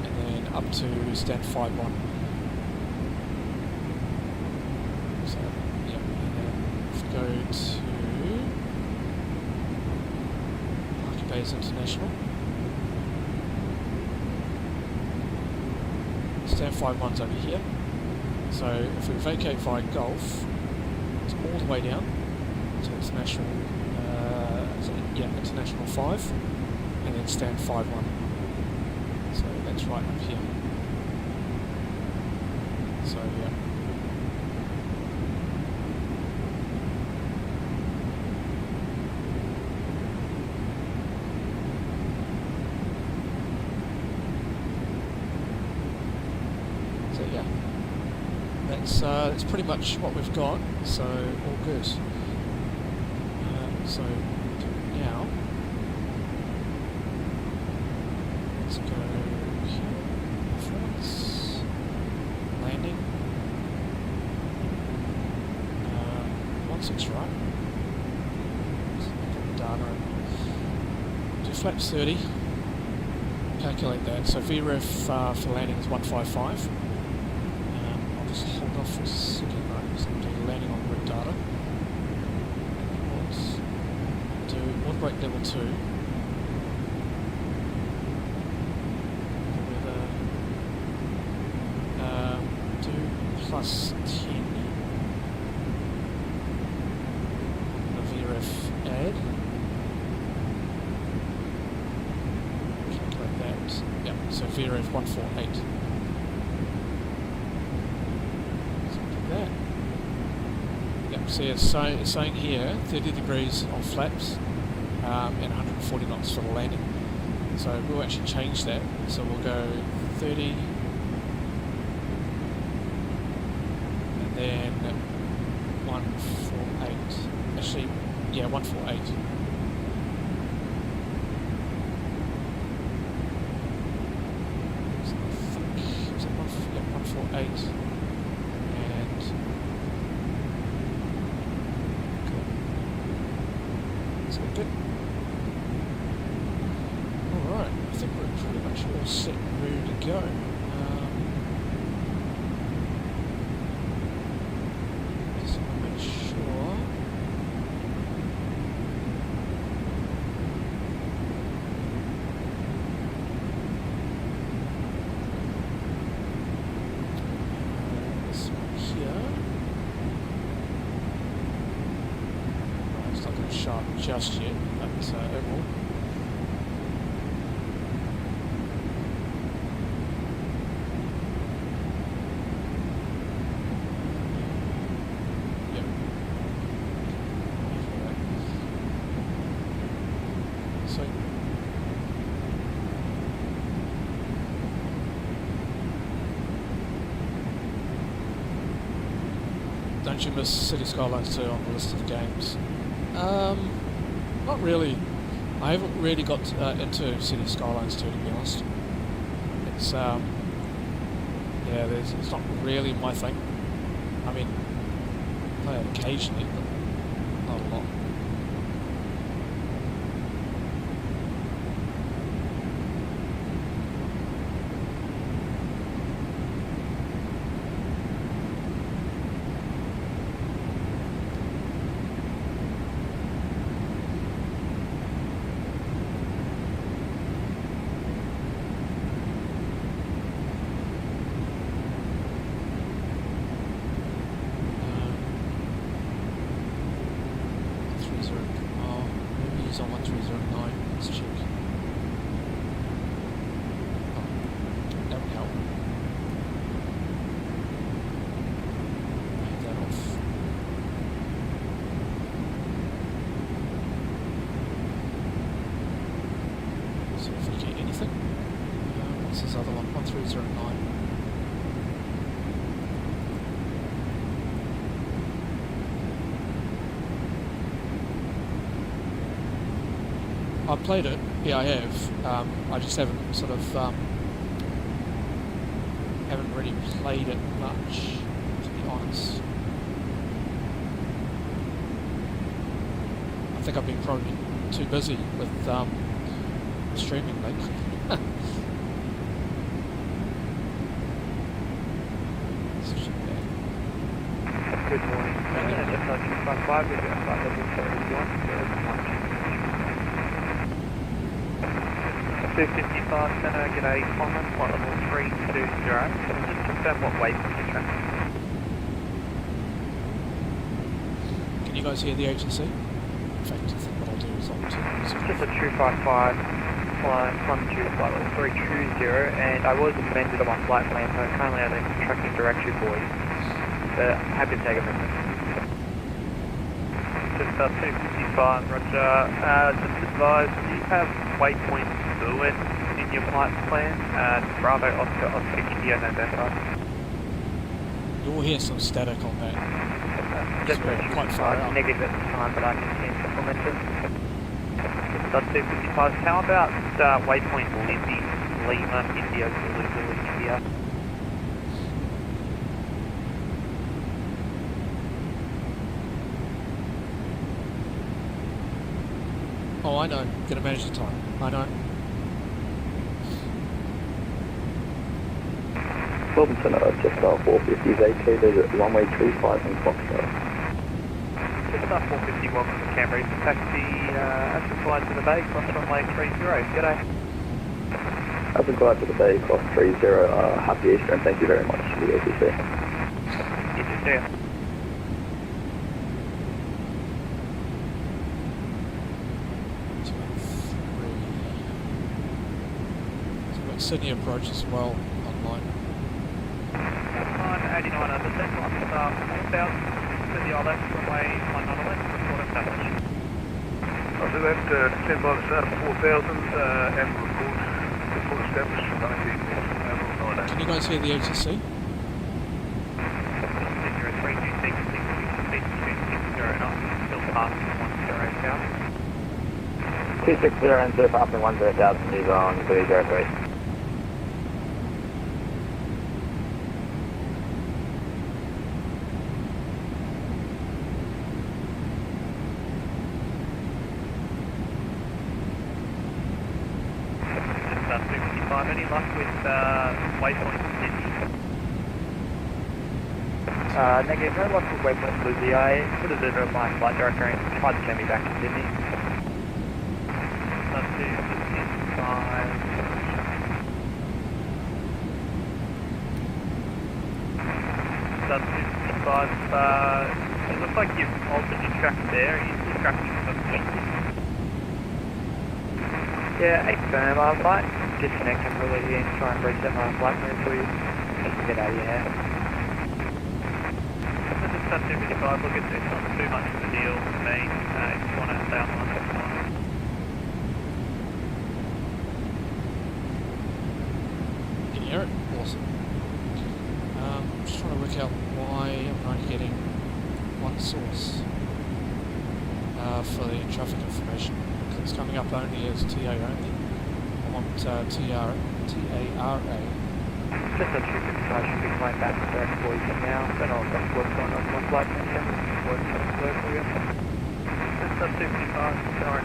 and then up to stand 51. So yeah, and then if we go to Market Bays International, stand 51's over here. So if we vacate via Golf, it's all the way down to international, international 5, and then stand 51. So that's right up here. So yeah. So yeah, that's pretty much what we've got. So all good. So now let's go here. France landing. 16 right. Data. Do flaps 30. calculate that. So VREF for landing is 155. I'll just hold off for a second. Right, just going to do landing on grid data. Do one brake level 2. Do plus 10. The VREF add. Calculate that. Yep, so VREF 148. Something like that. Yep, so it's saying here 30 degrees on flaps and 140 knots for the landing. So we'll actually change that. So we'll go 30 and then 148. Actually, yeah, 148. So I think it's 148 and cool. So good. Alright, I think we're pretty much all set and ready to go. Just want to make sure. This one here. Right, it's not going to show up just yet, but it will. Don't you miss City Skylines 2 on the list of games? Not really. I haven't really got into City Skylines 2, to be honest. It's yeah, it's not really my thing. I mean, I play it occasionally, but not a lot. He's on 1309, let's check. Oh, that would help. Take that off. So if we get anything. What's this other one? 1309. I've played it, yeah I have, I just haven't sort of, haven't really played it much, to be honest. I think I've been probably too busy with streaming lately. Good morning. SR255 with your flight level 31, 255 Center, g'day, Common, flight level 320. Just confirm what waypoint you're tracking. Can you guys hear the agency? In fact, I think what I'll do is I'll turn the music Just a 255, climb to flight level 320, and I was amended on my flight plan, so currently I'm in tracking directory for you. But happy to take a minute. Just 255, roger. Just advise, do you have waypoint fluid in your flight plan? Bravo, Oscar, Oscar, India, November. You'll hear some static on that. Just so quite far out. Negative at the time, but I can supplement it. Just 255. How about waypoint Lindy, Lima, India, Zulu, Zulu, India? Oh, I know. Gonna manage the time. I know. Robinson, just 450 vacated runway 35 and Foxtrot. Just 450, welcome to Canberra. Taxi as required to the bay, cross runway 30. G'day. As required to the bay, cross 30, happy Easter and thank you very much for the ATC. You too, see ya. Sydney approach as well online. 89 under central on star 4000 to the island runway 19 left, report established. After that, descend by the star 4000 and report established 19 Can you guys hear the ATC? 260 and 0 past 10,000 is on 303. Any luck with waypoint Sydney? Negative, no luck with waypoint Lizzie. I put a bit of my flight director and tried to send me back to Sydney. Up to 55. Up to 55. It looks like you've altered your track there. Are you still tracking for wind? Yeah, 8 firm. I might disconnect completely and try and reset my flight move for you. Just to get out of your hair. This is sub 255. Look, it's not too much of a deal for me. If you want to stay on line, that's fine. Can you hear it? Awesome. I'm just trying to work out why I'm only getting one source for the traffic information. It's coming up only as TA only. I want TARA. Just a 255 should be flying back to direct for you now. Then I'll just work on my flight menu. Work on the flow for you. Just a 255, sorry.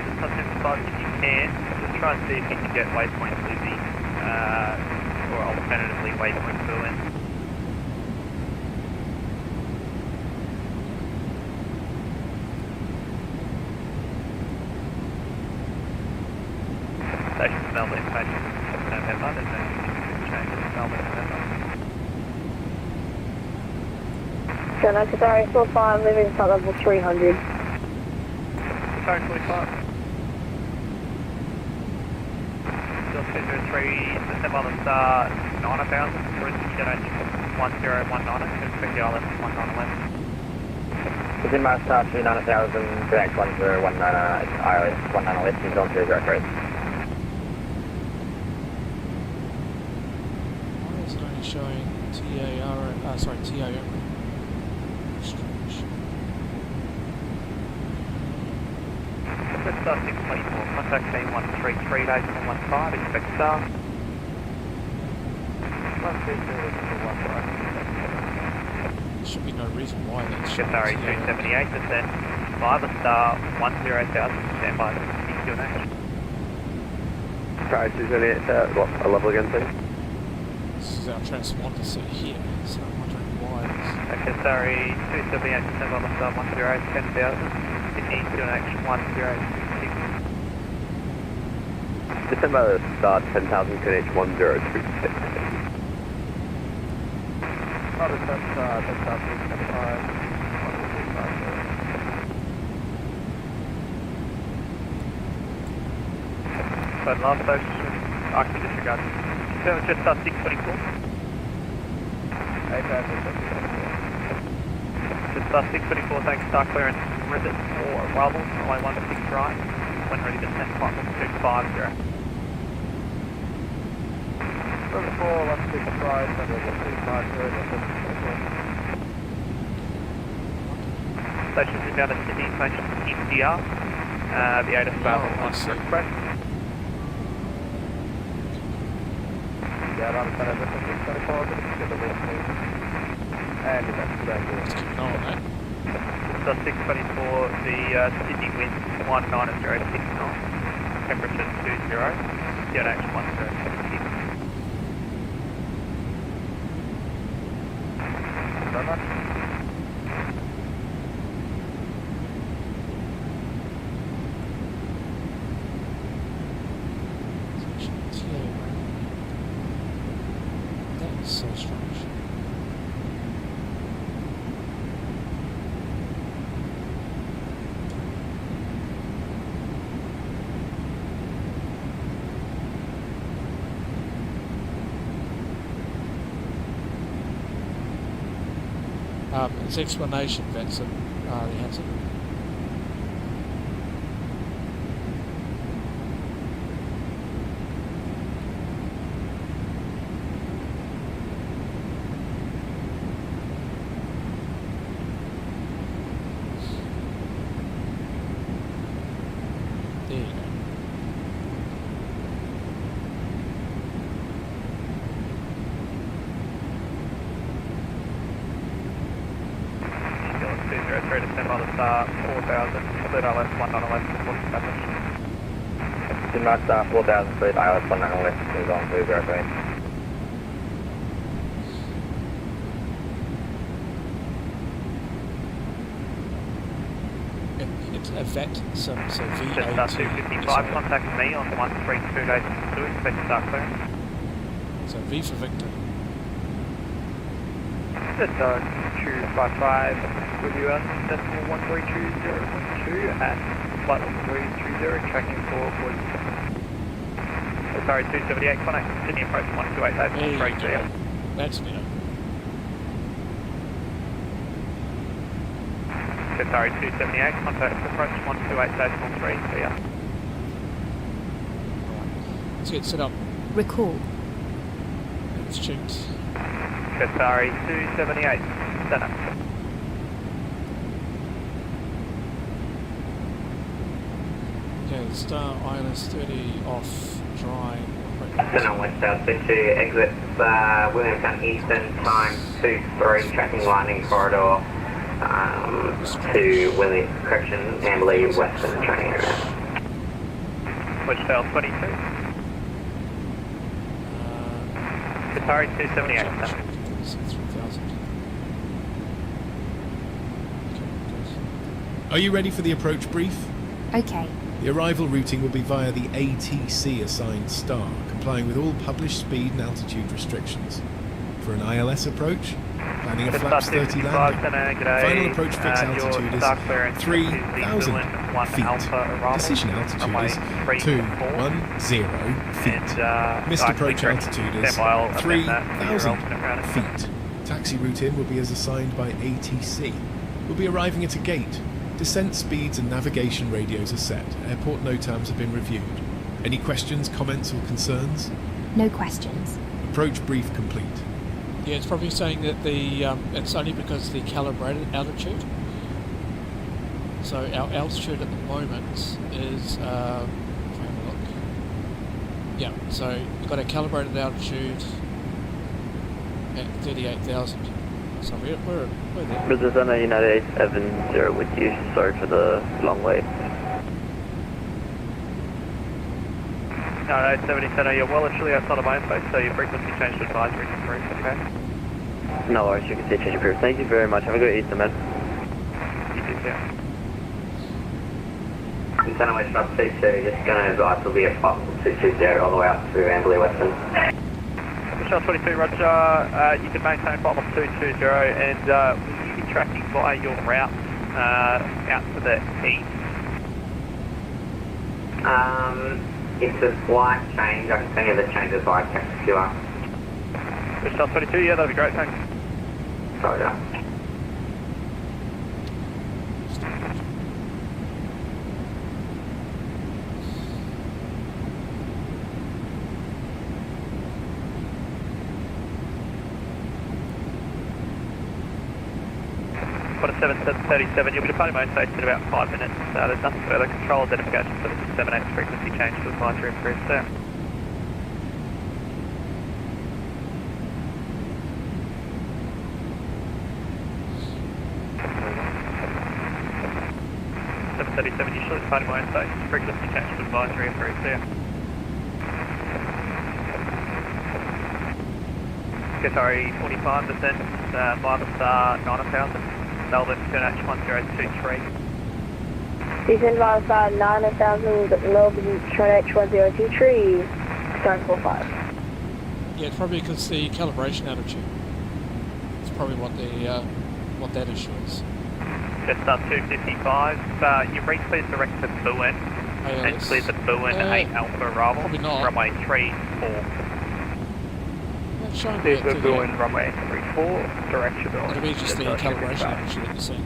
Just a 255 if you can. Just try and see if you can get waypoint Lizzie. Or alternatively waypoint Berlin. Station Melbourne, station November, there's no change in Melbourne, November. Gunner, Qatari 45, leaving flight level 300. Qatari 45. Still 203, descend by the star 9000, cruise to QNH 1019, expect the island 1911. Within my star 29000, QNH 1019, ILS 19 left, is on 203. Showing TAR, sorry, TA only. Strange. Star 624, contact team 133, days 115, expect star. 132, Should be no reason why that's showing Qatari 278, descend by the star 10,000, stand by the QNH. Qatari 278, what, a level again, please? This is our transponder set here, so I'm wondering why it's... Okay, sorry, 278 descend by the star 10,000, Sydney QNH 1066. Descend by the star 10,000, QNH 1036. Oh, that's star 375. So last station, actually disregard. So just star 624. Just star 624, thanks, star clearance. Reset for arrival, runway 16 right. When ready to descend, flight level 250. Number 4, 16 right, level 250. Stations inbound to Sydney, station MDR. The 8 available on express. Yeah, around the 624, and that's Let's keep an eye on that. So 624, the Sydney wind 19069, temperature 20, QNH 1066. That's so strange. Its explanation, VATSIM, the answer. There you go. To stand by the star, 4000, split ILS 19 left, what's the message? Denmark Star 4000 feet, ILS 19 left, is on 203. It's a VATSIM, so Jetstar VAT. 255, contact me on 13282, expect to start clearing. So V for Victor. Jetstar 255, with you on decimal 132012 at flight level 320, tracking for voice. Sorry, 278, contact Sydney approach 128, There you break go. there. That's better. Sorry, 278, contact approach 128.3, see ya. Let's get set up. Recall. It's tuned. Sorry, 278, stand up. Okay, Star ILS 30 off, dry. Center West altitude to exit Williamstown Eastern, time 23, tracking landing corridor to Amberley Western training area. Switchtail 22. Qatari 278. 3000. Are you ready for the approach brief? Okay. The arrival routing will be via the ATC assigned star, complying with all published speed and altitude restrictions. For an ILS approach, planning a flaps 30 landing. Final approach fix altitude is 3,000 feet. Decision altitude is 210 feet. Missed approach altitude is 3,000 feet. Taxi route in will be as assigned by ATC. We'll be arriving at a gate. Descent speeds and navigation radios are set. Airport NOTAMs have been reviewed. Any questions, comments or concerns? No questions. Approach brief complete. Yeah, it's probably saying that the it's only because of the calibrated altitude. So our altitude at the moment is have a look. Yeah, so we've got a calibrated altitude at 38,000. So we're there. Brazil United 870 with you, sorry for the long wait. No, 870 Center, you're well and truly outside of my space, so your frequency change to advisory approved, okay? No worries, you can see change approved. Thank you very much. Have a good Easter, man. You too, yeah. Center West Drop 22, just going to advise will be a flight 220 all the way up to Amberley Western. Michelle 22, Roger. You can maintain flight level 220 and will you be tracking via your route out to the east? It's a slight change. I can send you the changes via text if you are. Michelle 22, yeah, that'd be great, thanks. Sorry, yeah. Got a 7737, you'll be departing my own station in about 5 minutes. There's nothing further. Control identification for the 78 frequency change to advisory approved, sir. You should departing my own station. Frequency change to advisory approved, sir. Qatari 45 descent by the star 9000. Melbourne QNH 1023. Descend by the star 9000, Melbourne QNH 1023, Qatari 45. Yeah, it's probably because the calibration attitude. It's probably what that issue is. Just up 255. Your race clear direct to Boeing. And clear to Boeing 8 Alpha arrival. Probably not. Runway 34. That's showing Clear me to at 30. Boeing runway 34. Direct to Boeing. It'll be just the calibration attitude that you're seeing.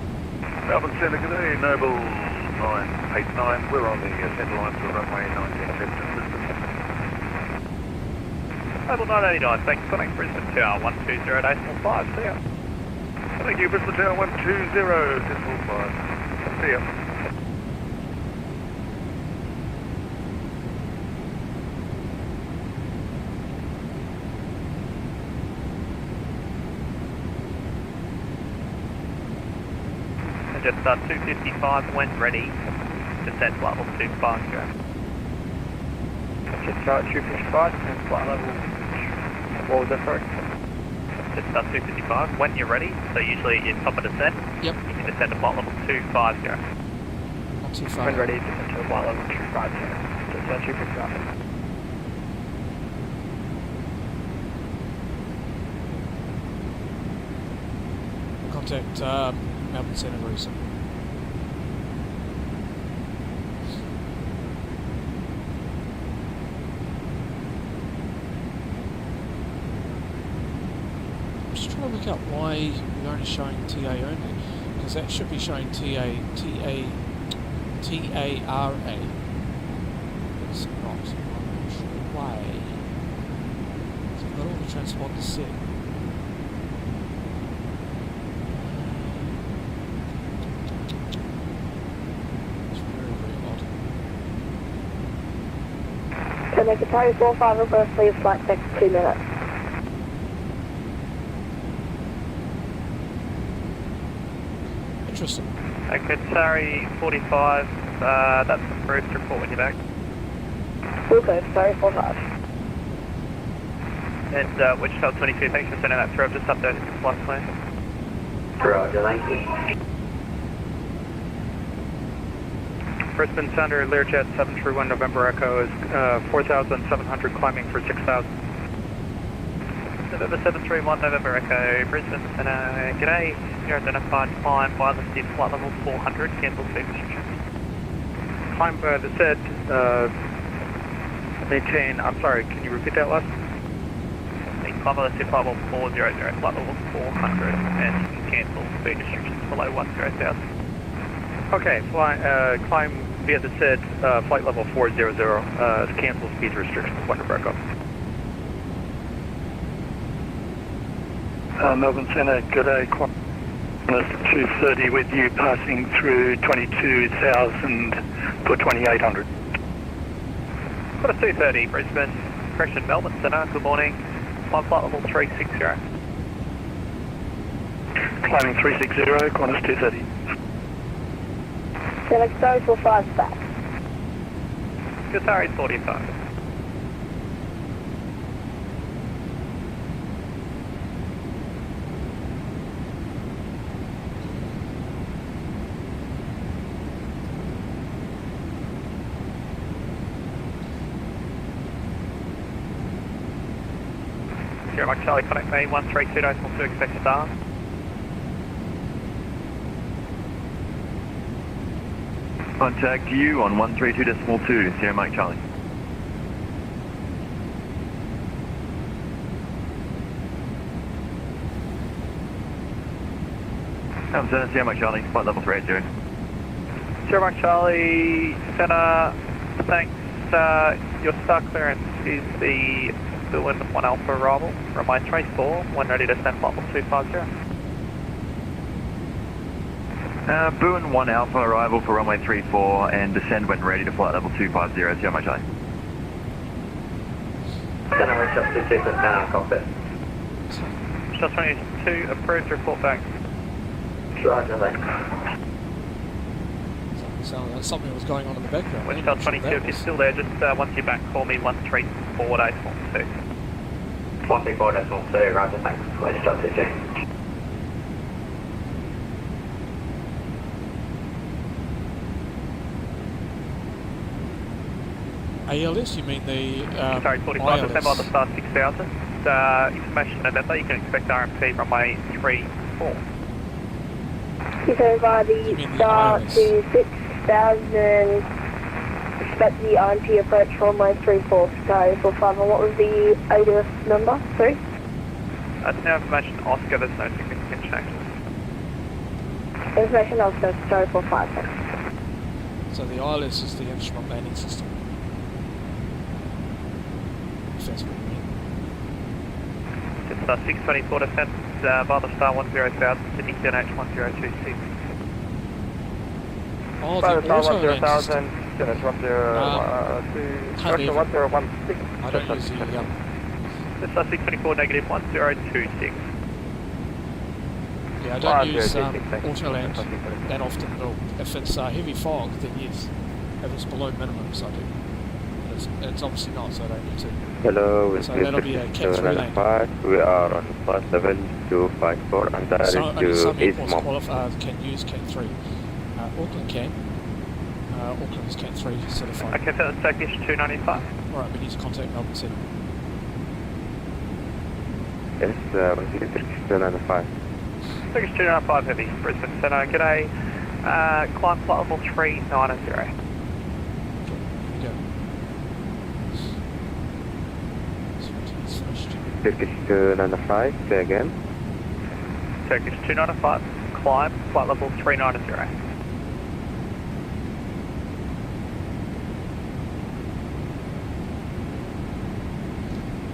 Melbourne Centre, good day, Noble 989. We're on the centre line for runway 19 Brisbane. Noble 989, thanks for calling Brisbane Tower 120.5. See ya. Thank you, Brisbane Tower 120.5. See ya. Just 255 when ready. Descent flight level 25. Just start 255 and flight level. What was that, sorry? Just 255 when you're ready. So usually you top of descent. Yep. You can descend to flight level 250. Not too far. When ready, descend to flight level 250. Just 255. Contact Melbourne Centre very soon. I'm just trying to work out why we're only showing TA only, because that should be showing TARA. It's not. I'm not sure why. So I've got all the transponders set. Make a Tower 45 reverse, leave flight 6, 2 minutes. Interesting. Okay, sorry, 45. That's approved. Report when you're back. Okay, sorry, 45. And Wichita 22, thanks for sending that through. I've just updated your flight plan. Roger, thank you. Brisbane Thunder, Learjet 731 November Echo is 4,700 climbing for 6,000. November 731 November Echo, Brisbane Center, g'day. You're identified climb wireless deep flight level 400, cancel speed restrictions. Climb the set, maintain, I'm sorry, can you repeat that last? Climb wireless deep flight level 400, flight level 400, and you can cancel speed restrictions below 10,000. Okay, climb via the set, flight level 400, cancel speed restrictions, November Echo. Melbourne Centre, good day. Qantas 230 with you, passing through 22,000 for 2,800. Qantas 230, Brisbane, correction, Melbourne Centre, good morning. Climb flight level 360. Climbing 360, Qantas 230. Select Tower 45 back. Qatari 45. Sierra Mike Charlie, connect me, 132.2, expect star. Contact you on 132.2, Sierra Mike Charlie. Center, Sierra Mike Charlie, flight level 380. Sierra Mike Charlie, Center, thanks. Your start clearance is the Boeing 1 Alpha arrival, runway 34, when ready to descend flight level 250. Boeing 1 Alpha arrival for runway 34 and descend when ready to flight level 250, Sierra Mike Charlie. Center, reach up to 2 cockpit. Just 22, approved, report back. Roger, thanks. Sounded like something was going on in the background. Wichita 22, if you're still there, just once you're back, call me 134.2. 134.2, roger, thanks. Wichita 22. ALS, you mean the Sorry, 45, ILS. descend by the star 6000. information about that, you can expect RMP runway 34. You go via the star to 6,000. Expect the RMP approach runway 34, Sky 45. And what was the ADS number? Sorry? That's now information Oscar, there's no significant changes. Information Oscar, Sky 45. Thanks. So the ILS is the instrument landing system. If that's what you mean. It's 624 descent via the star 10 South, Sydney QNH 1026. Oh, the auto landing system. QNH 1016. I don't use the... It's 624 negative 1026. Yeah, I don't use auto land that often at all. If it's heavy fog, then yes. If it's below minimums, I do. But it's obviously not, so I don't need to. Hello, so that'll be a Cat 3 land. We are on flight level 254 and direct Some airports Eastmont. can use Cat 3. Auckland can. Auckland's Cat 3 certified. Okay, so that's Turkish 295. Alright, we need to contact Melbourne City. Yes, Turkish 295. Turkish 295 heavy, Brisbane Centre, g'day. Climb flight level 390. Here we go. Turkish 295, say again. Turkish 295, climb flight level 390.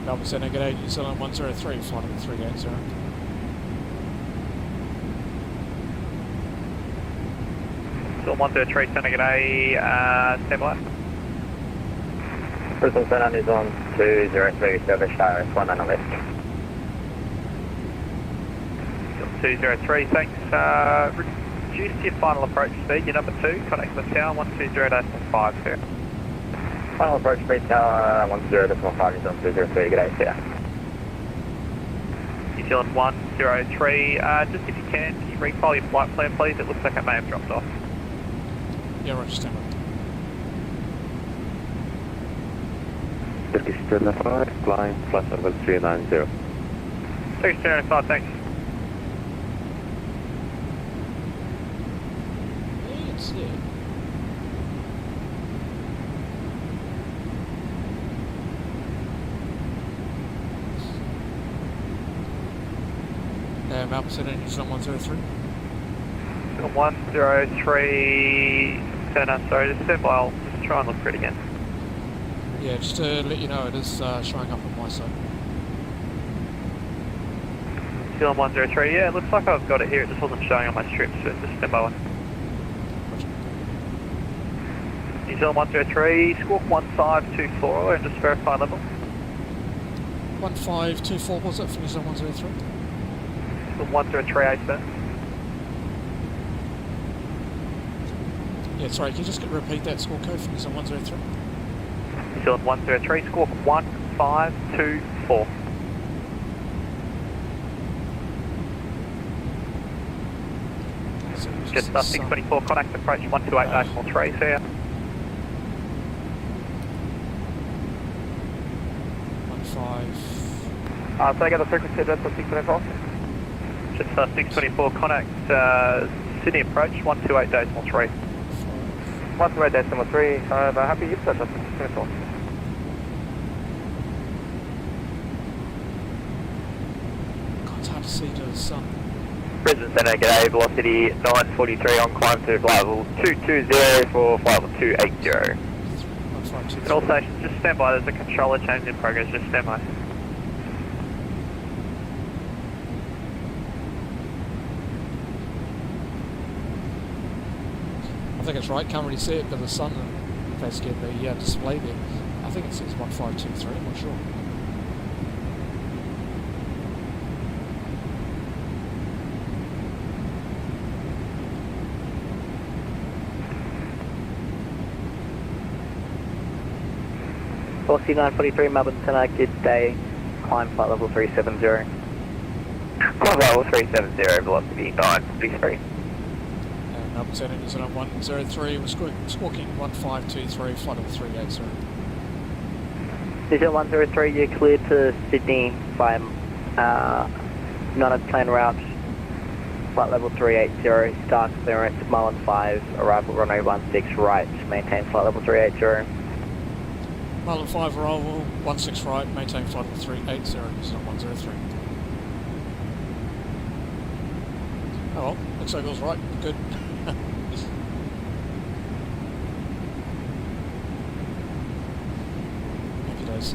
Melbourne Centre, g'day, New Zealand 103, flight level 380. So 103 Centre, g'day, stand by. Brisbane Centre is on 203, service show, 1 on the left. 203, thanks. Reduce your final approach speed, your number 2, connect the tower 120.5 here. Final approach speed tower 10.5 is on 203, g'day, yeah. New Zealand 103, just if you can you refile your flight plan please? It looks like it may have dropped off. Yeah, right, stand by. Turkish 295, climb flight level 390. Turkish 295, thanks. Yeah, it's there. Melbourne Centre, New Zealand 103. 103 Centre, sorry, just stand by, I'll just try and look for it again. Yeah, just to let you know, it is showing up on my side. New Zealand 103, yeah, it looks like I've got it here, it just wasn't showing on my strip, so just stand by one. New Zealand 103, squawk 1524 and just verify level. 1524 was it for New Zealand 103? 103 sir. Yeah, sorry, can you just repeat that score code for New Zealand 103? New Zealand 103, squawk 1524. Just 624, contact approach 128.3, see ya. 15. So I get the frequency address for 624? Just 624, contact Sydney approach 128.3. 128.3, happy use that, 624. God, it's hard to see to the sun. Brisbane Centre, g'day, velocity 943 on climb to flight level 220 for flight level 280. And all stations, just stand by, there's a controller change in progress, just stand by. I think it's right, can't really see it because the sun and basically the display there. I think it says 1523, I'm not sure. Velocity 943, Melbourne Centre, good day, climb flight level 370. Climb level 370, velocity 943. Melbourne Centre, New Zealand 103, we're squawking 1523, flight level 380. Visual 103, you're cleared to Sydney by non-planned route, flight level 380, start clearance, mile and 5, arrival runway 16 right, maintain flight level 380. Mile and 5 arrival, 16 right, maintain flight level 380, it's not 103. Oh well, looks like it was right, good. Happy days.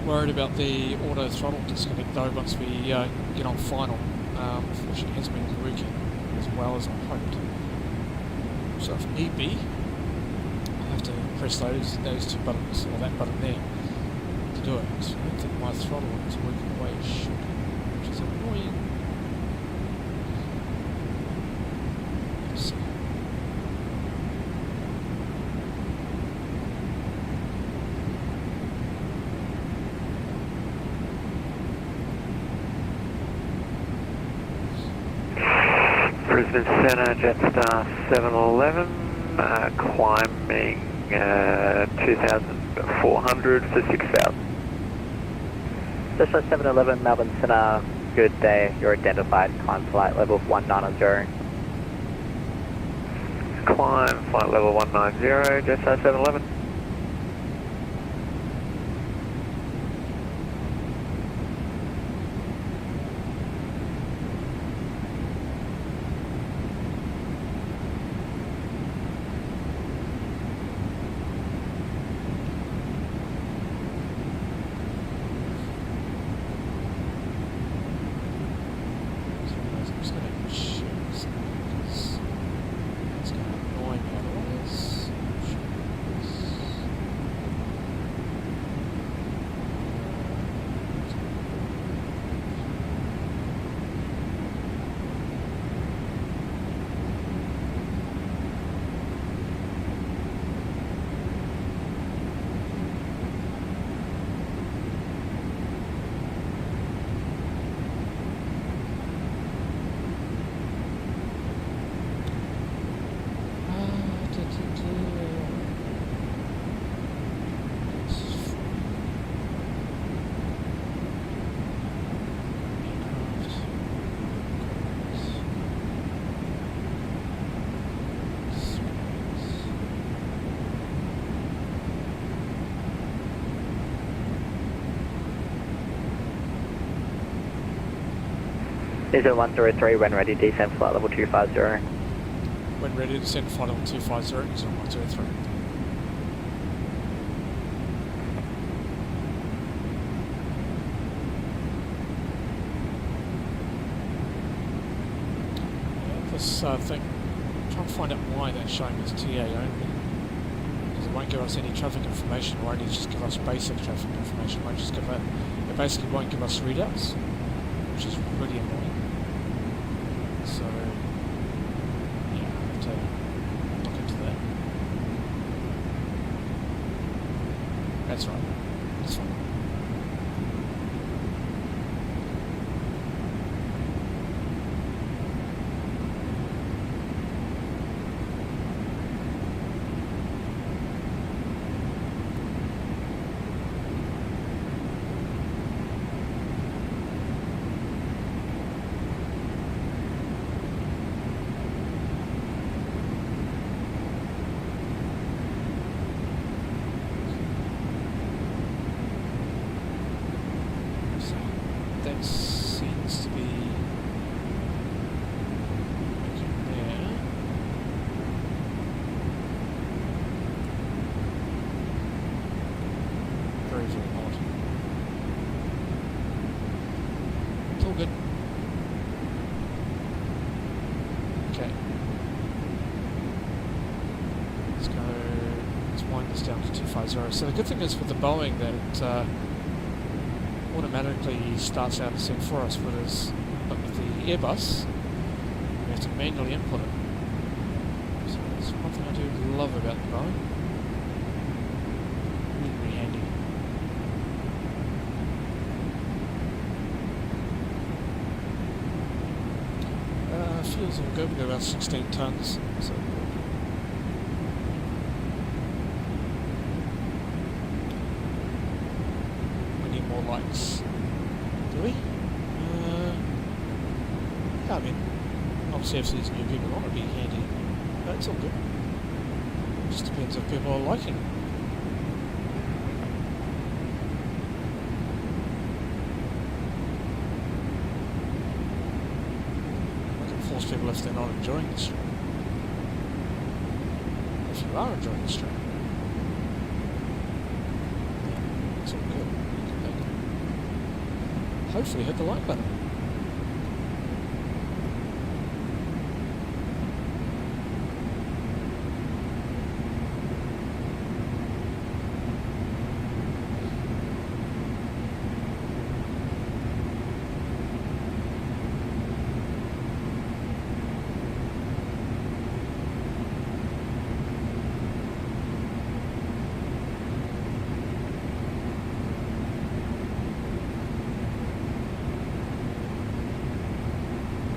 Worried about the auto throttle disconnect though once we get on final. Unfortunately it hasn't been working as well as I hoped. So if need be, I'll have to press those two buttons, or that button there, to do it. So I don't think my throttle is working the way it should, which is annoying. Let's see. Brisbane Centre, Jetstar 711, climbing 2,400 for 6,000. Jetstar 711, Melbourne Centre, good day, you're identified, climb flight level 190. Climb flight level 190, Jetstar 711. Visual 103, when ready, descend flight level 250. When ready, descend flight level 250, 103. This thing, I'm trying to find out why that's showing as TA only. Because it won't give us any traffic information, it won't just give us basic traffic information, it won't just give it basically won't give us readouts, which is really annoying. So, yeah, I have to look into that. That's right, that's fine. Seems to be looking there. Very, very odd. It's all good. Okay. Let's wind this down to 250. So the good thing is with the Boeing that it automatically starts out the same for us, whereas but with the Airbus we have to manually input it. So that's one thing I do love about the Boeing. Really, really handy. Fuel's all good, we've got about 16 tonnes, so likes. Do we? Yeah, I mean, obviously if there's new people on, it'd be handy. But it's all good. It just depends if people are liking it. I can force people if they're not enjoying the stream. If you are enjoying the stream, yeah, it's all good. You can hopefully hit the like button.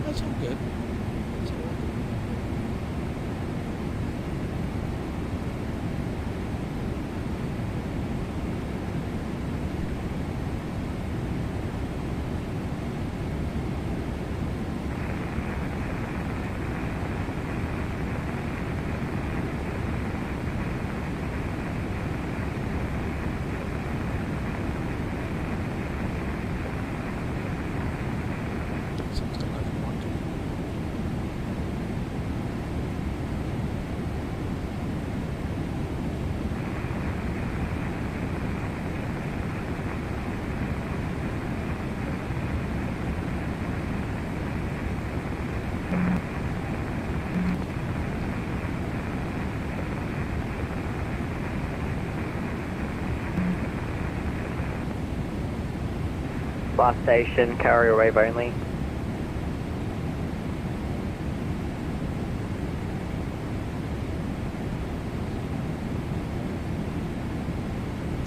That's all good. That's all good. Last station, carrier wave only.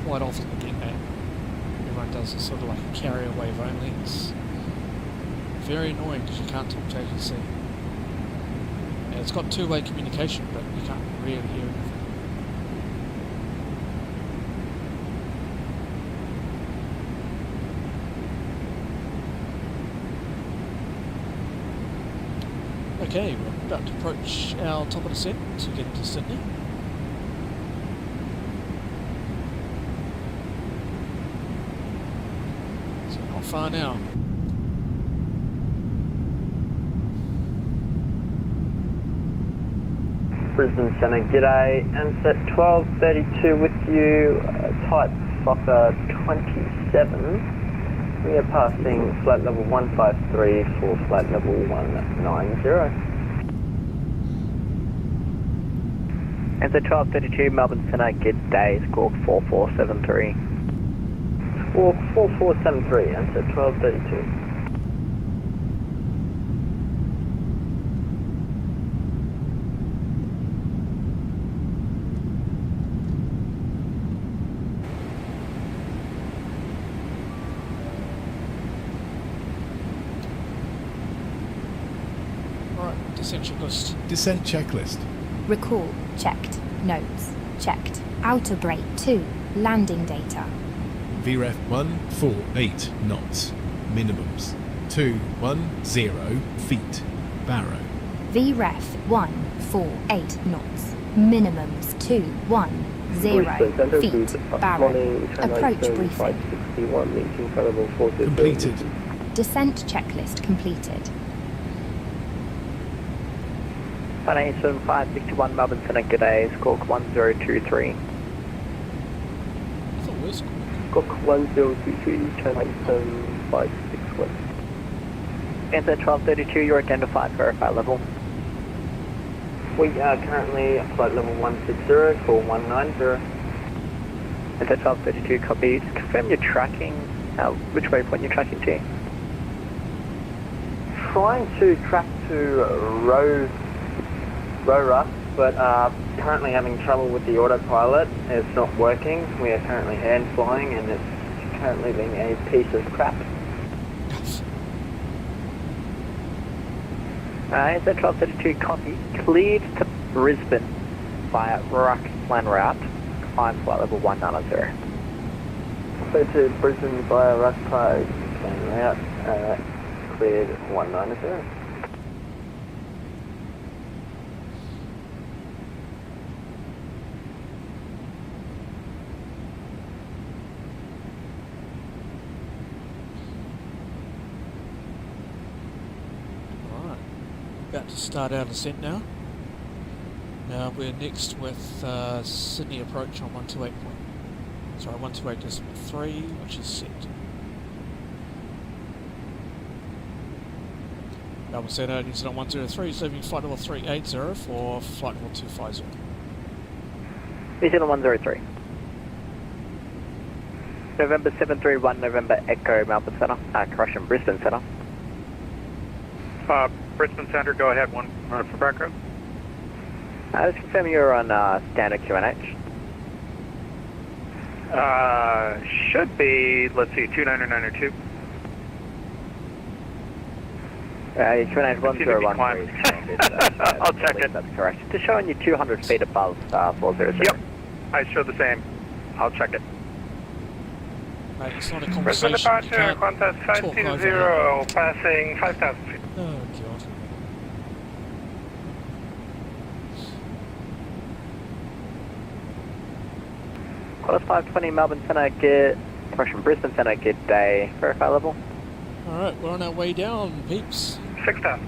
Quite often you get that. Everyone does it sort of like a carrier wave only. It's very annoying because you can't talk to ATC. And it's got two-way communication, but you can't really hear anything. Okay, we're about to approach our top of descent to get into Sydney. So not far now. Brisbane Centre, g'day. MSET 1232 with you, type Fokker 27. We are passing flight level 153 for flight level 190. MSET 1232, Melbourne Centre, g'day, squawk 4473. Squawk 4473, MSET 1232. Descent checklist. Descent checklist. Recall, checked. Notes, checked. Outer brake 2, landing data. VREF 148 knots. Minimums 210 feet. Barrow. VREF 148 knots. Minimums 210 feet. Barrow. Approach briefing. Completed. Descent checklist completed. 187-561 Melbourne Centre, g'day, squawk 1023. Squawk 1023, turn right 561. MSET 1232, you're identified, verify level. We are currently at flight level 160 for 190. MSET 1232, copy. Just confirm your tracking, which waypoint you're tracking to. Trying to track to Row Ruff, but currently having trouble with the autopilot. It's not working. We are currently hand flying and it's currently being a piece of crap. MSET 1232, copy. Cleared to Brisbane via Ruckland route. Climb flight level 190. Clear to Brisbane via Raspail, and route, cleared 190. Alright, about to start our descent now. Now we're next with Sydney approach on 128.3, which is set. Melbourne Centre, New Zealand 103 is leaving flight level 380 for flight level 250. New Zealand 103. November 731, November Echo, Melbourne Centre. Correction, Brisbane Centre. Brisbane Centre, go ahead, one for background. Just confirm you're on standard QNH. Should be, let's see, 29902. QNH 1013. I'll check it. That's correct. Just showing you 200 feet above 400. Yep, I show the same. I'll check it. Mate, it's not a Brisbane conversation. departure, Qantas 520, passing 5,000 feet. Oh god. Qantas 520, Melbourne Centre, get, correction, Brisbane Centre, get day, verify level. Alright, we're on our way down, peeps. 6,000.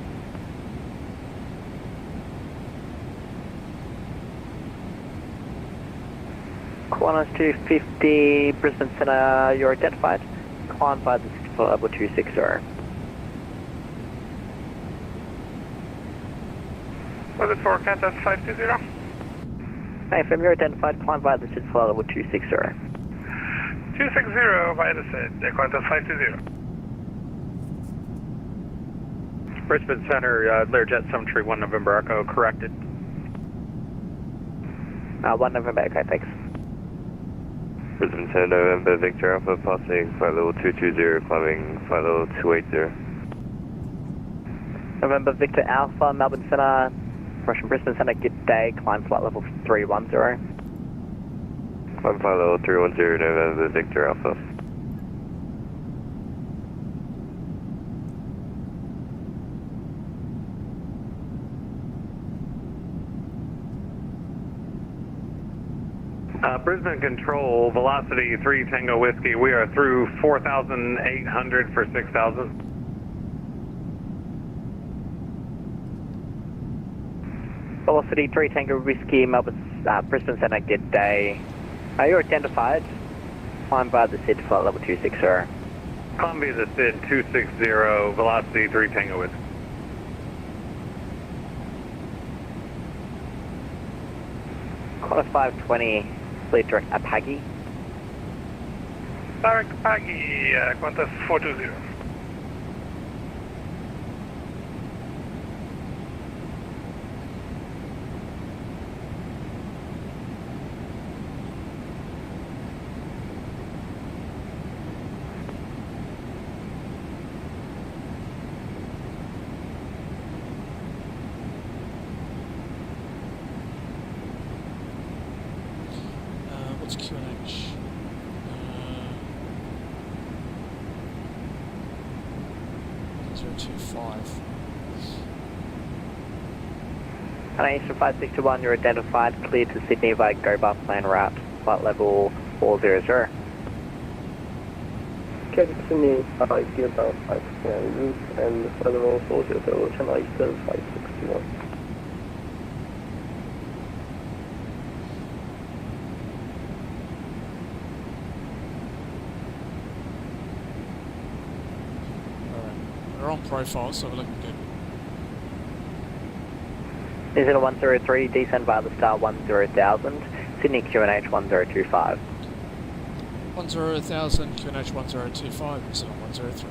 Qantas 250, Brisbane Centre, you're identified. Climb by the for level 260. Was it for Qantas 520? Hey, from you're identified, climb by the for level 260. 260 via the set, Qantas 520. Brisbane Centre, Learjet 731 November Echo, corrected. 1 November Echo, thanks. Brisbane Centre, November Victor Alpha, passing flight level 220, climbing flight level 280. November Victor Alpha, Melbourne Centre, Russian Brisbane Centre, good day, climb flight level 310. Climb flight level 310, November Victor Alpha. Brisbane Control, velocity 3 Tango Whiskey. We are through 4,800 for 6,000. Velocity 3 Tango Whiskey, Melbourne, Brisbane Centre, good day. You're identified. Climb by the SID flight level 260. Climb via the SID 260, velocity 3 Tango Whiskey. Qantas 520, fleet direct Apagi. Direct Apagi, Qantas 420. What's QNH? 025. Eastern 561, you're identified, cleared to Sydney via Go-Bar plan route, flight level 400. Captain Sydney, Go-Bar 569 route, and flight level 400, Channel Eastern 561. We're on profile, so we're looking good. New Zealand 103, descend via the star 10,000, Sydney QNH 1025. 10,000, QNH 1025, New Zealand 103.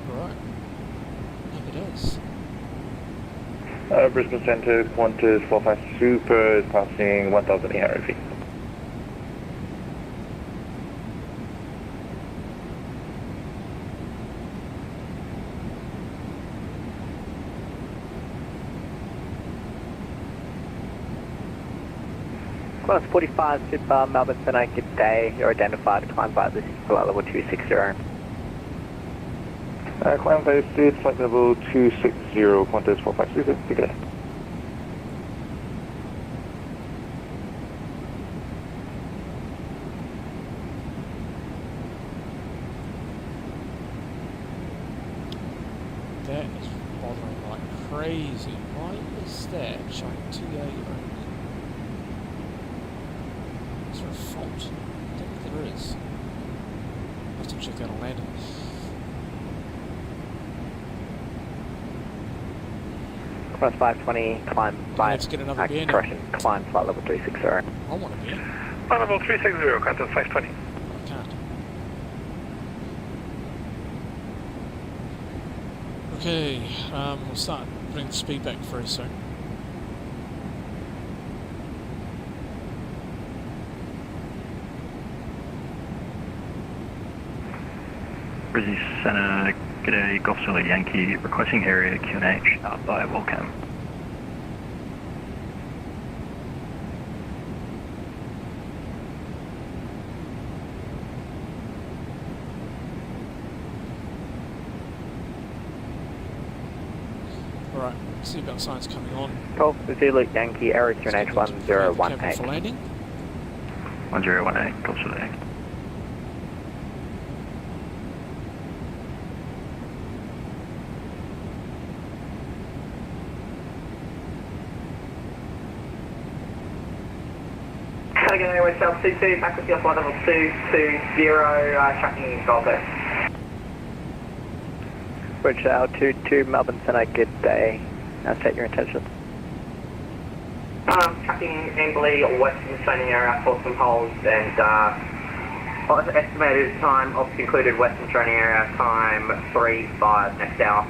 Right. please. Brisbane Centre, Qantas 45 Super is passing 1,800 feet. Qantas 45 Super, Melbourne Centre, good day. You're identified, climb by this flight level 260. Climb by this flight level 260, Qantas 45 Super, good day. That is bothering like crazy. Why is that showing TA only? Is there a fault? I don't think there is. I'll have to check out on landing. Qantas 520, climb by Let's get another beer now. correction, climb flight level 360. I want a beer. Flight level 360, Qantas 520. I can't. Okay, we'll start putting the speed back very soon. Brisbane Centre, g'day, Golf Charlie Yankee, requesting area QNH out by Welcome. Alright, seatbelt signs coming on. Golf Zulu Yankee, area QNH Cabin for 1018. landing. 1018, Golf Charlie Yankee. Again, Airway South 22, back with your flight level 220, tracking Gold Coast. Bridge South 22, Melbourne Centre, good day. Now set your intentions. Tracking Amberley, Western Training Area, for some holes, and estimated time of concluded Western Training Area, time 3:05 next hour.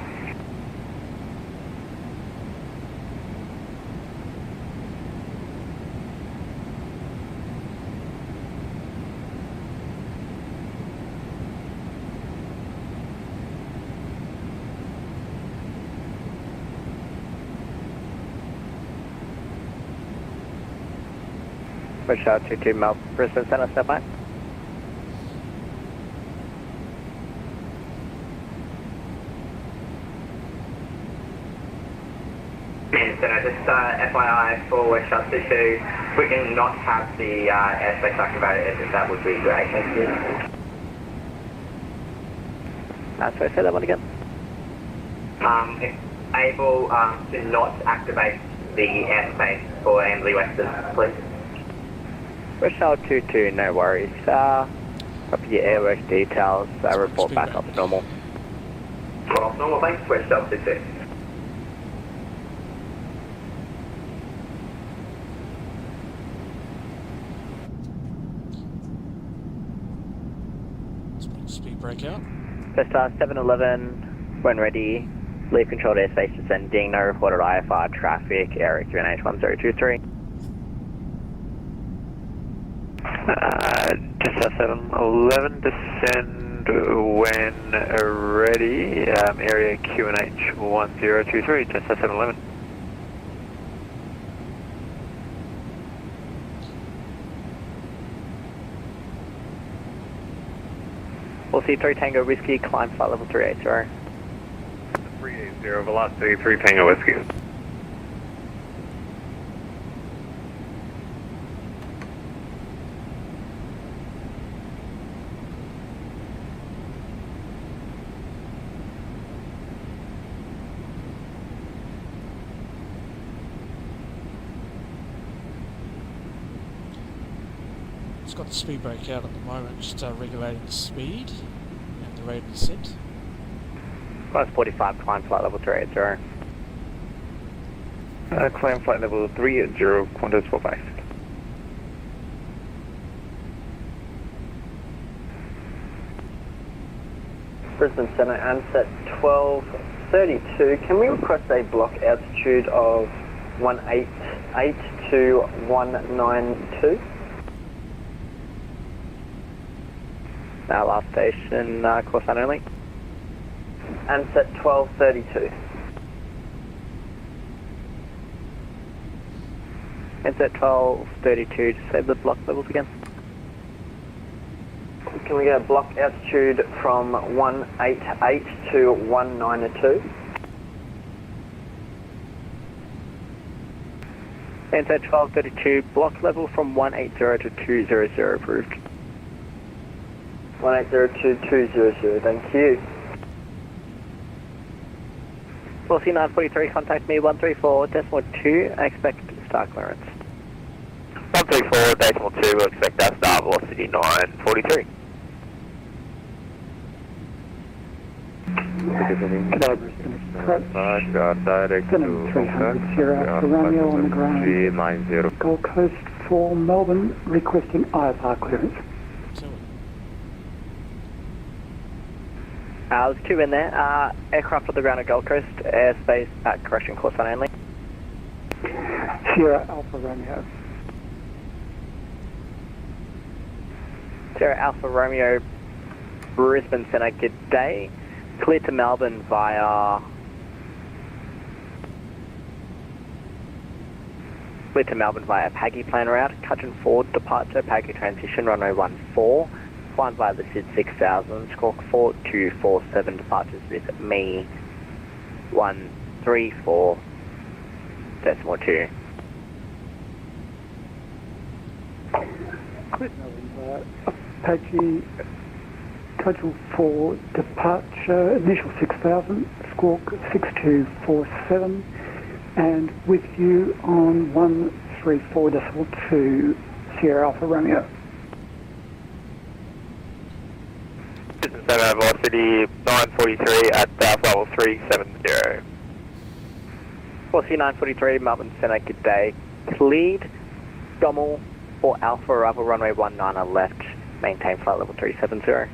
Bridge South 22, Brisbane Centre, step by. Just FYI for West South 22, we can not have the airspace activated, if that would be great. Thank you. Sorry, say that one again. If able to not activate the airspace for Amberley Western, please. Rochelle 22, no worries. Copy your airwork details, report back up to normal. Normal, thanks, Rochelle 22. Speed breakout. First 711, when ready, leave controlled airspace descending, no reported IFR traffic, area QNH 1023. Just 711, descend when ready, area QNH 1023, just 711. We'll see 3 Tango Whiskey, climb flight level 380. 380, velocity 3 Tango Whiskey. It's got the speed breakout at the moment, just regulating the speed and the rate of descent. Class 45, climb flight level 380. Climb flight level 380, Qantas 45. Brisbane Centre, Ansett 12, 32, can we request a block altitude of 188 to 192? Last station, course line only. Ansett 1232. Ansett 1232, just say the block levels again. Can we get a block altitude from 188 to 192? Ansett 1232, block level from 180 to 200 approved. 180 to 200, thank you. 4943, contact me 134.2, I expect star clearance. 134.2, we'll expect our star velocity 943. Direct to 300 Sierra for Romeo on the ground. 390. Gold Coast for Melbourne, requesting IFR clearance. There's two in there. Aircraft on the ground at Gold Coast, airspace at correction course line only. Sierra Alpha Romeo. Sierra Alpha Romeo, Brisbane Centre, good day. Clear to Melbourne via... Clear to Melbourne via Paggy plan route, Cudgeon Ford departure, Paggy transition, runway 14. Flying via the SID 6000, squawk 4247 departures with me 134.2. Clear Melbourne, Paggy, Cudgel 4 departure, initial 6000, squawk 6247, and with you on 134.2 Sierra Alpha Romeo. Center velocity 943 at flight level 370. 4943, Melbourne Centre, good day. Cleared, Dommel for Alpha, arrival runway 19 on left, maintain flight level 370.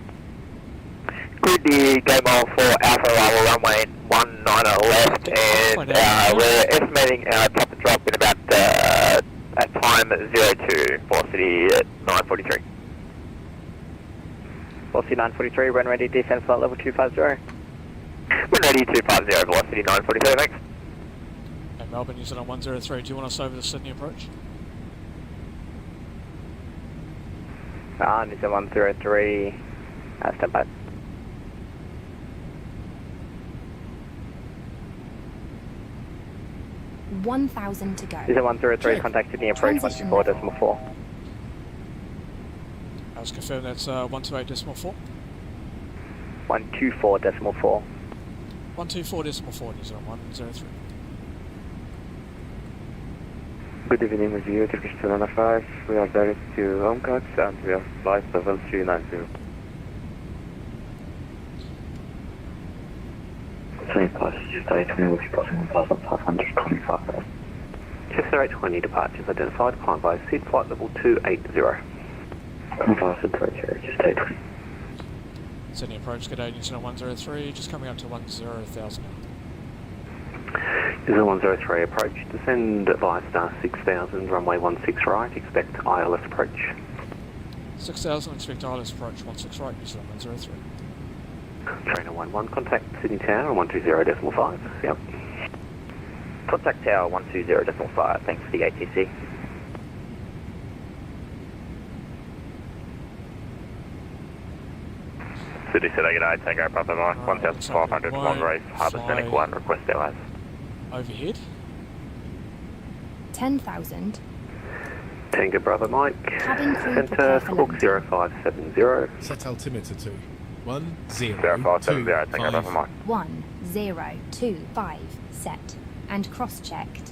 Cleared the game on for Alpha, arrival runway 19 on left, and we're estimating our top and drop in about at time 02, velocity 943. Velocity 943, run ready, descend flight level 250. Run ready 250, velocity 943, thanks. Hey Melbourne, New Zealand 103, do you want us over the Sydney approach? New Zealand 103, stand by. $1,000 to go. New Zealand 103, contact Sydney approach 124.4. I was confirmed that's 128.4. 124.4. 124.4, New Zealand 103. Good evening with you, Turkish 295. We are direct to Hong Kong and we are flight level 390. Same passengers, day 20 will be crossing 1,525. Chester 820 departures identified, climb by SID flight level 280. Convarsed approach, just day 20. Sydney approach, good day, New Zealand 103, just coming up to 10,000. New Zealand 103 approach, descend via star 6000, runway 16 right, expect ILS approach. 6,000, expect ILS approach, 16 right, New Zealand 103. Trainer 11, contact Sydney Tower 120.5, yep. Contact Tower 120.5, thanks for the ATC. Sydney City, good day, take over Papa Mike, 1,500, one race, Harbour Scenic 1, request LS. Overhead. 10,000. Tango Bravo Mike, Cabin crew centre, squawk 0570. Set altimeter to 1025. 0570, Tango Bravo Mike. 1025 set and cross-checked.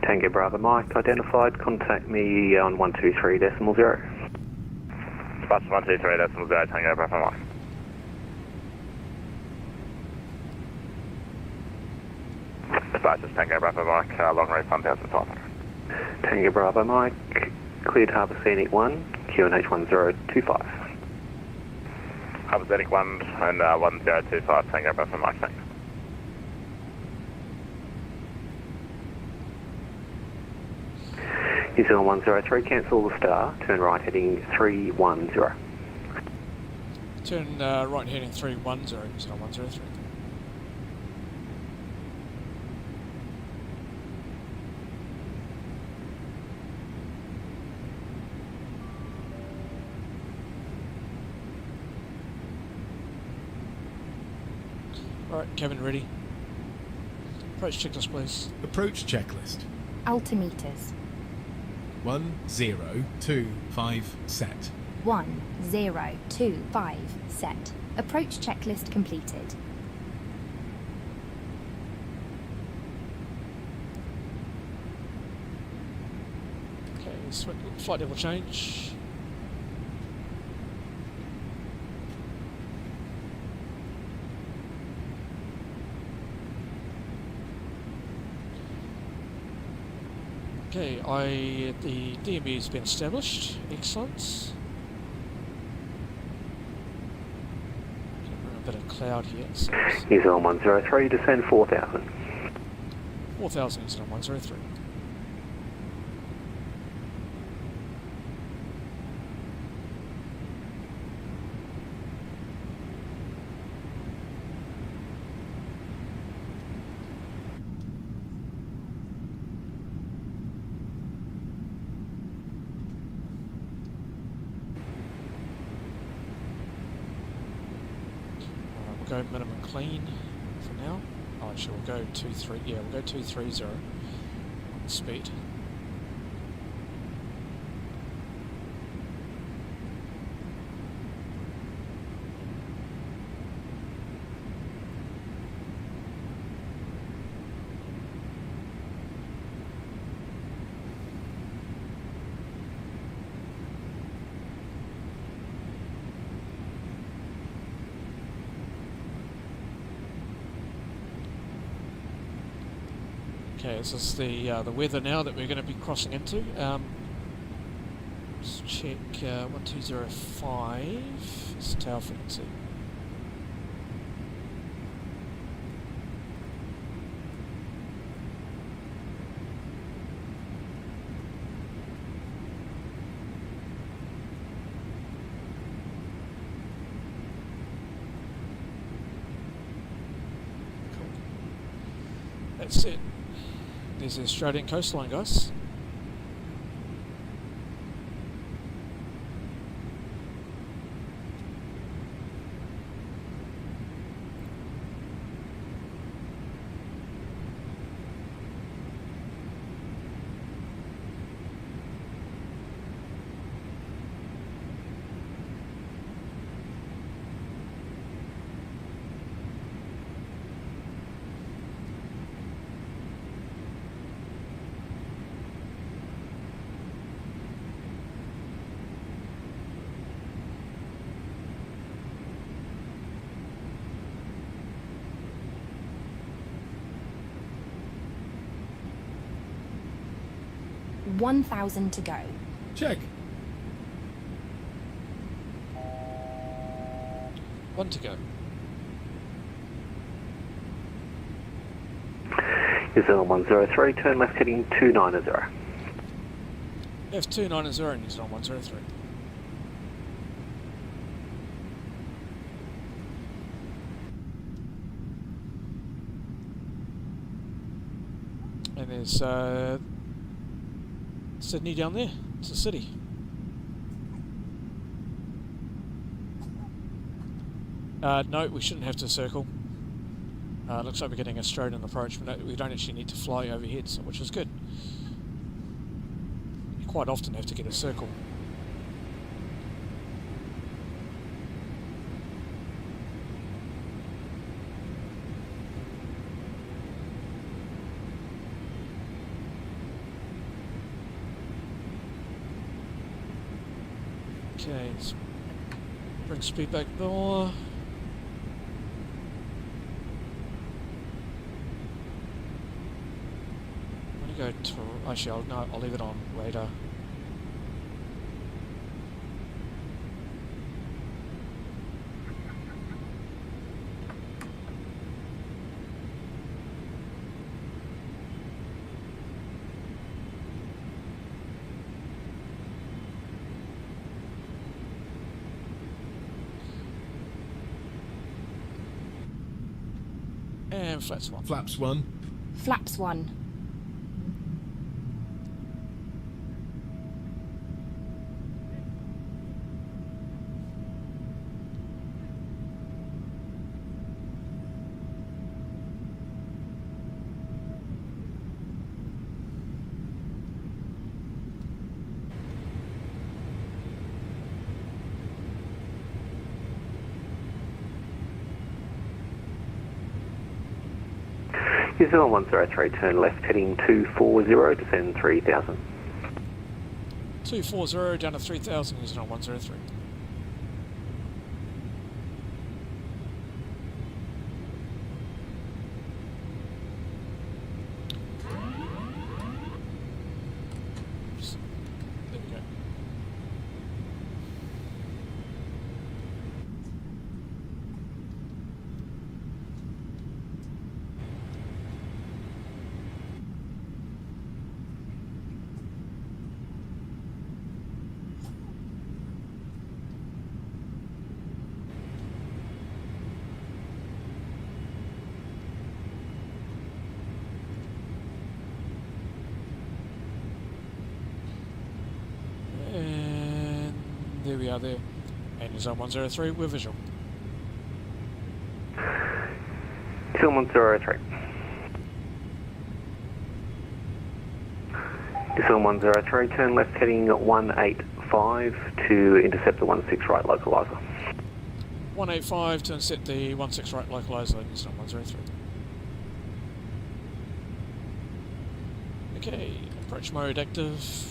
Tango Bravo Mike, identified, contact me on 123.0. Dispatch 123.0, Tango Bravo Mike. Departures Tango Bravo Mike, long range 1,500. Tango Bravo Mike, cleared Harbour Scenic 1, QNH 1025. Harbour Scenic 1 and 1025 Tango Bravo Mike, thanks. New Zealand 103, cancel the star, turn right heading 310. Turn right heading 310, New Zealand 103. Alright, cabin ready. Approach checklist, please. Approach checklist. Altimeters. 1025 set. 1025 set. Approach checklist completed. Okay, flight level change. Okay, the DME has been established. Excellent. A bit of cloud here. So New Zealand 103, descend 4,000. 4,000 New Zealand 103. Go minimum clean for now. Oh, actually, we'll go 230. Yeah, we'll go 230 on speed. Okay, this is the weather now that we're going to be crossing into. Let's check 1205. It's tower frequency. Cool. That's it. There's the Australian coastline, guys. $1,000 to go. Check. 1 to go. New Zealand 103, turn left heading 290. F290 New Zealand 103. And there's Sydney down there. It's a city. No, we shouldn't have to circle. Looks like we're getting a straight-on approach. We don't actually need to fly overhead, so, which is good. You quite often have to get a circle. Okay, let's bring speed back more. go to... Actually, I'll leave it on radar. And flaps 1. Flaps 1. Flaps 1. New Zealand 103, turn left heading 240, descend 3000. 240 down to 3000, New Zealand 103. There we go. And there we are there. And New Zealand 103, we're visual. New Zealand 103. New Zealand 103, turn left heading 185 to intercept the 16 right localizer. 185 to intercept the 16 right localizer, New Zealand 103. Okay, approach mode active.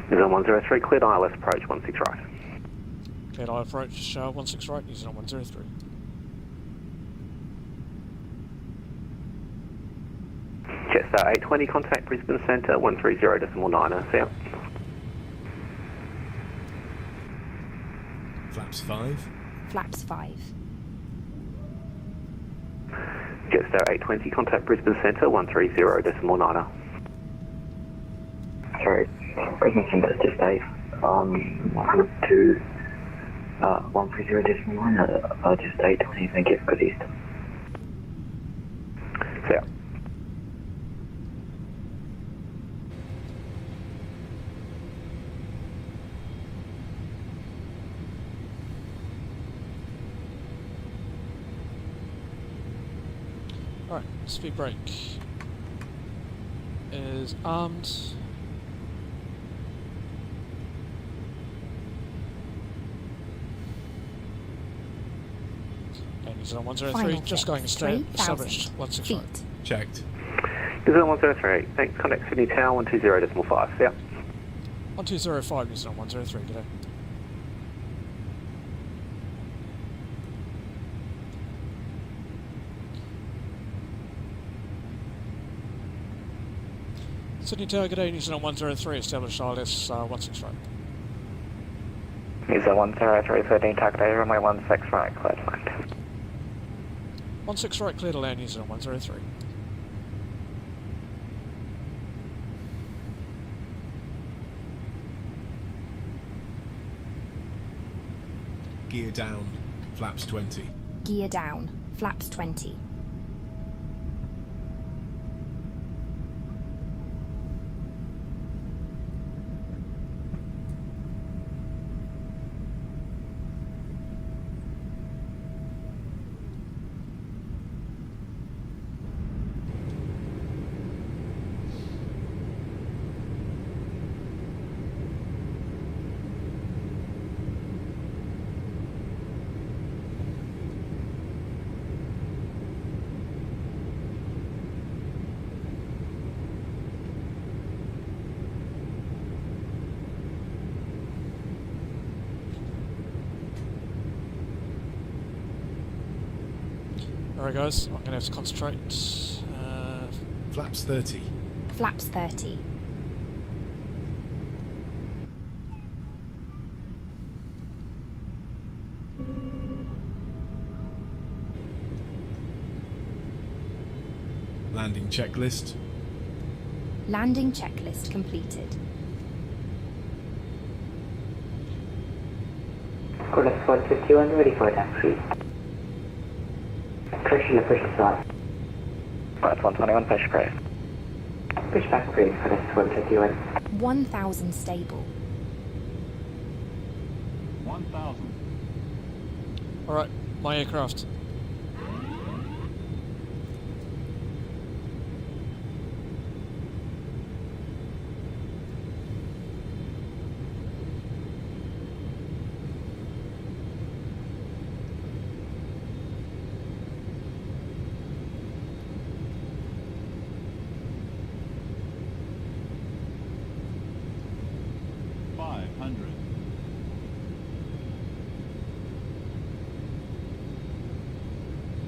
New Zealand 103, cleared ILS approach 16 right. Cleared eye approach 16 right, New Zealand 103. Jetstar 820, contact Brisbane Centre 130.9, see ya. Flaps 5. Flaps 5. Jetstar 820, contact Brisbane Centre 130.9. Sorry, Brisbane Centre, just Dave. 102, 130.9, just 820, thank you, good east. See ya. Alright, speed brake is armed. And New Zealand 103, just going to stay established 16 right. Checked. New Zealand 103, thanks, contact Sydney Tower 120.5, see ya. 1205, New Zealand 103, g'day. Sydney Tower, g'day, New Zealand 103, established ILS 16 right. New Zealand 103, 13, target A, runway 16 right, cleared to land. 16 right, clear to land, New Zealand 103. Gear down. Flaps 20. Gear down. Flaps 20. Alright guys, I'm going to have to concentrate. Flaps 30. Flaps 30. Landing checklist. Landing checklist completed. Coordinates 151, ready for taxi. Correction to push aside. Right, 121, push press. Push back, please, coordinates 151. 1000 stable. 1000. Alright, my aircraft.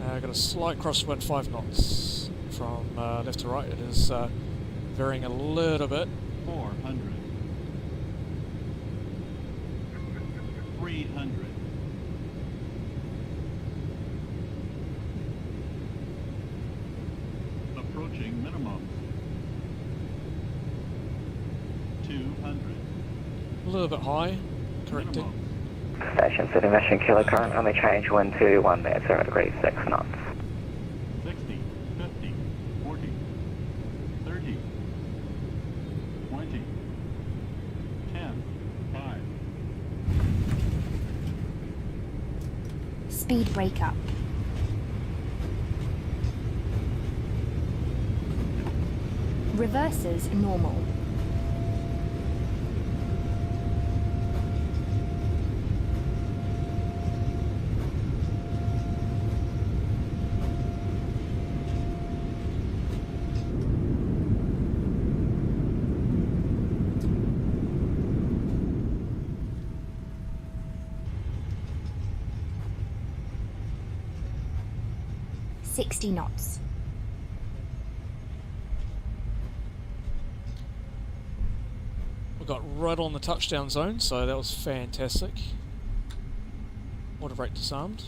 I've got a slight crosswind 5 knots from left to right. It is varying a little bit. 400. 300. Approaching minimum. 200. A little bit high, correcting. Station City Mission Kilo current, only change wind to 1 there, 0 degrees, 6 knots. 60, 50, 40, 30, 20, 10, 5. Speed break up. Reverses normal. .60 knots. We got right on the touchdown zone, so that was fantastic. Water brake disarmed.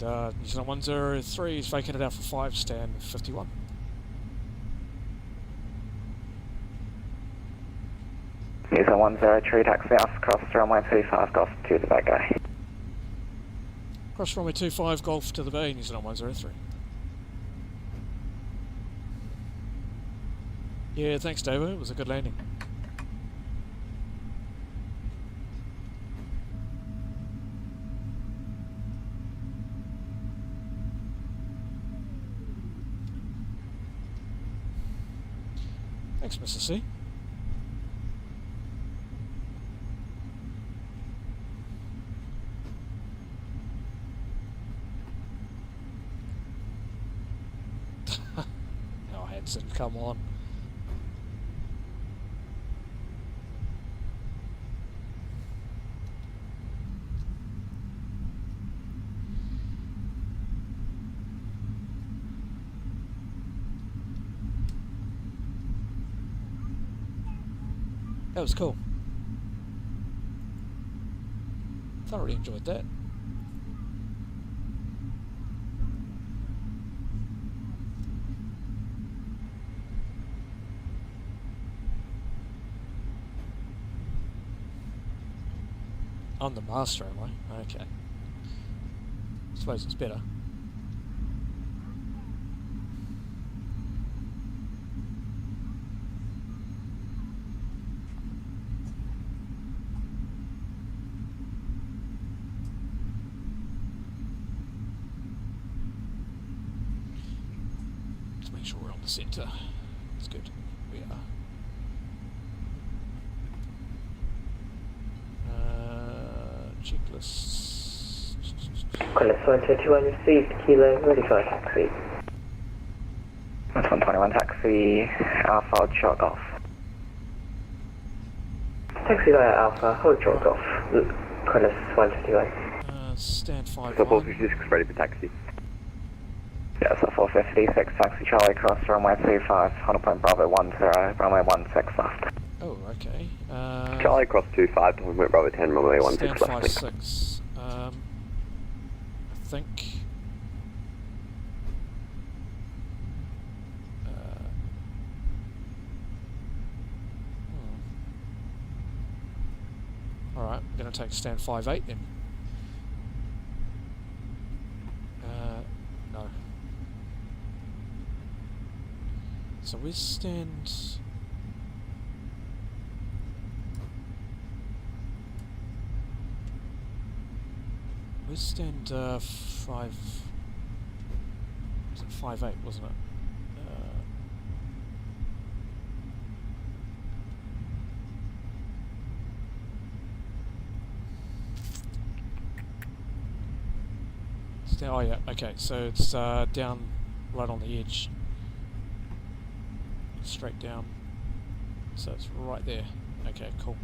And New Zealand 103 is vacated out for 5, stand 51. New Zealand 103, taxi off, cross runway 25, golf to the back guy. Cross runway 25, golf to the bay, New Zealand 103. Yeah, thanks David, it was a good landing. Thanks, Mr. C. Oh, Hanson, come on. That was cool. Thoroughly enjoyed that. I'm the master, am I? Okay. Suppose it's better. Let's make sure we're on the centre. That's good. We are. Checklists. Qantas 121 received, Kilo, ready for taxi. That's 121 taxi, Alpha, short off. Taxi via Alpha, hold short off. Qantas 121. Stand 5 So 456 ready for taxi. Yeah, so 456, taxi Charlie cross runway 25, Honda Point Bravo 10, runway 16 left. Oh, okay. Charlie cross 25, talking about Bravo 10, runway 16 stand left. 5-6. I think. Alright, I'm going to take stand 5-8 then. No. So we stand. We stand 5. Was it 5-8, wasn't it? Oh yeah, okay, so it's down right on the edge. Straight down. So it's right there. Okay, cool.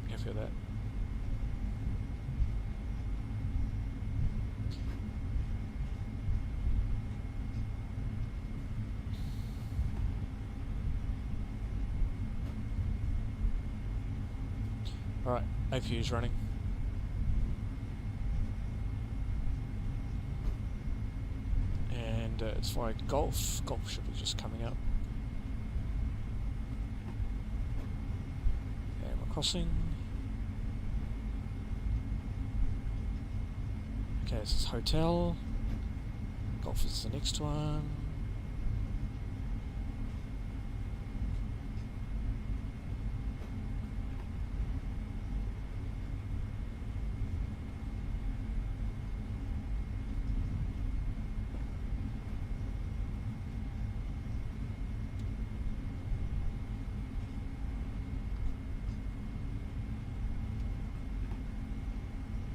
Happy with that. Alright, APU is running. And it's via Golf. Golf should be just coming up. And we're crossing. Okay, this is Hotel. Golf is the next one.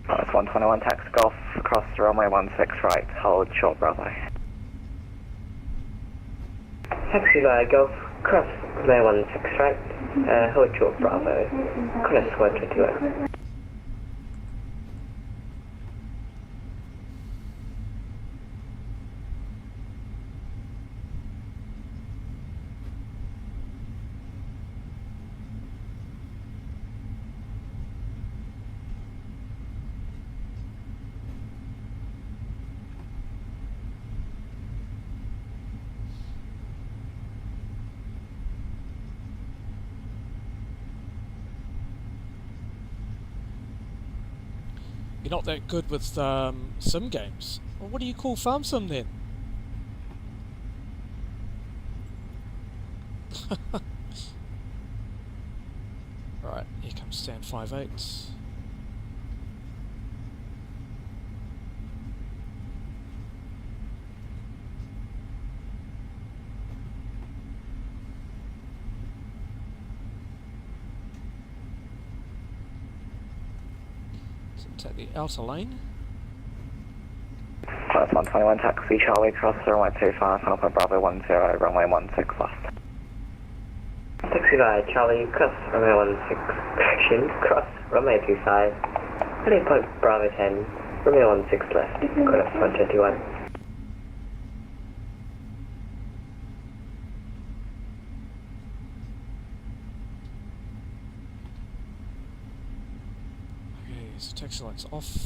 That's 121 taxi Golf, across the runway 16 right, hold short Bravo. Taxi via Golf, cross runway 16 right, hold short Bravo, Qantas 121. You're not that good with sim games. Well, what do you call farm sim then? Right, here comes stand 5-8. Take the outer lane. That's 121 taxi Charlie, cross the runway 25, Honda Point Bravo 10, runway 16 left. Taxi via Charlie, cross runway 16, correction, cross runway 25, Honda Point Bravo 10, runway 16 left, Qantas 121. So taxi lights off.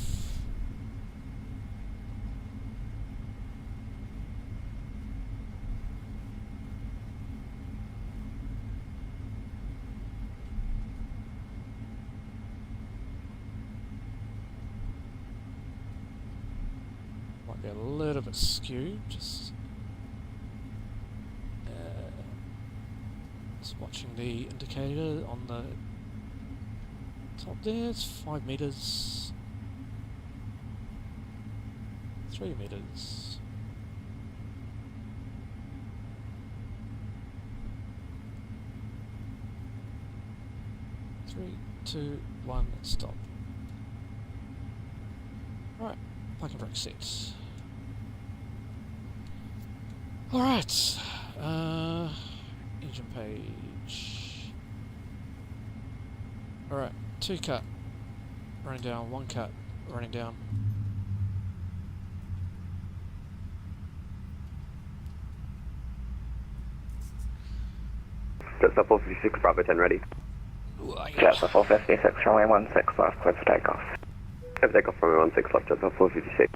Might be a little bit skewed, just watching the indicator on the top there. It's 5 meters, 3 meters. 3, 2, 1, stop. Alright, parking brake set. Alright, engine page. Alright, 2 cut, running down, 1 cut, running down. Jetstar 456, Bravo 10 ready. Jetstar 456, runway 16 left, clear for takeoff. Clear for takeoff, runway 16 left, Jetstar 456.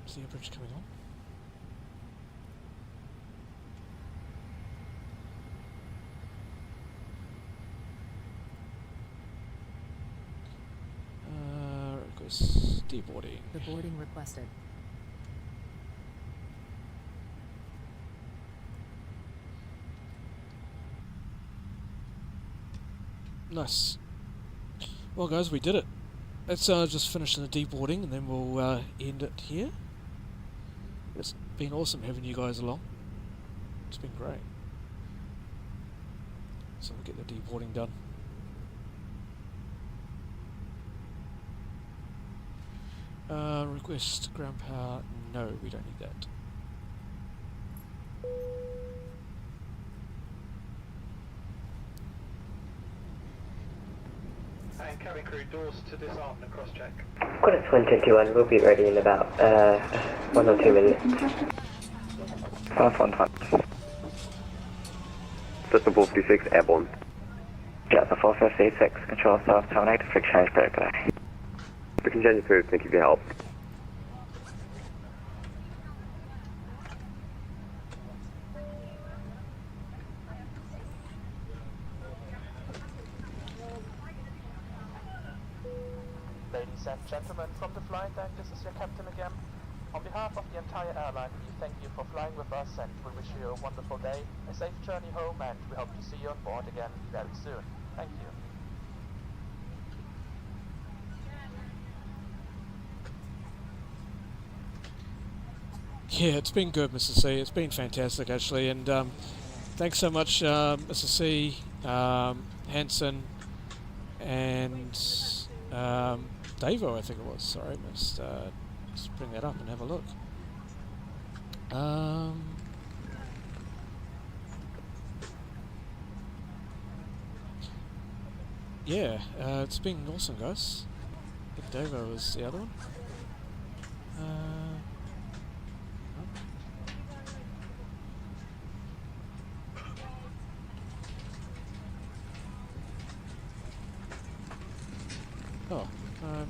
Is the bridge coming on? Request deboarding. Deboarding requested. Nice. Well guys, we did it. Let's just finish the deboarding and then we'll end it here. It's been awesome having you guys along. It's been great. So we'll get the deboarding done. Request ground power. No, we don't need that. And cabin crew, doors to disarm and cross check. Got a Twin 21, we'll be ready in about 1 or 2 minutes. 515. Jetstar 456, airborne. Jetstar 456, control south, terminate for exchange period today. We can change through, thank you for your help. Ladies and gentlemen, from the flight deck, this is your captain again. On behalf of the entire airline, we thank you for flying with us and we wish you a wonderful day, a safe journey home, and we hope to see you on board again very soon. Thank you. Yeah, it's been good, Mr. C. It's been fantastic, actually, and thanks so much, Mr. C, Hanson, and Davo, I think it was. Sorry, must just bring that up and have a look. Yeah, it's been awesome, guys. I think Davo was the other one.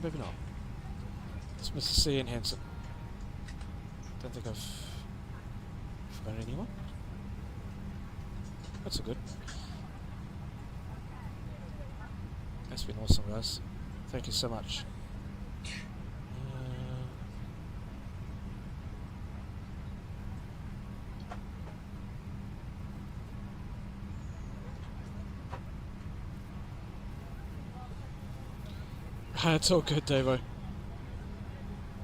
Maybe not. It's Mr. C and Hanson. Don't think I've forgotten anyone. That's a good. That's been awesome, guys. Thank you so much. It's all good, Davo.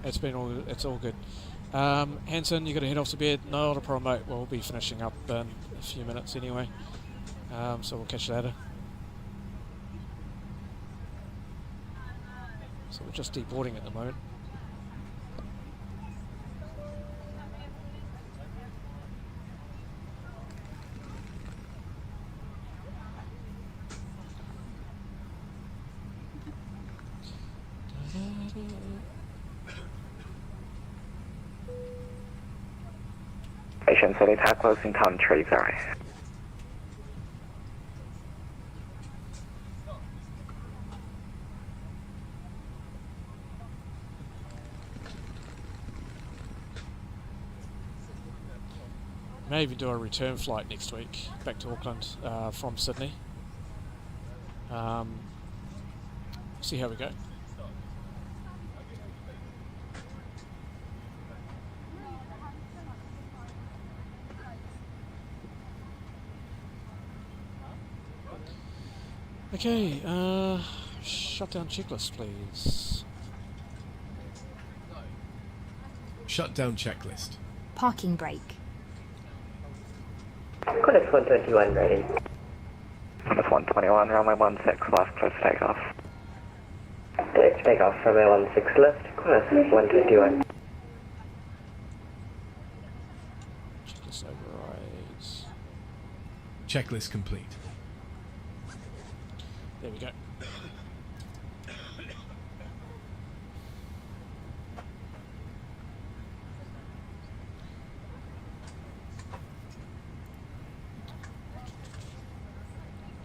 It's all good. Hanson, you got to head off to bed. Not a problem, mate. We'll be finishing up in a few minutes anyway. So we'll catch you later. So we're just deboarding at the moment. Station City Tower closing time 30. Maybe do a return flight next week back to Auckland from Sydney. See how we go. Okay, shutdown checklist, please. Shutdown checklist. Parking brake. Qantas 121 ready. Qantas 121, runway 16 left, clear for takeoff. Clear for takeoff, runway 16 left, Qantas 121. Checklist overrides. Checklist complete. There we go.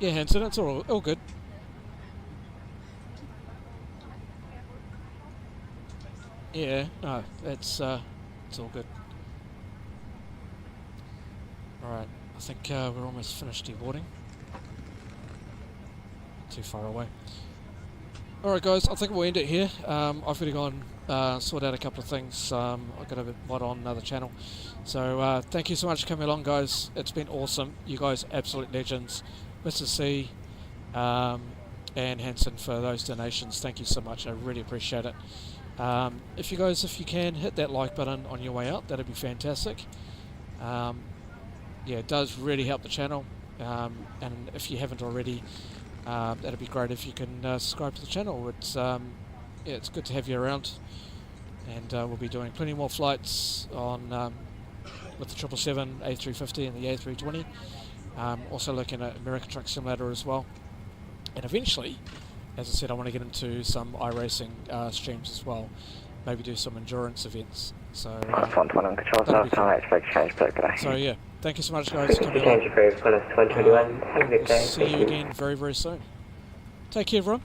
Yeah, Hanson, it's all good. Yeah, no, it's all good. Alright, I think we're almost finished deboarding. Too far away. Alright guys, I think we'll end it here. I've got to go and sort out a couple of things. I've got a bit mod on another channel. So thank you so much for coming along guys. It's been awesome. You guys absolute legends. Mr. C and Hanson for those donations. Thank you so much. I really appreciate it. If you can, hit that like button on your way out. That'd be fantastic. Yeah, it does really help the channel. And if you haven't already, that'd be great if you can subscribe to the channel. It's yeah, it's good to have you around. And we'll be doing plenty more flights on with the 777, A350 and the A320. Also looking at American Truck Simulator as well. And eventually, as I said, I want to get into some iRacing streams as well. Maybe do some endurance events. So, so yeah, thank you so much guys for coming along. We'll see you again very, very soon. Take care everyone.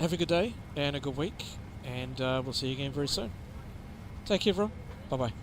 Have a good day and a good week. And we'll see you again very soon. Take care everyone. Bye bye.